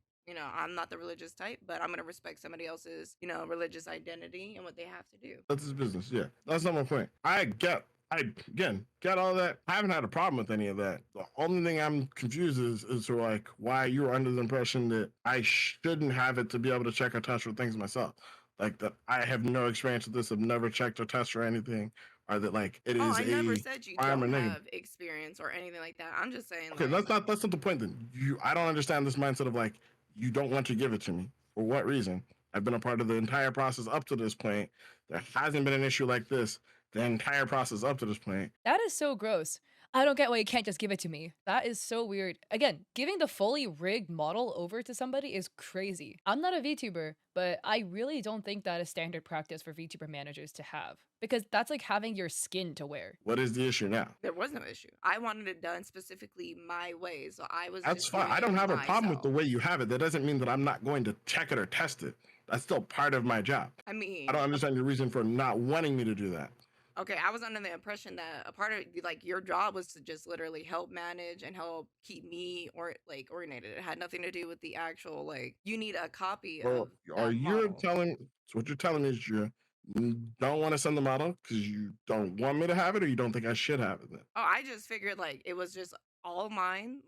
I'm not the religious type, but I'm going to respect somebody else's, religious identity and what they have to do. That's his business. Yeah. That's not my point. I get all that. I haven't had a problem with any of that. The only thing I'm confused is to like why you were under the impression that I shouldn't have it to be able to check or test for things myself. Like that I have no experience with this. I've never checked or tested or anything. Or that like it is I never said you don't have experience or anything like that. I'm just saying. Okay, like, that's not the point then. I don't understand this mindset of like you don't want to give it to me. For what reason? I've been a part of the entire process up to this point. There hasn't been an issue like this the entire process up to this point. That is so gross. I don't get why you can't just give it to me. That is so weird. Again, giving the fully rigged model over to somebody is crazy. I'm not a VTuber, but I really don't think that is standard practice for VTuber managers to have, because that's like having your skin to wear. What is the issue now? There was no issue. I wanted it done specifically my way, so I was. That's fine. I don't have a problem with the way you have it. That doesn't mean that I'm not going to check it or test it. That's still part of my job. I mean, I don't understand your reason for not wanting me to do that. Okay, I was under the impression that a part of like your job was to just literally help manage and help keep me oriented. It had nothing to do with the actual you need a copy of. Are you telling? So what you're telling me is you don't want to send the model because you don't want me to have it, or you don't think I should have it? Then? Oh, I just figured it was just all mine.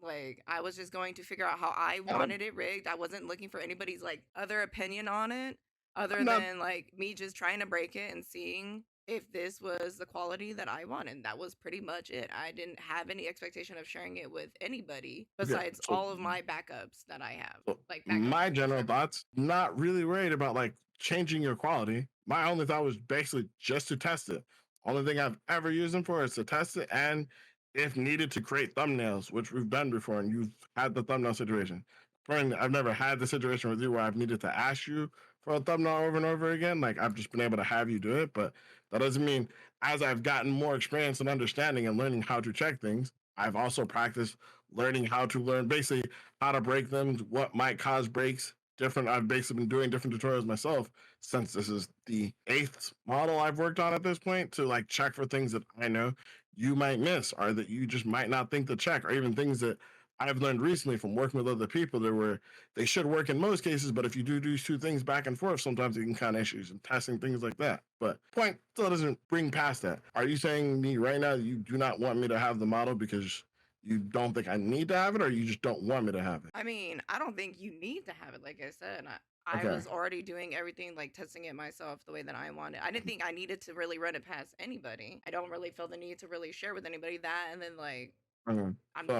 I was just going to figure out how I wanted it rigged. I wasn't looking for anybody's other opinion on it, other than me just trying to break it and seeing if this was the quality that I wanted. That was pretty much it. I didn't have any expectation of sharing it with anybody besides all of my backups that I have. My general thoughts, not really worried about changing your quality. My only thought was basically just to test it. Only thing I've ever used them for is to test it and if needed to create thumbnails, which we've done before, and you've had the thumbnail situation. Personally, I've never had the situation with you where I've needed to ask you for a thumbnail over and over again. Like I've just been able to have you do it, but that doesn't mean as I've gotten more experience and understanding and learning how to check things, I've also practiced learning how to learn basically how to break them, what might cause breaks. Different. I've basically been doing different tutorials myself since this is the 8th model I've worked on at this point to like check for things that I know you might miss or that you just might not think to check, or even things that I've learned recently from working with other people that were they should work in most cases, but if you do these two things back and forth, sometimes it can cause issues and testing things like that. But point still doesn't bring past that. Are you saying me right now you do not want me to have the model because you don't think I need to have it, or you just don't want me to have it? I mean, I don't think you need to have it. Like I said, I Okay. was already doing everything, like testing it myself the way that I wanted. I didn't think I needed to really run it past anybody. I don't really feel the need to really share with anybody that. And then like, So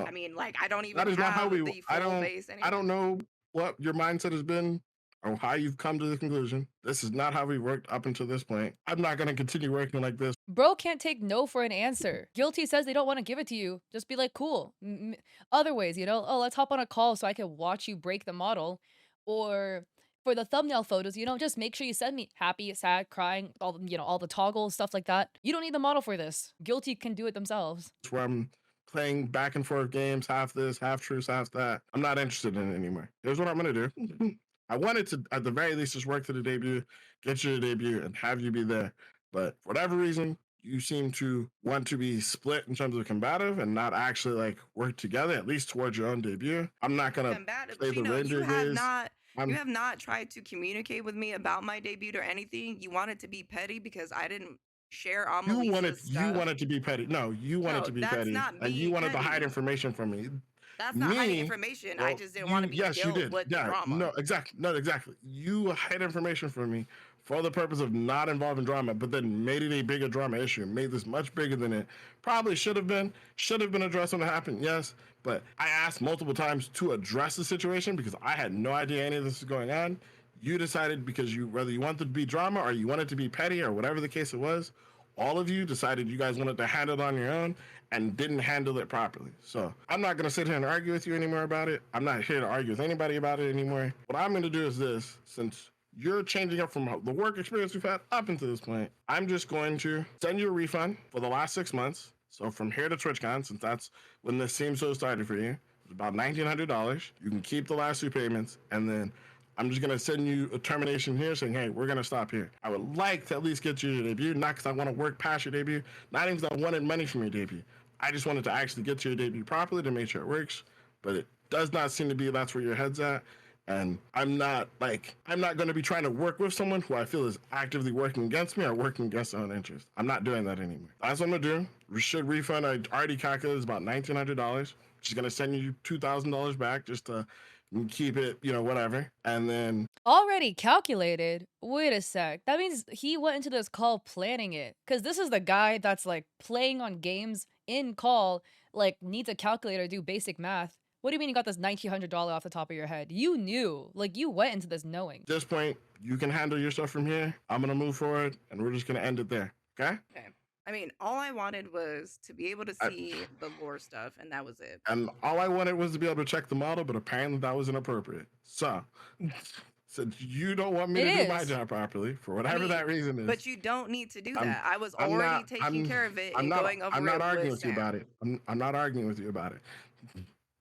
I mean, like I don't even that is not how have we. the I full don't. base I don't anyway. know what your mindset has been or how you've come to the conclusion. This is not how we worked up until this point. I'm not going to continue working like this. Bro can't take no for an answer. Guilty says they don't want to give it to you. Just be like, cool. Other ways, you know, oh, let's hop on a call so I can watch you break the model. Or for the thumbnail photos, you know, just make sure you send me happy, sad, crying, all the, you know, all the toggles, stuff like that. You don't need the model for this. Guilty can do it themselves. Where I'm playing back and forth games, half this, half truth, half that. I'm not interested in it anymore. Here's what I'm going to do. I wanted to, at the very least, just work to the debut, get you to debut, and have you be there. But for whatever reason, you seem to want to be split in terms of combative and not actually like work together, at least towards your own debut. I'm not going to Combative. play the Shino, Ranger you have gaze. not you I'm, have not tried to communicate with me about my debut or anything. You wanted to be petty because I didn't share Amalisa's you stuff. wanted to be petty. No, you wanted No, to be that's petty, not and you being wanted to hide petty. information from me. That's not hiding Me, information. I well, just didn't want to be yes, you dealt did. with the Yeah, no, drama. exactly. No, exactly. You hid information from me for the purpose of not involving drama, but then made it a bigger drama issue, made this much bigger than it probably should have been addressed when it happened, yes. But I asked multiple times to address the situation because I had no idea any of this was going on. You decided because whether you wanted to be drama or you wanted to be petty or whatever the case it was, all of you decided you guys wanted to handle it on your own and didn't handle it properly. So I'm not going to sit here and argue with you anymore about it. I'm not here to argue with anybody about it anymore. What I'm going to do is this, since you're changing up from the work experience we've had up until this point, I'm just going to send you a refund for the last 6 months. So from here to TwitchCon, since that's when this seems so started for you, it's about $1,900. You can keep the last 2 payments, and then I'm just going to send you a termination here saying, hey, we're going to stop here. I would like to at least get you your debut, not because I want to work past your debut, not even because I wanted money from your debut. I just wanted to actually get to your debut properly to make sure it works, but it does not seem to be that's where your head's at. And I'm not going to be trying to work with someone who I feel is actively working against me or working against their own interest. I'm not doing that anymore. That's what I'm going to do. We should refund. I already calculated it's about $1,900. She's going to send you $2,000 back just to keep it, you know, whatever. And then Already calculated? Wait a sec. That means he went into this call planning it. Because this is the guy that's like playing on games in call, like needs a calculator to do basic math. What do you mean you got this $1,900 off the top of your head? You knew. Like, you went into this knowing. at this point, you can handle your stuff from here. I'm going to move forward, and we're just going to end it there. Okay? Okay. I mean, all I wanted was to be able to see the lore stuff, and that was it. And all I wanted was to be able to check the model, but apparently that was inappropriate. So, since you don't want me It to do my is. job properly, for whatever mean, that reason is. But you don't need to do I'm- that. I was I'm already not- taking I'm- care of it I'm and not, going over I'm it not arguing with with you about it. I'm not arguing with you about it.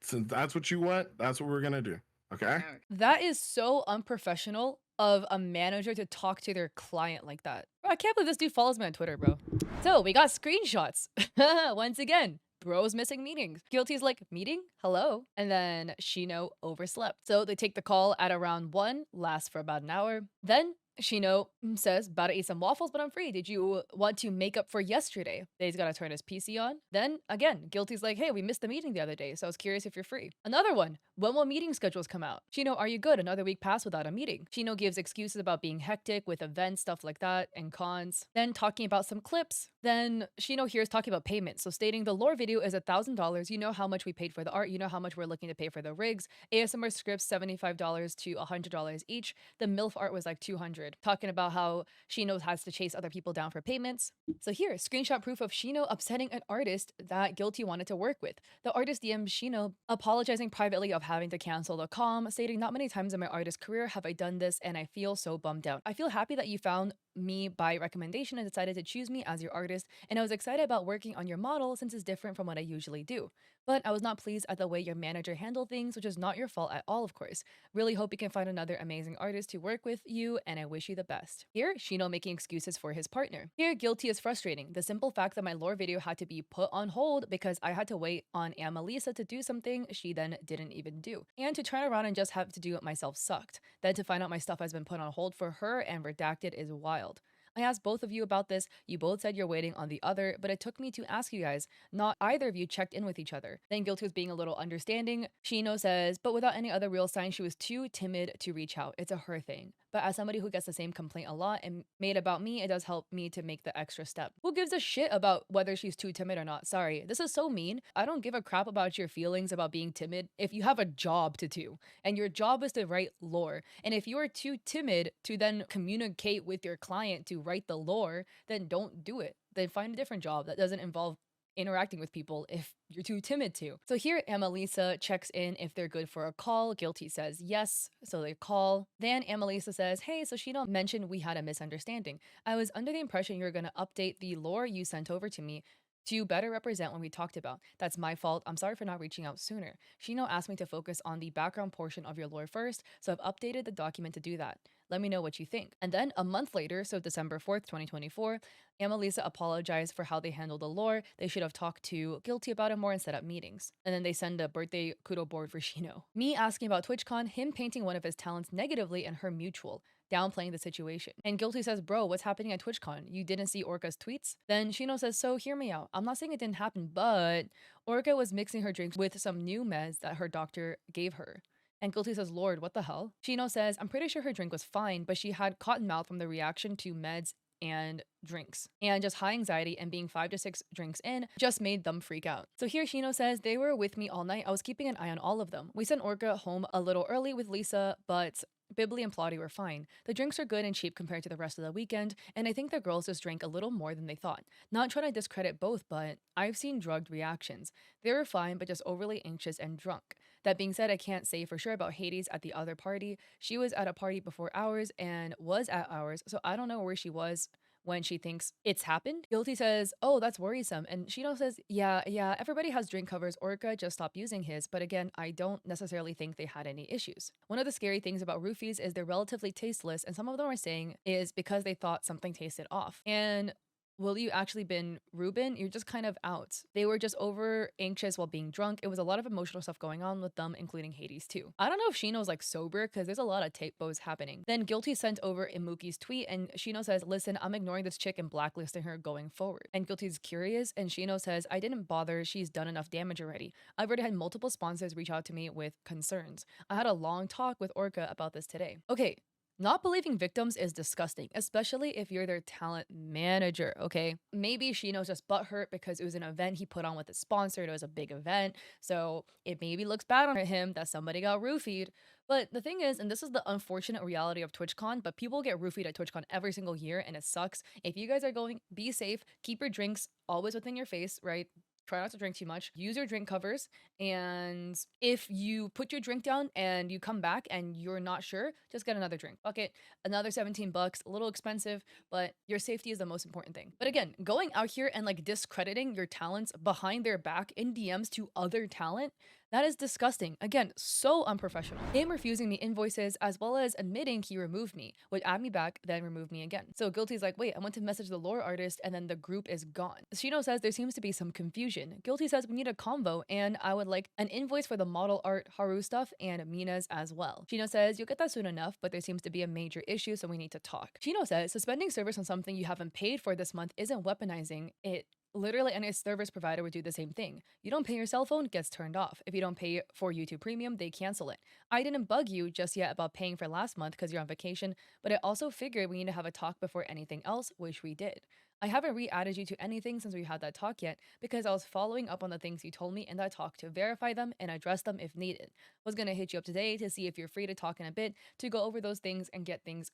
Since that's what you want, that's what we're going to do. Okay? Sam. That is so unprofessional of a manager to talk to their client like that. Bro, I can't believe this dude follows me on Twitter, bro. So we got screenshots. Once again, bro's missing meetings. Guilty's like, meeting? Hello? And then Shino overslept. So they take the call at around 1, lasts for about an hour. Then Shino says, about to eat some waffles, but I'm free. Did you want to make up for yesterday? He's got to turn his PC on. Then again, Guilty's like, hey, we missed the meeting the other day, so I was curious if you're free. Another one, when will meeting schedules come out? Shino, are you good? Another week passed without a meeting. Shino gives excuses about being hectic with events, stuff like that, and cons. Then talking about some clips. Then Shino hears talking about payment. So stating the lore video is $1,000. You know how much we paid for the art. You know how much we're looking to pay for the rigs. ASMR scripts, $75 to $100 each. The MILF art was like $200. 100, talking about how Shino has to chase other people down for payments. So here, screenshot proof of Shino upsetting an artist that Guilty wanted to work with. The artist DM'd Shino, apologizing privately of having to cancel the comm, stating, "Not many times in my artist career have I done this, and I feel so bummed out. I feel happy that you found me by recommendation and decided to choose me as your artist, and I was excited about working on your model since it's different from what I usually do. But I was not pleased at the way your manager handled things, which is not your fault at all, of course. Really hope you can find another amazing artist to work with you, and I wish you the best." Here, Shino making excuses for his partner. Here, Guilty is frustrating. The simple fact that my lore video had to be put on hold because I had to wait on Amelisa to do something she then didn't even do. And to turn around and just have to do it myself sucked. Then to find out my stuff has been put on hold for her and redacted is wild. I asked both of you about this. You both said you're waiting on the other, but it took me to ask you guys. Not either of you checked in with each other. Then Guilty was being a little understanding. Shino says, but without any other real sign, she was too timid to reach out. It's a her thing. But as somebody who gets the same complaint a lot and made about me, it does help me to make the extra step. Who gives a shit about whether she's too timid or not? Sorry, this is so mean. I don't give a crap about your feelings about being timid if you have a job to do. And your job is to write lore. And if you are too timid to then communicate with your client to write the lore, then don't do it. Then find a different job that doesn't involve interacting with people if you're too timid to. So here, Amelisa checks in if they're good for a call. Guilty says yes, so they call. Then Amelisa says, "Hey, so Shino mentioned we had a misunderstanding. I was under the impression you were going to update the lore you sent over to me to better represent what we talked about. That's my fault. I'm sorry for not reaching out sooner. Shino asked me to focus on the background portion of your lore first, so I've updated the document to do that. Let me know what you think." And then a month later, so December 4th, 2024, Amelisa apologized for how they handled the lore. They should have talked to Guilty about it more and set up meetings. And then they send a birthday kudo board for Shino. Me asking about TwitchCon, him painting one of his talents negatively, and her mutual, downplaying the situation. And Guilty says, "Bro, what's happening at TwitchCon? You didn't see Orca's tweets?" Then Shino says, "So hear me out. I'm not saying it didn't happen, but Orca was mixing her drinks with some new meds that her doctor gave her." And Guilty says, "Lord, what the hell?" Shino says, "I'm pretty sure her drink was fine, but she had cotton mouth from the reaction to meds and drinks. And just high anxiety and being 5 to 6 drinks in just made them freak out." So here Shino says, "They were with me all night. I was keeping an eye on all of them. We sent Orca home a little early with Lisa, but Bibli and Plotty were fine. The drinks are good and cheap compared to the rest of the weekend, and I think the girls just drank a little more than they thought. Not trying to discredit both, but I've seen drugged reactions. They were fine, but just overly anxious and drunk. That being said, I can't say for sure about Hades at the other party. She was at a party before ours and was at ours, so I don't know where she was when she thinks it's happened." Guilty says, "Oh, that's worrisome." And Shino says, yeah, everybody has drink covers. Orca just stopped using his, but again, I don't necessarily think they had any issues. One of the scary things about roofies is they're relatively tasteless, and some of them are saying is because they thought something tasted off. And will you actually been Ruben? You're just kind of out. They were just over anxious while being drunk. It was a lot of emotional stuff going on with them, including Hades too. I don't know if Shino's like sober because there's a lot of typos happening. Then Guilty sent over Imuki's tweet and Shino says, "Listen, I'm ignoring this chick and blacklisting her going forward." And Guilty's curious and Shino says, "I didn't bother. She's done enough damage already. I've already had multiple sponsors reach out to me with concerns. I had a long talk with Orca about this today." Okay. Not believing victims is disgusting, especially if you're their talent manager, okay? Maybe Shino's just butthurt because it was an event he put on with his sponsor. It was a big event, so it maybe looks bad on him that somebody got roofied. But the thing is, and this is the unfortunate reality of TwitchCon, but people get roofied at TwitchCon every single year, and it sucks. If you guys are going, be safe, keep your drinks always within your face, right? Try not to drink too much. Use your drink covers. And if you put your drink down and you come back and you're not sure, just get another drink. Fuck it. Another 17 bucks, a little expensive, but your safety is the most important thing. But again, going out here and like discrediting your talents behind their back in DMs to other talent, that is disgusting. Again, so unprofessional. Him refusing me invoices as well as admitting he removed me, would add me back, then remove me again. So Guilty's like, "Wait, I went to message the lore artist and then the group is gone." Shino says there seems to be some confusion. Guilty says we need a convo and I would like an invoice for the model art Haru stuff and Mina's as well. Shino says you'll get that soon enough, but there seems to be a major issue, so we need to talk. Shino says suspending service on something you haven't paid for this month isn't weaponizing it. Literally any service provider would do the same thing. You don't pay your cell phone, gets turned off. If you don't pay for YouTube Premium, they cancel it. I didn't bug you just yet about paying for last month because you're on vacation, but I also figured we need to have a talk before anything else, which we did. I haven't re-added you to anything since we had that talk yet because I was following up on the things you told me in that talk to verify them and address them if needed. Was gonna hit you up today to see if you're free to talk in a bit to go over those things and get things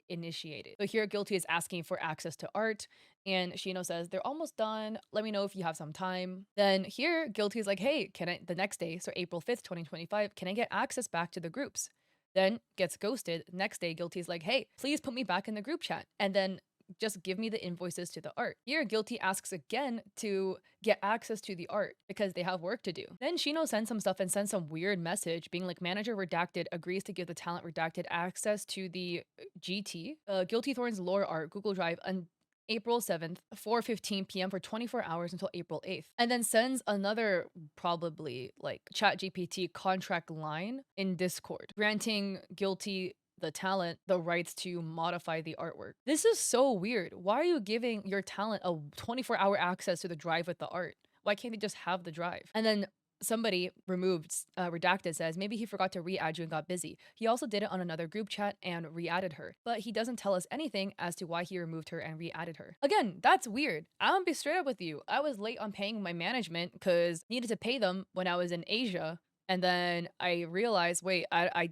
initiated. So here Guilty is asking for access to art, and Shino says they're almost done. Let me know if you have some time. Then here Guilty is like, hey, can I, the next day, so April 5th, 2025, can I get access back to the groups? Then gets ghosted. Next day, Guilty is like, hey, please put me back in the group chat. And then just give me the invoices to the art. Here, Guilty asks again to get access to the art because they have work to do. Then Shino sends some stuff and sends some weird message being like, manager redacted agrees to give the talent redacted access to the GT, Guiltythorns lore art Google Drive on April 7th, 4:15 p.m. for 24 hours until April 8th. And then sends another probably like ChatGPT contract line in Discord, granting Guilty the talent the rights to modify the artwork. This is so weird. Why are you giving your talent a 24-hour access to the drive with the art? Why can't they just have the drive? And then somebody removed, redacted says, maybe he forgot to re-add you and got busy. He also did it on another group chat and re-added her, but he doesn't tell us anything as to why he removed her and re-added her. Again, that's weird. I'm gonna be straight up with you. I was late on paying my management because needed to pay them when I was in Asia. And then I realized, wait, I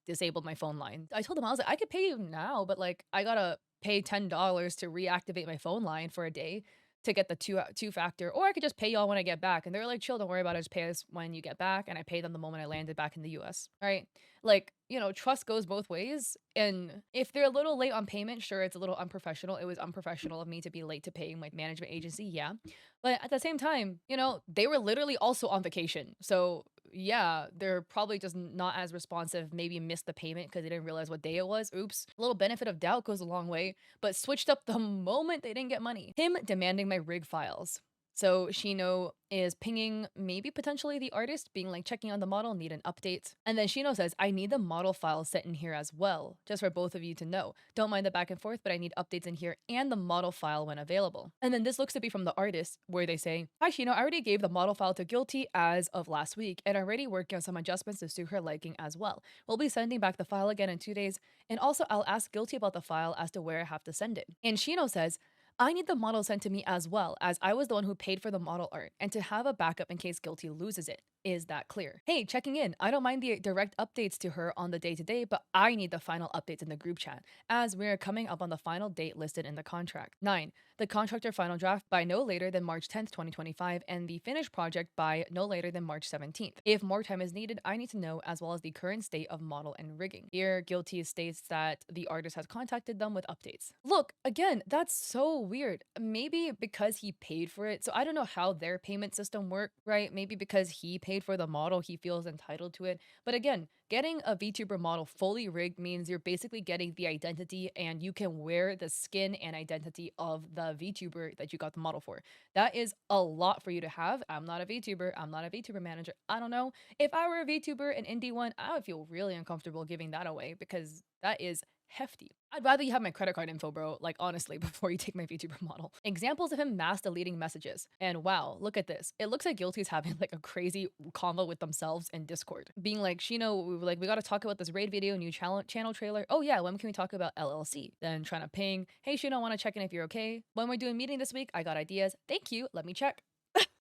disabled my phone line. I told them, I was like, I could pay you now, but like I gotta pay $10 to reactivate my phone line for a day to get the two-factor, or I could just pay y'all when I get back. And they're like, chill, don't worry about it, just pay us when you get back. And I pay them the moment I landed back in the US, right? Like, you know, trust goes both ways. And if they're a little late on payment, sure, it's a little unprofessional. It was unprofessional of me to be late to paying my management agency, yeah. But at the same time, you know, they were literally also on vacation. So yeah, they're probably just not as responsive, maybe missed the payment because they didn't realize what day it was. Oops. A little benefit of doubt goes a long way, but switched up the moment they didn't get money. Him demanding my rig files. So Shino is pinging maybe potentially the artist, being like checking on the model, need an update. And then Shino says, I need the model file set in here as well, just for both of you to know. Don't mind the back and forth, but I need updates in here and the model file when available. And then this looks to be from the artist, where they say, hi Shino, I already gave the model file to Guilty as of last week and already working on some adjustments to suit her liking as well. We'll be sending back the file again in 2 days. And also I'll ask Guilty about the file as to where I have to send it. And Shino says, I need the model sent to me as well, as I was the one who paid for the model art, and to have a backup in case Guilty loses it. Is that clear? Hey, checking in. I don't mind the direct updates to her on the day-to-day, but I need the final updates in the group chat, as we're coming up on the final date listed in the contract. 9. The contractor final draft by no later than March 10th, 2025, and the finished project by no later than March 17th. If more time is needed, I need to know, as well as the current state of model and rigging. Here, Guilty states that the artist has contacted them with updates. Look, again, that's so weird. Maybe because he paid for it. So I don't know how their payment system worked, right? Maybe because he paid for the model, he feels entitled to it. But again, getting a VTuber model fully rigged means you're basically getting the identity and you can wear the skin and identity of the VTuber that you got the model for. That is a lot for you to have. I'm not a VTuber. I'm not a VTuber manager. I don't know. If I were a VTuber, an indie one, I would feel really uncomfortable giving that away because that is hefty. I'd rather you have my credit card info, bro. Like, honestly, before you take my VTuber model. Examples of him mass deleting messages. And wow, look at this. It looks like Guilty's having like a crazy convo with themselves in Discord. Being like, Shino, we gotta talk about this raid video, new channel trailer. Oh yeah, when can we talk about LLC? Then trying to ping, hey Shino, I wanna check in if you're okay. When we're doing meeting this week, I got ideas. Thank you, let me check.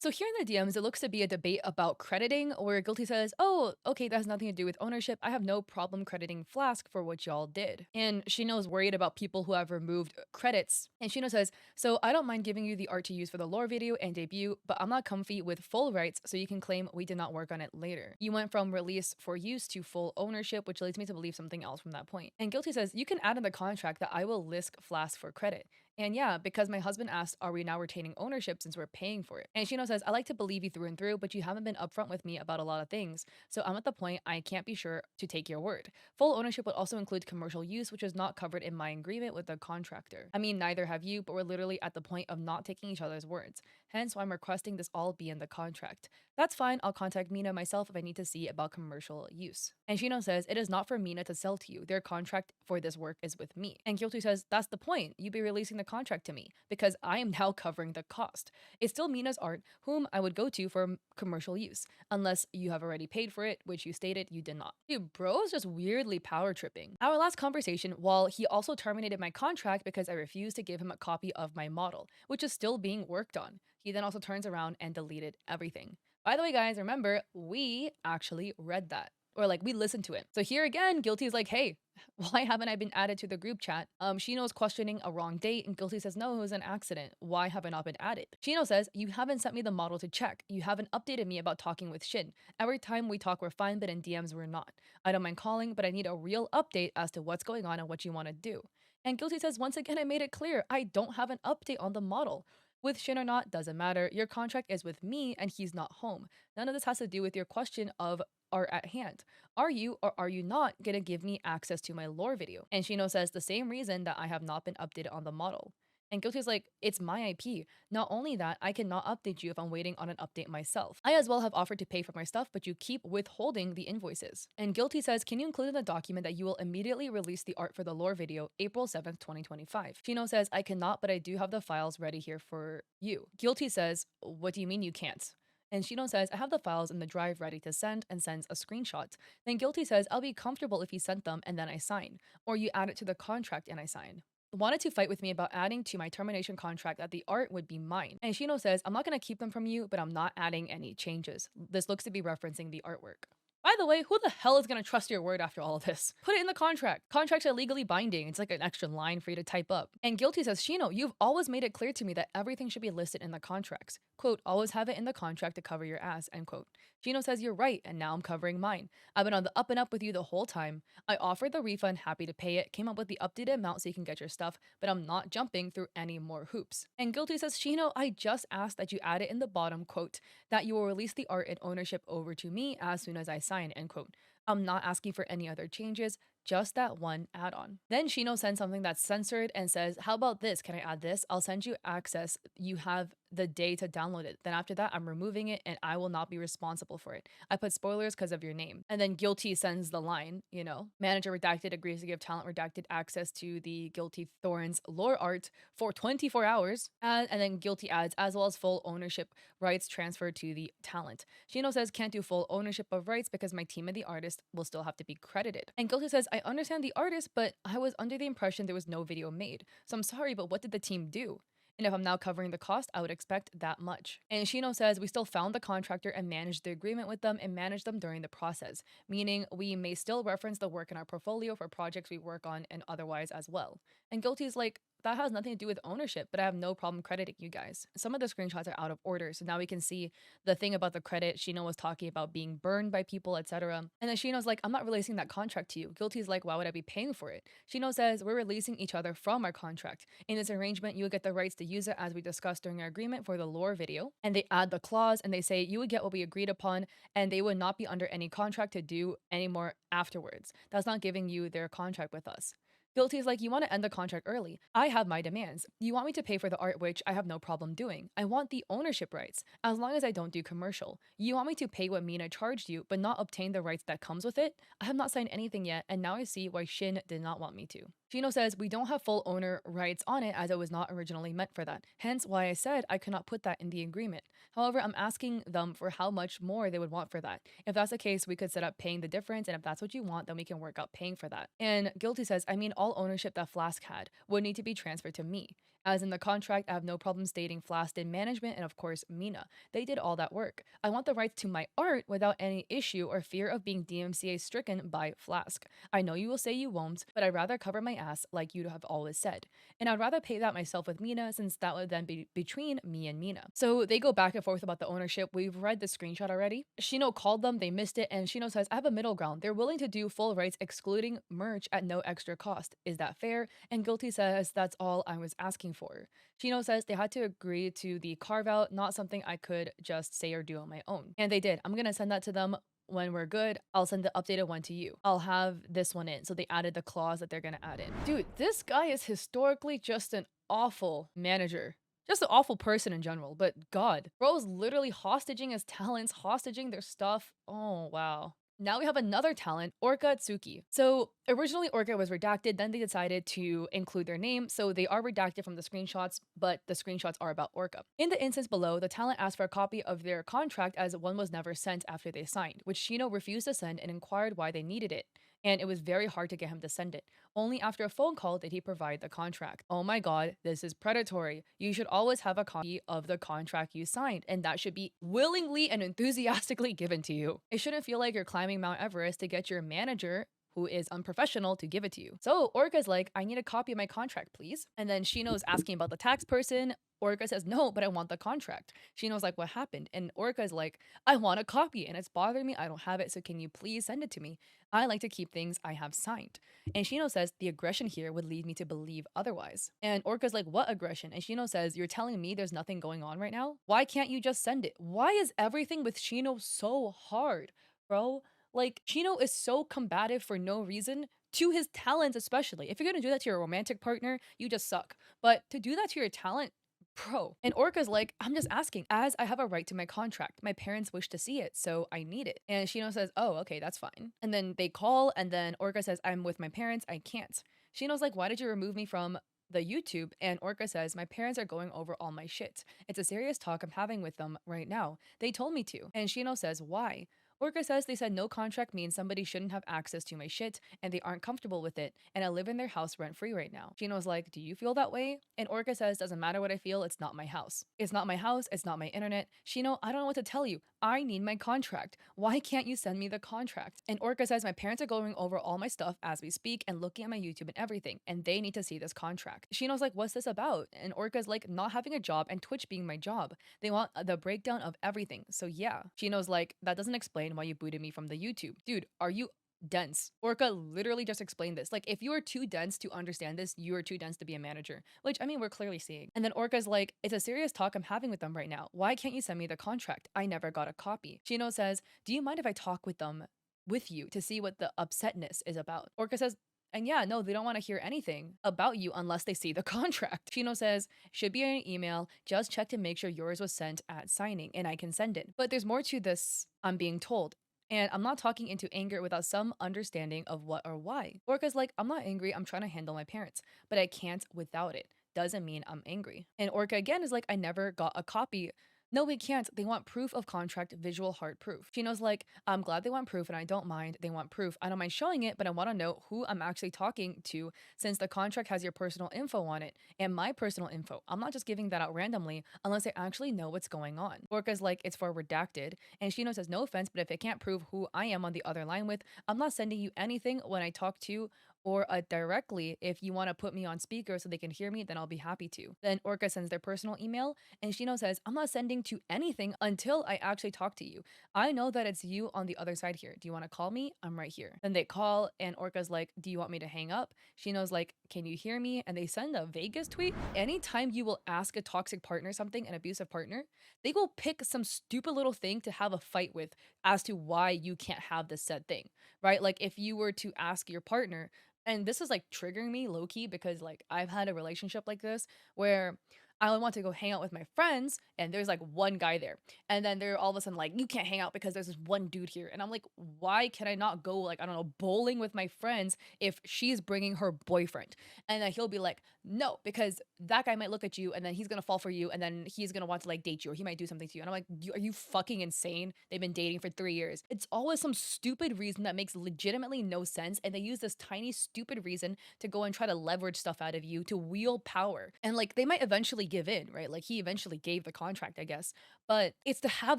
So here in the DMs, it looks to be a debate about crediting, where Guilty says, oh, okay, that has nothing to do with ownership. I have no problem crediting Flask for what y'all did. And Shino's worried about people who have removed credits. And Shino says, so I don't mind giving you the art to use for the lore video and debut, but I'm not comfy with full rights, so you can claim we did not work on it later. You went from release for use to full ownership, which leads me to believe something else from that point. And Guilty says, you can add in the contract that I will list Flask for credit. And yeah, because my husband asked, are we now retaining ownership since we're paying for it? And Shino says, I like to believe you through and through, but you haven't been upfront with me about a lot of things. So I'm at the point I can't be sure to take your word. Full ownership would also include commercial use, which is not covered in my agreement with the contractor. I mean, neither have you, but we're literally at the point of not taking each other's words. Hence why I'm requesting this all be in the contract. That's fine, I'll contact Mina myself if I need to see about commercial use. And Shino says, it is not for Mina to sell to you. Their contract for this work is with me. And Guilty says, that's the point. You'd be releasing the contract to me because I am now covering the cost. It's still Mina's art, whom I would go to for commercial use, unless you have already paid for it, which you stated you did not. Dude, bro is just weirdly power tripping. Our last conversation, while he also terminated my contract because I refused to give him a copy of my model, which is still being worked on. He then also turns around and deleted everything. By the way, guys, remember, we actually read that. or like we listened to it. So here again, Guilty is like, hey, why haven't I been added to the group chat? Shino is questioning a wrong date, and Guilty says, no, it was an accident. Why have I not been added? Shino says, you haven't sent me the model to check. You haven't updated me about talking with Shin. Every time we talk, we're fine, but in DMs, we're not. I don't mind calling, but I need a real update as to what's going on and what you want to do. And Guilty says, once again, I made it clear, I don't have an update on the model. With Shin or not, doesn't matter. Your contract is with me and he's not home. None of this has to do with your question of are at hand. Are you or are you not gonna give me access to my lore video? And Shino says the same reason that I have not been updated on the model. And Guilty's like, it's my IP. Not only that, I cannot update you if I'm waiting on an update myself. I as well have offered to pay for my stuff, but you keep withholding the invoices. And Guilty says, can you include in the document that you will immediately release the art for the lore video April 7th, 2025? Shino says, I cannot, but I do have the files ready here for you. Guilty says, what do you mean you can't? And Shino says, I have the files in the drive ready to send, and sends a screenshot. Then Guilty says, I'll be comfortable if you sent them and then I sign. Or you add it to the contract and I sign. Wanted to fight with me about adding to my termination contract that the art would be mine. And Shino says, I'm not going to keep them from you, but I'm not adding any changes. This looks to be referencing the artwork. By the way, who the hell is going to trust your word after all of this? Put it in the contract. Contracts are legally binding. It's like an extra line for you to type up. And Guilty says, Shino, you've always made it clear to me that everything should be listed in the contracts. Quote, always have it in the contract to cover your ass, end quote. Shino says, you're right, and now I'm covering mine. I've been on the up and up with you the whole time. I offered the refund, happy to pay it, came up with the updated amount so you can get your stuff, but I'm not jumping through any more hoops. And Guilty says, Shino, I just asked that you add it in the bottom, quote, that you will release the art and ownership over to me as soon as I sign, end quote. I'm not asking for any other changes, just that one add-on. Then Shino sends something that's censored and says, how about this? Can I add this? I'll send you access. You have the day to download it. Then after that, I'm removing it and I will not be responsible for it. I put spoilers because of your name. And then Guilty sends the line, you know, manager redacted agrees to give talent redacted access to the Guiltythorns lore art for 24 hours. And then Guilty adds, as well as full ownership rights transferred to the talent. Shino says, can't do full ownership of rights because my team and the artist will still have to be credited. And Guilty says, I understand the artist, but I was under the impression there was no video made. So I'm sorry, but what did the team do? And if I'm now covering the cost, I would expect that much. And Shino says, we still found the contractor and managed the agreement with them and managed them during the process, meaning we may still reference the work in our portfolio for projects we work on and otherwise as well. And Guilty's like, that has nothing to do with ownership, but I have no problem crediting you guys. Some of the screenshots are out of order, so now we can see the thing about the credit. Shino was talking about being burned by people, etc. And then Shino's like, I'm not releasing that contract to you. Guilty's like, why would I be paying for it? Shino says, we're releasing each other from our contract. In this arrangement, you would get the rights to use it as we discussed during our agreement for the lore video. And they add the clause and they say you would get what we agreed upon and they would not be under any contract to do any more afterwards. That's not giving you their contract with us. Guilty is like, you want to end the contract early. I have my demands. You want me to pay for the art, which I have no problem doing. I want the ownership rights, as long as I don't do commercial. You want me to pay what Mina charged you, but not obtain the rights that comes with it? I have not signed anything yet, and now I see why Shin did not want me to. Shino says, we don't have full owner rights on it as it was not originally meant for that. Hence why I said I could not put that in the agreement. However, I'm asking them for how much more they would want for that. If that's the case, we could set up paying the difference, and if that's what you want, then we can work out paying for that. And Guilty says, I mean, all ownership that Flask had would need to be transferred to me. As in the contract, I have no problem stating Flask did management and of course Mina. They did all that work. I want the rights to my art without any issue or fear of being DMCA stricken by Flask. I know you will say you won't, but I'd rather cover my ass like you have always said. And I'd rather pay that myself with Mina since that would then be between me and Mina. So they go back and forth about the ownership. We've read the screenshot already. Shino called them, they missed it, and Shino says, I have a middle ground. They're willing to do full rights excluding merch at no extra cost. Is that fair? And Guilty says, that's all I was asking for. Shino says they had to agree to the carve out, not something I could just say or do on my own. And they did. I'm gonna send that to them when we're good. I'll send the updated one to you. I'll have this one in. So they added the clause that they're gonna add in. Dude, this guy is historically just an awful manager. Just an awful person in general, but God. Bro's literally hostaging his talents, hostaging their stuff. Oh, wow. Now we have another talent, Orca Tsuki. So originally Orca was redacted, then they decided to include their name, so they are redacted from the screenshots, but the screenshots are about Orca. In the instance below, the talent asked for a copy of their contract as one was never sent after they signed, which Shino refused to send and inquired why they needed it. and it was very hard to get him to send it. Only after a phone call did he provide the contract. Oh my god, this is predatory. You should always have a copy of the contract you signed, and that should be willingly and enthusiastically given to you. It shouldn't feel like you're climbing Mount Everest to get your manager, who is unprofessional, to give it to you. So Orca's like, I need a copy of my contract, please. And then Shino's asking about the tax person. Orca says, no, but I want the contract. Shino's like, what happened? And Orca's like, I want a copy and it's bothering me. I don't have it. So can you please send it to me? I like to keep things I have signed. And Shino says, the aggression here would lead me to believe otherwise. And Orca's like, what aggression? And Shino says, you're telling me there's nothing going on right now? Why can't you just send it? Why is everything with Shino so hard, bro? Like, Shino is so combative for no reason, to his talents especially. If you're gonna do that to your romantic partner, you just suck. But to do that to your talent, bro. And Orca's like, I'm just asking, as I have a right to my contract. My parents wish to see it, so I need it. And Shino says, oh, okay, that's fine. And then they call, and then Orca says, I'm with my parents, I can't. Shino's like, why did you remove me from the YouTube? And Orca says, my parents are going over all my shit. It's a serious talk I'm having with them right now. They told me to. And Shino says, why? Orca says they said no contract means somebody shouldn't have access to my shit and they aren't comfortable with it, and I live in their house rent free right now. Shino's like, do you feel that way? And Orca says, doesn't matter what I feel, it's not my house. It's not my house, it's not my internet. Shino, I don't know what to tell you. I need my contract. Why can't you send me the contract? And Orca says, my parents are going over all my stuff as we speak and looking at my YouTube and everything, and they need to see this contract. Shino's like, what's this about? And Orca's like, not having a job and Twitch being my job. They want the breakdown of everything. So yeah. Shino's like, that doesn't explain why you booted me from the YouTube. Dude, are you dense? Orca literally just explained this. Like, if you are too dense to understand this, you are too dense to be a manager, which I mean, we're clearly seeing. And then Orca's like, it's a serious talk I'm having with them right now. Why can't you send me the contract? I never got a copy. Shino says, do you mind if I talk with them with you to see what the upsetness is about? Orca says, and yeah, no, they don't want to hear anything about you unless they see the contract. Shino says, should be in an email, just check to make sure yours was sent at signing and I can send it. But there's more to this, I'm being told. And I'm not talking into anger without some understanding of what or why. Orca's like, I'm not angry, I'm trying to handle my parents, but I can't without it. Doesn't mean I'm angry. And Orca again is like, I never got a copy. No, we can't. They want proof of contract, visual hard proof. Shino's like, I'm glad they want proof and I don't mind. They want proof. I don't mind showing it, but I want to know who I'm actually talking to since the contract has your personal info on it and my personal info. I'm not just giving that out randomly unless I actually know what's going on. Orca's like, it's for redacted. And Shino says, no offense, but if it can't prove who I am on the other line with, I'm not sending you anything when I talk to or directly. If you want to put me on speaker so they can hear me, then I'll be happy to. Then Orca sends their personal email and Shino says, I'm not sending to anything until I actually talk to you. I know that it's you on the other side here. Do you want to call me? I'm right here. Then they call and Orca's like, do you want me to hang up? Shino's like, can you hear me? And they send a Vegas tweet. Anytime you will ask a toxic partner something, an abusive partner, they will pick some stupid little thing to have a fight with as to why you can't have this said thing, right? Like if you were to ask your partner, and this is like triggering me low key because like I've had a relationship like this where I want to go hang out with my friends and there's like one guy there. And then they're all of a sudden like, you can't hang out because there's this one dude here. And I'm like, why can I not go like, I don't know, bowling with my friends if she's bringing her boyfriend? And then he'll be like, no, because that guy might look at you and then he's going to fall for you and then he's going to want to like date you or he might do something to you. And I'm like, are you fucking insane? They've been dating for 3 years. It's always some stupid reason that makes legitimately no sense. And they use this tiny stupid reason to go and try to leverage stuff out of you to wield power. And like they might eventually give in, right? Like he eventually gave the contract, I guess. But it's to have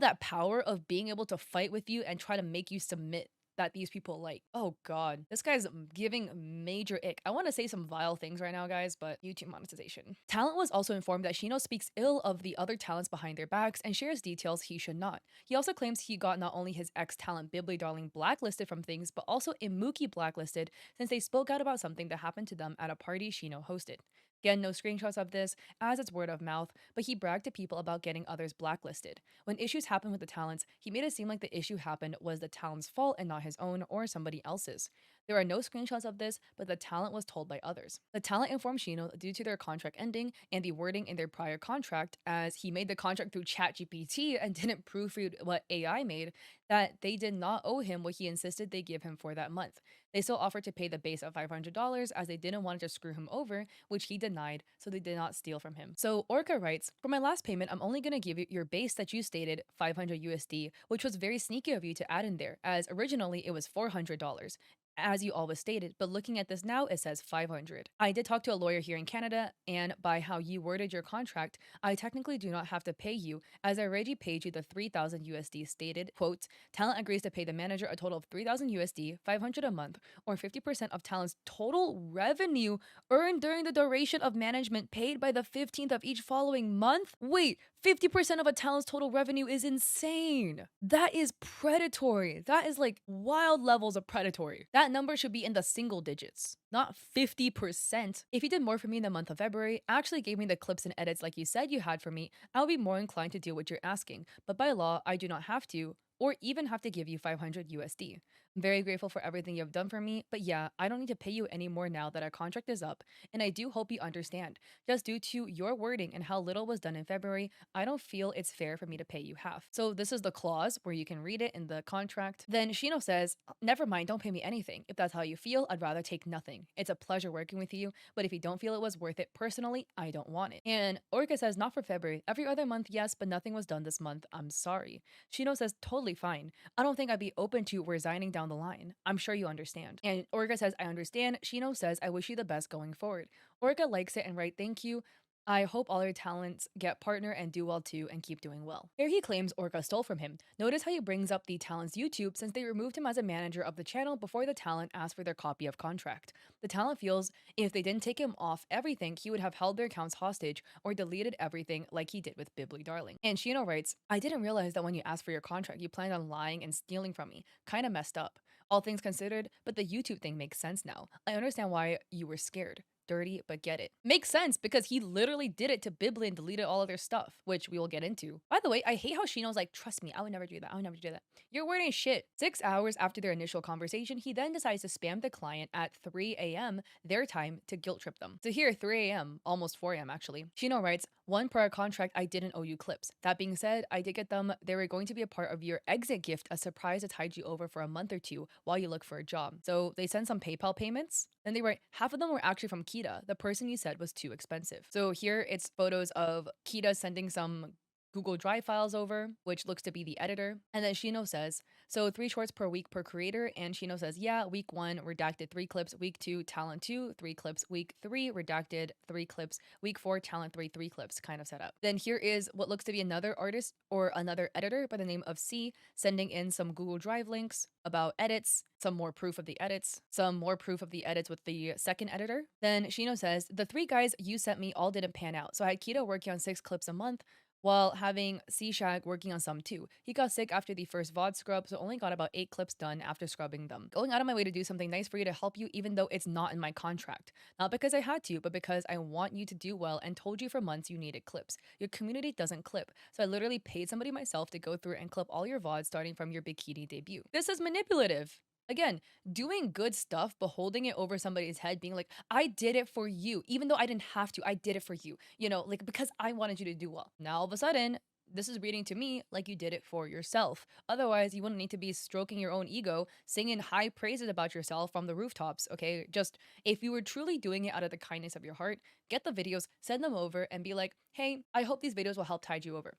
that power of being able to fight with you and try to make you submit that these people like. Oh god, this guy's giving major ick. I want to say some vile things right now, guys, but YouTube monetization. Talent was also informed that Shino speaks ill of the other talents behind their backs and shares details he should not. He also claims he got not only his ex-talent Bibly Darling blacklisted from things, but also Imuki blacklisted since they spoke out about something that happened to them at a party Shino hosted. Again, no screenshots of this, as it's word of mouth, but he bragged to people about getting others blacklisted. When issues happened with the talents, he made it seem like the issue happened was the talent's fault and not his own or somebody else's. There are no screenshots of this, but the talent was told by others. The talent informed Shino due to their contract ending and the wording in their prior contract, as he made the contract through ChatGPT and didn't proofread what AI made, that they did not owe him what he insisted they give him for that month. They still offered to pay the base of $500 as they didn't want to screw him over, which he denied, so they did not steal from him. So Orca writes, for my last payment, I'm only going to give you your base that you stated, 500 USD, which was very sneaky of you to add in there, as originally it was $400. as you always stated, but looking at this now, it says 500. I did talk to a lawyer here in Canada, and by how you worded your contract, I technically do not have to pay you, as I already paid you the 3,000 USD stated, quote, talent agrees to pay the manager a total of 3,000 USD, 500 a month, or 50% of talent's total revenue earned during the duration of management paid by the 15th of each following month? Wait, 50% of a talent's total revenue is insane. That is predatory. That is like wild levels of predatory. That number should be in the single digits, not 50%. If you did more for me in the month of February, actually gave me the clips and edits like you said you had for me, I would be more inclined to do what you're asking. But by law, I do not have to, or even have to give you 500 USD. I'm very grateful for everything you have done for me, but yeah, I don't need to pay you anymore now that our contract is up, and I do hope you understand. Just due to your wording and how little was done in February, I don't feel it's fair for me to pay you half. So this is the clause where you can read it in the contract. Then Shino says, never mind, don't pay me anything. If that's how you feel, I'd rather take nothing. It's a pleasure working with you, but if you don't feel it was worth it personally, I don't want it. And Orca says, not for February. Every other month, yes, but nothing was done this month. I'm sorry. Shino says, totally fine. I don't think I'd be open to resigning down the line. I'm sure you understand. And Orca says, I understand. Shino says, I wish you the best going forward. Orca likes it and write, thank you. I hope all your talents get partner and do well too and keep doing well. Here he claims Orca stole from him. Notice how he brings up the talent's YouTube since they removed him as a manager of the channel before the talent asked for their copy of contract. The talent feels if they didn't take him off everything, he would have held their accounts hostage or deleted everything like he did with Bibbly Darling. And Shino writes, I didn't realize that when you asked for your contract, you planned on lying and stealing from me. Kinda messed up. All things considered, but the YouTube thing makes sense now. I understand why you were scared. Dirty, but get it. Makes sense because he literally did it to Bibbly and deleted all of their stuff, which we will get into. By the way, I hate how Shino's like, trust me, I would never do that. I would never do that. You're wording shit. 6 hours after their initial conversation, he then decides to spam the client at 3 a.m. their time to guilt trip them. So here, 3 a.m., almost 4 a.m. actually. Shino writes, one prior contract, I didn't owe you clips. That being said, I did get them. They were going to be a part of your exit gift, a surprise to tide you over for a month or two while you look for a job. So they sent some PayPal payments. Then they write, half of them were actually from Kita, the person you said was too expensive. So here it's photos of Kita sending some Google Drive files over, which looks to be the editor. And then Shino says, so 3 shorts per week per creator. And Shino says, yeah, week 1, redacted 3 clips, week 2, talent 2, 3 clips, week 3, redacted 3 clips, week 4, talent 3, 3 clips, kind of set up. Then here is what looks to be another artist or another editor by the name of C sending in some Google Drive links about edits, some more proof of the edits, some more proof of the edits with the second editor. Then Shino says, the 3 guys you sent me all didn't pan out. So I had Keto working on 6 clips a month, while having C-Shag working on some too. He got sick after the first VOD scrub, so only got about 8 clips done after scrubbing them. Going out of my way to do something nice for you to help you even though it's not in my contract. Not because I had to, but because I want you to do well and told you for months you needed clips. Your community doesn't clip, so I literally paid somebody myself to go through and clip all your VODs starting from your bikini debut. This is manipulative. Again, doing good stuff, but holding it over somebody's head, being like, I did it for you, even though I didn't have to, I did it for you, you know, like because I wanted you to do well. Now all of a sudden, this is reading to me like you did it for yourself. Otherwise, you wouldn't need to be stroking your own ego, singing high praises about yourself from the rooftops, okay? Just, if you were truly doing it out of the kindness of your heart, get the videos, send them over, and be like, hey, I hope these videos will help tide you over.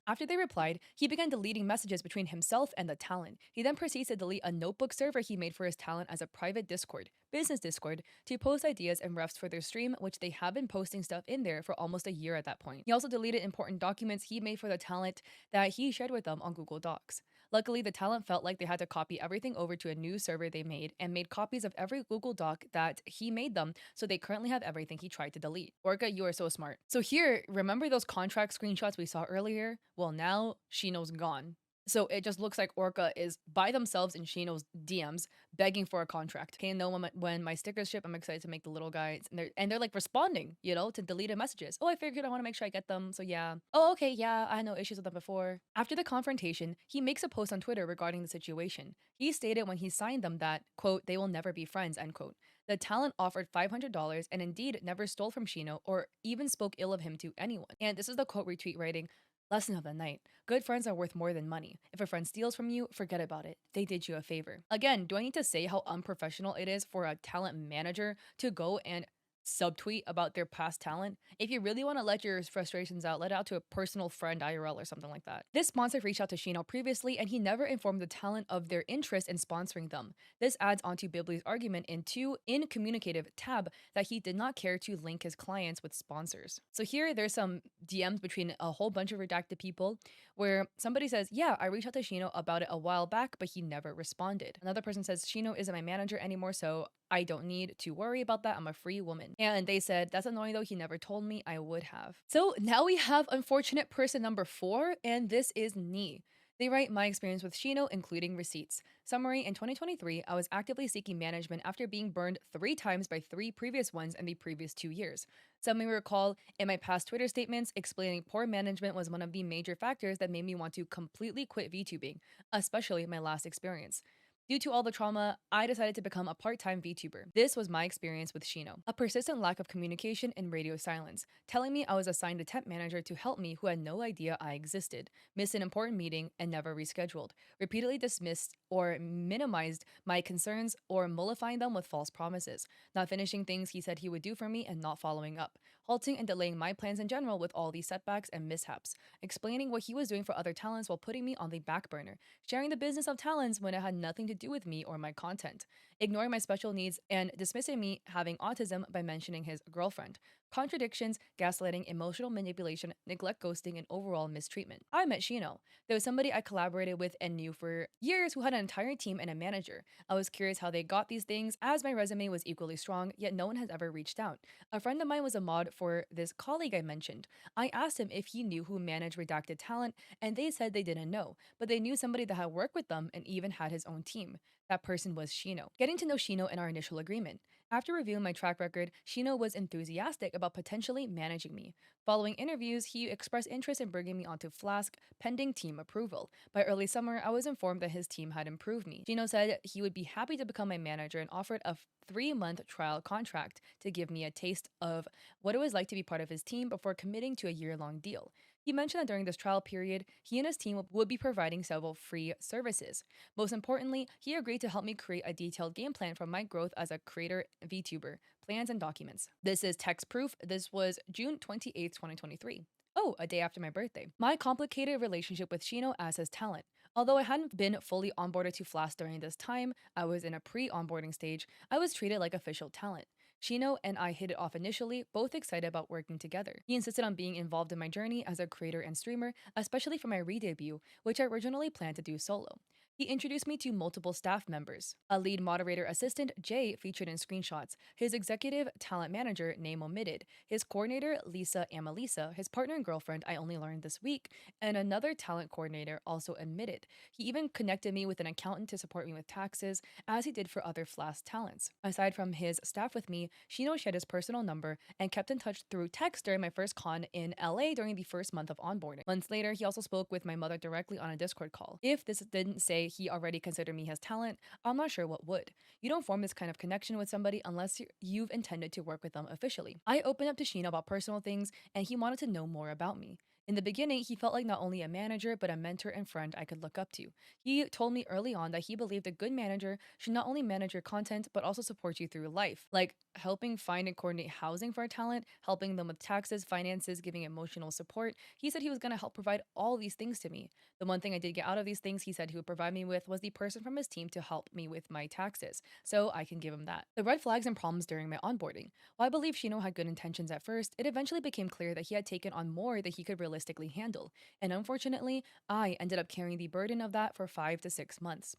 After they replied, he began deleting messages between himself and the talent. He then proceeds to delete a notebook server he made for his talent as a private Discord, business Discord, to post ideas and refs for their stream, which they have been posting stuff in there for almost a year at that point. He also deleted important documents he made for the talent that he shared with them on Google Docs. Luckily, the talent felt like they had to copy everything over to a new server they made and made copies of every Google Doc that he made them, so they currently have everything he tried to delete. Orca, you are so smart. So here, remember those contract screenshots we saw earlier? Well, now Shino's gone. So it just looks like Orca is by themselves in Shino's DMs begging for a contract. Okay, and then when my stickers ship, I'm excited to make the little guys, and they're like responding, you know, to deleted messages. Oh, I figured I want to make sure I get them, so yeah. Oh, okay, yeah, I had no issues with them before. After the confrontation, he makes a post on Twitter regarding the situation. He stated when he signed them that, quote, they will never be friends, end quote. The talent offered $500 and indeed never stole from Shino or even spoke ill of him to anyone. And this is the quote retweet writing, lesson of the night. Good friends are worth more than money. If a friend steals from you, forget about it. They did you a favor. Again, do I need to say how unprofessional it is for a talent manager to go and subtweet about their past talent. If you really want to let your frustrations out, let it out to a personal friend IRL or something like that. This sponsor reached out to Shino previously, and he never informed the talent of their interest in sponsoring them. This adds onto Bibley's argument in 2 incommunicative tab that he did not care to link his clients with sponsors. So here there's some DMs between a whole bunch of redacted people where somebody says, yeah, I reached out to Shino about it a while back, but he never responded. Another person says, Shino isn't my manager anymore, so I don't need to worry about that. I'm a free woman. And they said, that's annoying though. He never told me. I would have. So now we have unfortunate person number 4, and this is Ni. They write my experience with Shino, including receipts. Summary, in 2023, I was actively seeking management after being burned 3 times by 3 previous ones in the previous 2 years. Some may recall in my past Twitter statements explaining poor management was one of the major factors that made me want to completely quit VTubing, especially my last experience. Due to all the trauma, I decided to become a part-time VTuber. This was my experience with Shino. A persistent lack of communication and radio silence, telling me I was assigned a temp manager to help me who had no idea I existed, missed an important meeting and never rescheduled, repeatedly dismissed or minimized my concerns or mollifying them with false promises, not finishing things he said he would do for me and not following up, halting and delaying my plans in general with all these setbacks and mishaps, explaining what he was doing for other talents while putting me on the back burner, sharing the business of talents when it had nothing to do with me or my content, ignoring my special needs and dismissing me having autism by mentioning his girlfriend, contradictions, gaslighting, emotional manipulation, neglect, ghosting, and overall mistreatment. I met Shino. There was somebody I collaborated with and knew for years who had an entire team and a manager. I was curious how they got these things, as my resume was equally strong, yet no one has ever reached out. A friend of mine was a mod for this colleague I mentioned. I asked him if he knew who managed redacted talent, and they said they didn't know, but they knew somebody that had worked with them and even had his own team. That person was Shino. Getting to know Shino in our initial agreement. After reviewing my track record, Shino was enthusiastic about potentially managing me. Following interviews, he expressed interest in bringing me onto Flask pending team approval. By early summer, I was informed that his team had improved me. Shino said he would be happy to become my manager and offered a 3-month trial contract to give me a taste of what it was like to be part of his team before committing to a year-long deal. He mentioned that during this trial period, he and his team would be providing several free services. Most importantly, he agreed to help me create a detailed game plan for my growth as a creator VTuber, plans and documents. This is text proof. This was June 28th, 2023. Oh, a day after my birthday. My complicated relationship with Shino as his talent. Although I hadn't been fully onboarded to Flask during this time, I was in a pre-onboarding stage, I was treated like official talent. Shino and I hit it off initially, both excited about working together. He insisted on being involved in my journey as a creator and streamer, especially for my re-debut, which I originally planned to do solo. He introduced me to multiple staff members. A lead moderator assistant, Jay, featured in screenshots, his executive talent manager, name omitted, his coordinator, Lisa Amalisa, his partner and girlfriend, I only learned this week, and another talent coordinator, also omitted. He even connected me with an accountant to support me with taxes, as he did for other Flask talents. Aside from his staff with me, Shino shared his personal number and kept in touch through text during my first con in LA during the first month of onboarding. Months later, he also spoke with my mother directly on a Discord call. If this didn't say he already considered me his talent, I'm not sure what would. You don't form this kind of connection with somebody unless you've intended to work with them officially. I opened up to Shino about personal things, and he wanted to know more about me. In the beginning, he felt like not only a manager, but a mentor and friend I could look up to. He told me early on that he believed a good manager should not only manage your content, but also support you through life, like helping find and coordinate housing for a talent, helping them with taxes, finances, giving emotional support. He said he was going to help provide all these things to me. The one thing I did get out of these things he said he would provide me with was the person from his team to help me with my taxes, so I can give him that. The red flags and problems during my onboarding. While I believe Shino had good intentions at first, it eventually became clear that he had taken on more than he could realistically handle, and unfortunately, I ended up carrying the burden of that for 5 to 6 months.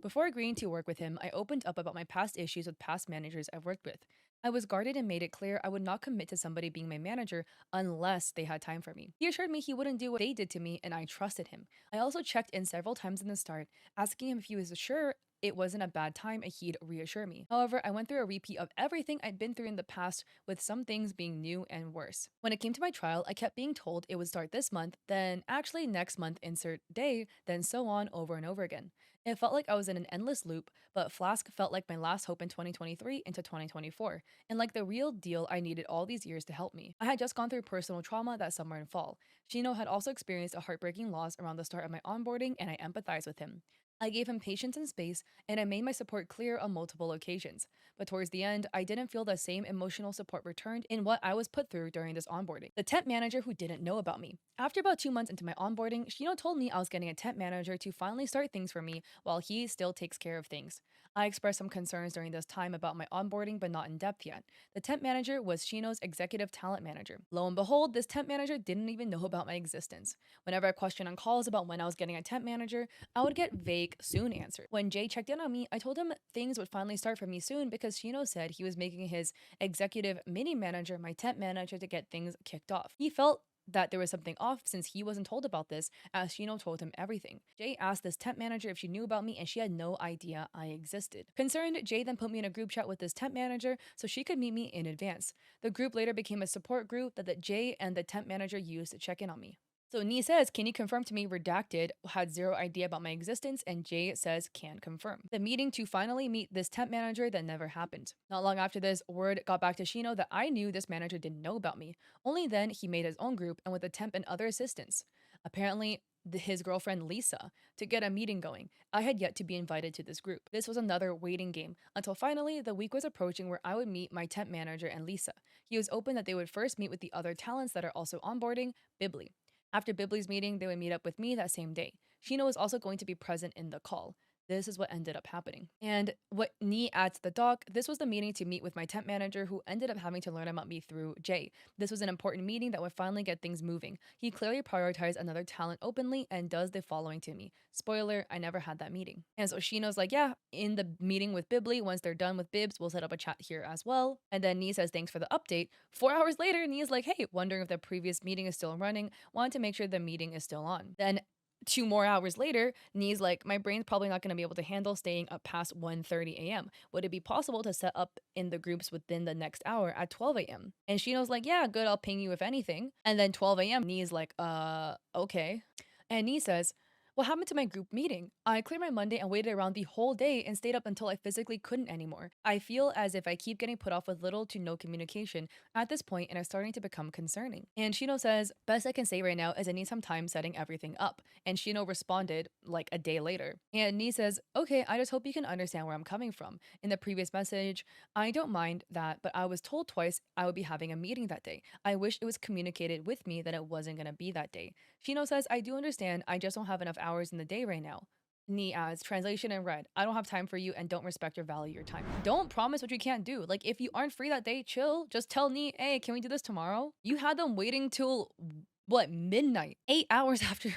Before agreeing to work with him, I opened up about my past issues with past managers I've worked with. I was guarded and made it clear I would not commit to somebody being my manager unless they had time for me. He assured me he wouldn't do what they did to me, and I trusted him. I also checked in several times in the start, asking him if he was sure it wasn't a bad time and he'd reassure me. However, I went through a repeat of everything I'd been through in the past, with some things being new and worse. When it came to my trial, I kept being told it would start this month, then actually next month, insert day, then so on over and over again. It felt like I was in an endless loop, but Flask felt like my last hope in 2023 into 2024, and like the real deal I needed all these years to help me. I had just gone through personal trauma that summer and fall. Shino had also experienced a heartbreaking loss around the start of my onboarding, and I empathized with him. I gave him patience and space, and I made my support clear on multiple occasions. But towards the end, I didn't feel the same emotional support returned in what I was put through during this onboarding. The temp manager who didn't know about me. After about 2 months into my onboarding, Shino told me I was getting a temp manager to finally start things for me while he still takes care of things. I expressed some concerns during this time about my onboarding, but not in depth yet. The temp manager was Shino's executive talent manager. Lo and behold, this temp manager didn't even know about my existence. Whenever I questioned on calls about when I was getting a temp manager, I would get vague, soon answers. When Jay checked in on me, I told him things would finally start for me soon because Shino said he was making his executive mini manager my temp manager to get things kicked off. He felt that there was something off since he wasn't told about this, as Shino told him everything. Jay asked this temp manager if she knew about me, and she had no idea I existed. Concerned, Jay then put me in a group chat with this temp manager so she could meet me in advance. The group later became a support group that Jay and the temp manager used to check in on me. So Nee says, can you confirm to me redacted had zero idea about my existence, and Jay says can confirm. The meeting to finally meet this temp manager that never happened. Not long after this, word got back to Shino that I knew this manager didn't know about me. Only then he made his own group and with a temp and other assistants. Apparently, his girlfriend Lisa to get a meeting going. I had yet to be invited to this group. This was another waiting game until finally the week was approaching where I would meet my temp manager and Lisa. He was open that they would first meet with the other talents that are also onboarding, Bibli. After Bibli's meeting, they would meet up with me that same day. Shino was also going to be present in the call. This is what ended up happening. And what Nee adds to the doc, this was the meeting to meet with my temp manager who ended up having to learn about me through Jay. This was an important meeting that would finally get things moving. He clearly prioritized another talent openly and does the following to me. Spoiler, I never had that meeting. And so Shino's like, yeah, in the meeting with Bibli, once they're done with Bibs, we'll set up a chat here as well. And then Nee says, thanks for the update. 4 hours later, Nee is like, hey, wondering if the previous meeting is still running, wanted to make sure the meeting is still on. Then 2 more hours later, Nee's like, my brain's probably not going to be able to handle staying up past 1:30 a.m. Would it be possible to set up in the groups within the next hour at 12 a.m.? And Shino's like, yeah, good, I'll ping you if anything. And then 12 a.m., Nee's like, okay. And Nee says, what happened to my group meeting? I cleared my Monday and waited around the whole day and stayed up until I physically couldn't anymore. I feel as if I keep getting put off with little to no communication at this point and are starting to become concerning. And Shino says, best I can say right now is I need some time setting everything up. And Shino responded like a day later. And Nee says, okay, I just hope you can understand where I'm coming from. In the previous message, I don't mind that, but I was told twice I would be having a meeting that day. I wish it was communicated with me that it wasn't going to be that day. Shino says, I do understand, I just don't have enough hours in the day right now. Nee adds, translation in red, I don't have time for you and don't respect or value your time. Don't promise what you can't do. Like, if you aren't free that day, chill. Just tell Nee, hey, can we do this tomorrow? You had them waiting till, what, midnight? 8 hours after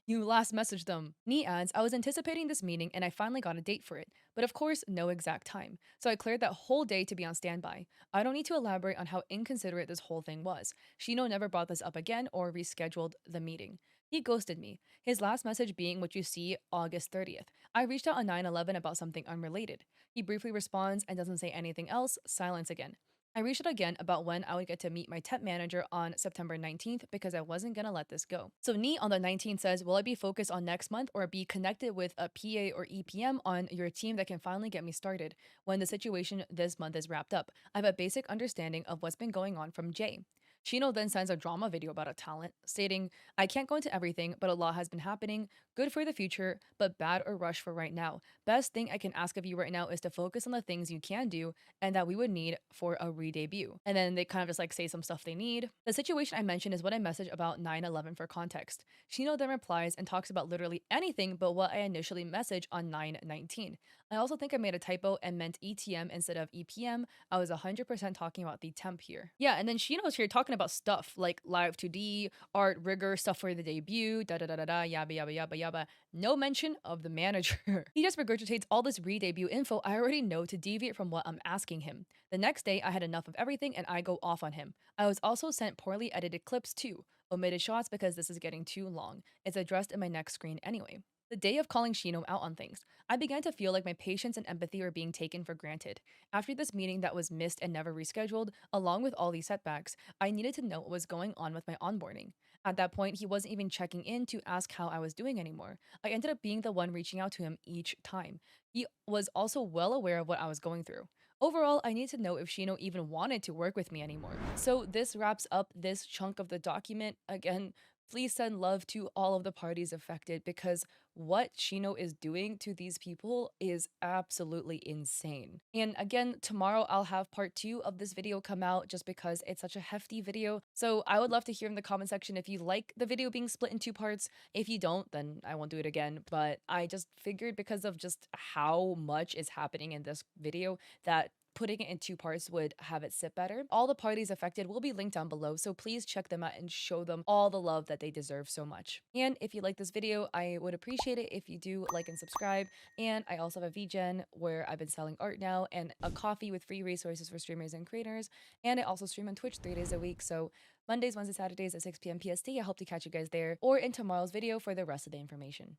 you last messaged them. Nee adds, I was anticipating this meeting and I finally got a date for it. But of course, no exact time. So I cleared that whole day to be on standby. I don't need to elaborate on how inconsiderate this whole thing was. Shino never brought this up again or rescheduled the meeting. He ghosted me, his last message being what you see August 30th. I reached out on 9/11 about something unrelated. He briefly responds and doesn't say anything else, silence again. I reached out again about when I would get to meet my temp manager on September 19th because I wasn't gonna let this go. So Nee on the 19th says, will I be focused on next month or be connected with a PA or EPM on your team that can finally get me started when the situation this month is wrapped up? I have a basic understanding of what's been going on from Jay. Shino then sends a drama video about a talent, stating, I can't go into everything, but a lot has been happening. Good for the future, but bad or rush for right now. Best thing I can ask of you right now is to focus on the things you can do and that we would need for a re-debut. And then they kind of just like say some stuff they need. The situation I mentioned is what I messaged about 9/11 for context. Shino then replies and talks about literally anything but what I initially messaged on 9/19. I also think I made a typo and meant ETM instead of EPM. I was 100% talking about the temp here. Yeah, and then Shino's here talking about stuff like live 2D, art, rigor, stuff for the debut, da da da da da, yabba yabba yabba yabba. No mention of the manager. He just regurgitates all this re-debut info I already know to deviate from what I'm asking him. The next day, I had enough of everything and I go off on him. I was also sent poorly edited clips too. Omitted shots because this is getting too long. It's addressed in my next screen anyway. The day of calling Shino out on things, I began to feel like my patience and empathy were being taken for granted. After this meeting that was missed and never rescheduled, along with all these setbacks, I needed to know what was going on with my onboarding. At that point, he wasn't even checking in to ask how I was doing anymore. I ended up being the one reaching out to him each time. He was also well aware of what I was going through. Overall, I need to know if Shino even wanted to work with me anymore. So this wraps up this chunk of the document. Again, Please send love to all of the parties affected because what Shino is doing to these people is absolutely insane. And again, tomorrow I'll have part 2 of this video come out just because it's such a hefty video. So I would love to hear in the comment section if you like the video being split in 2 parts. If you don't, then I won't do it again. But I just figured because of just how much is happening in this video that putting it in 2 parts would have it sit better. All the parties affected will be linked down below, so please check them out and show them all the love that they deserve so much. And if you like this video, I would appreciate it if you do like and subscribe. And I also have a VGen where I've been selling art now and a coffee with free resources for streamers and creators. And I also stream on Twitch 3 days a week, so Mondays, Wednesdays, Saturdays at 6 p.m. PST. I hope to catch you guys there or in tomorrow's video for the rest of the information.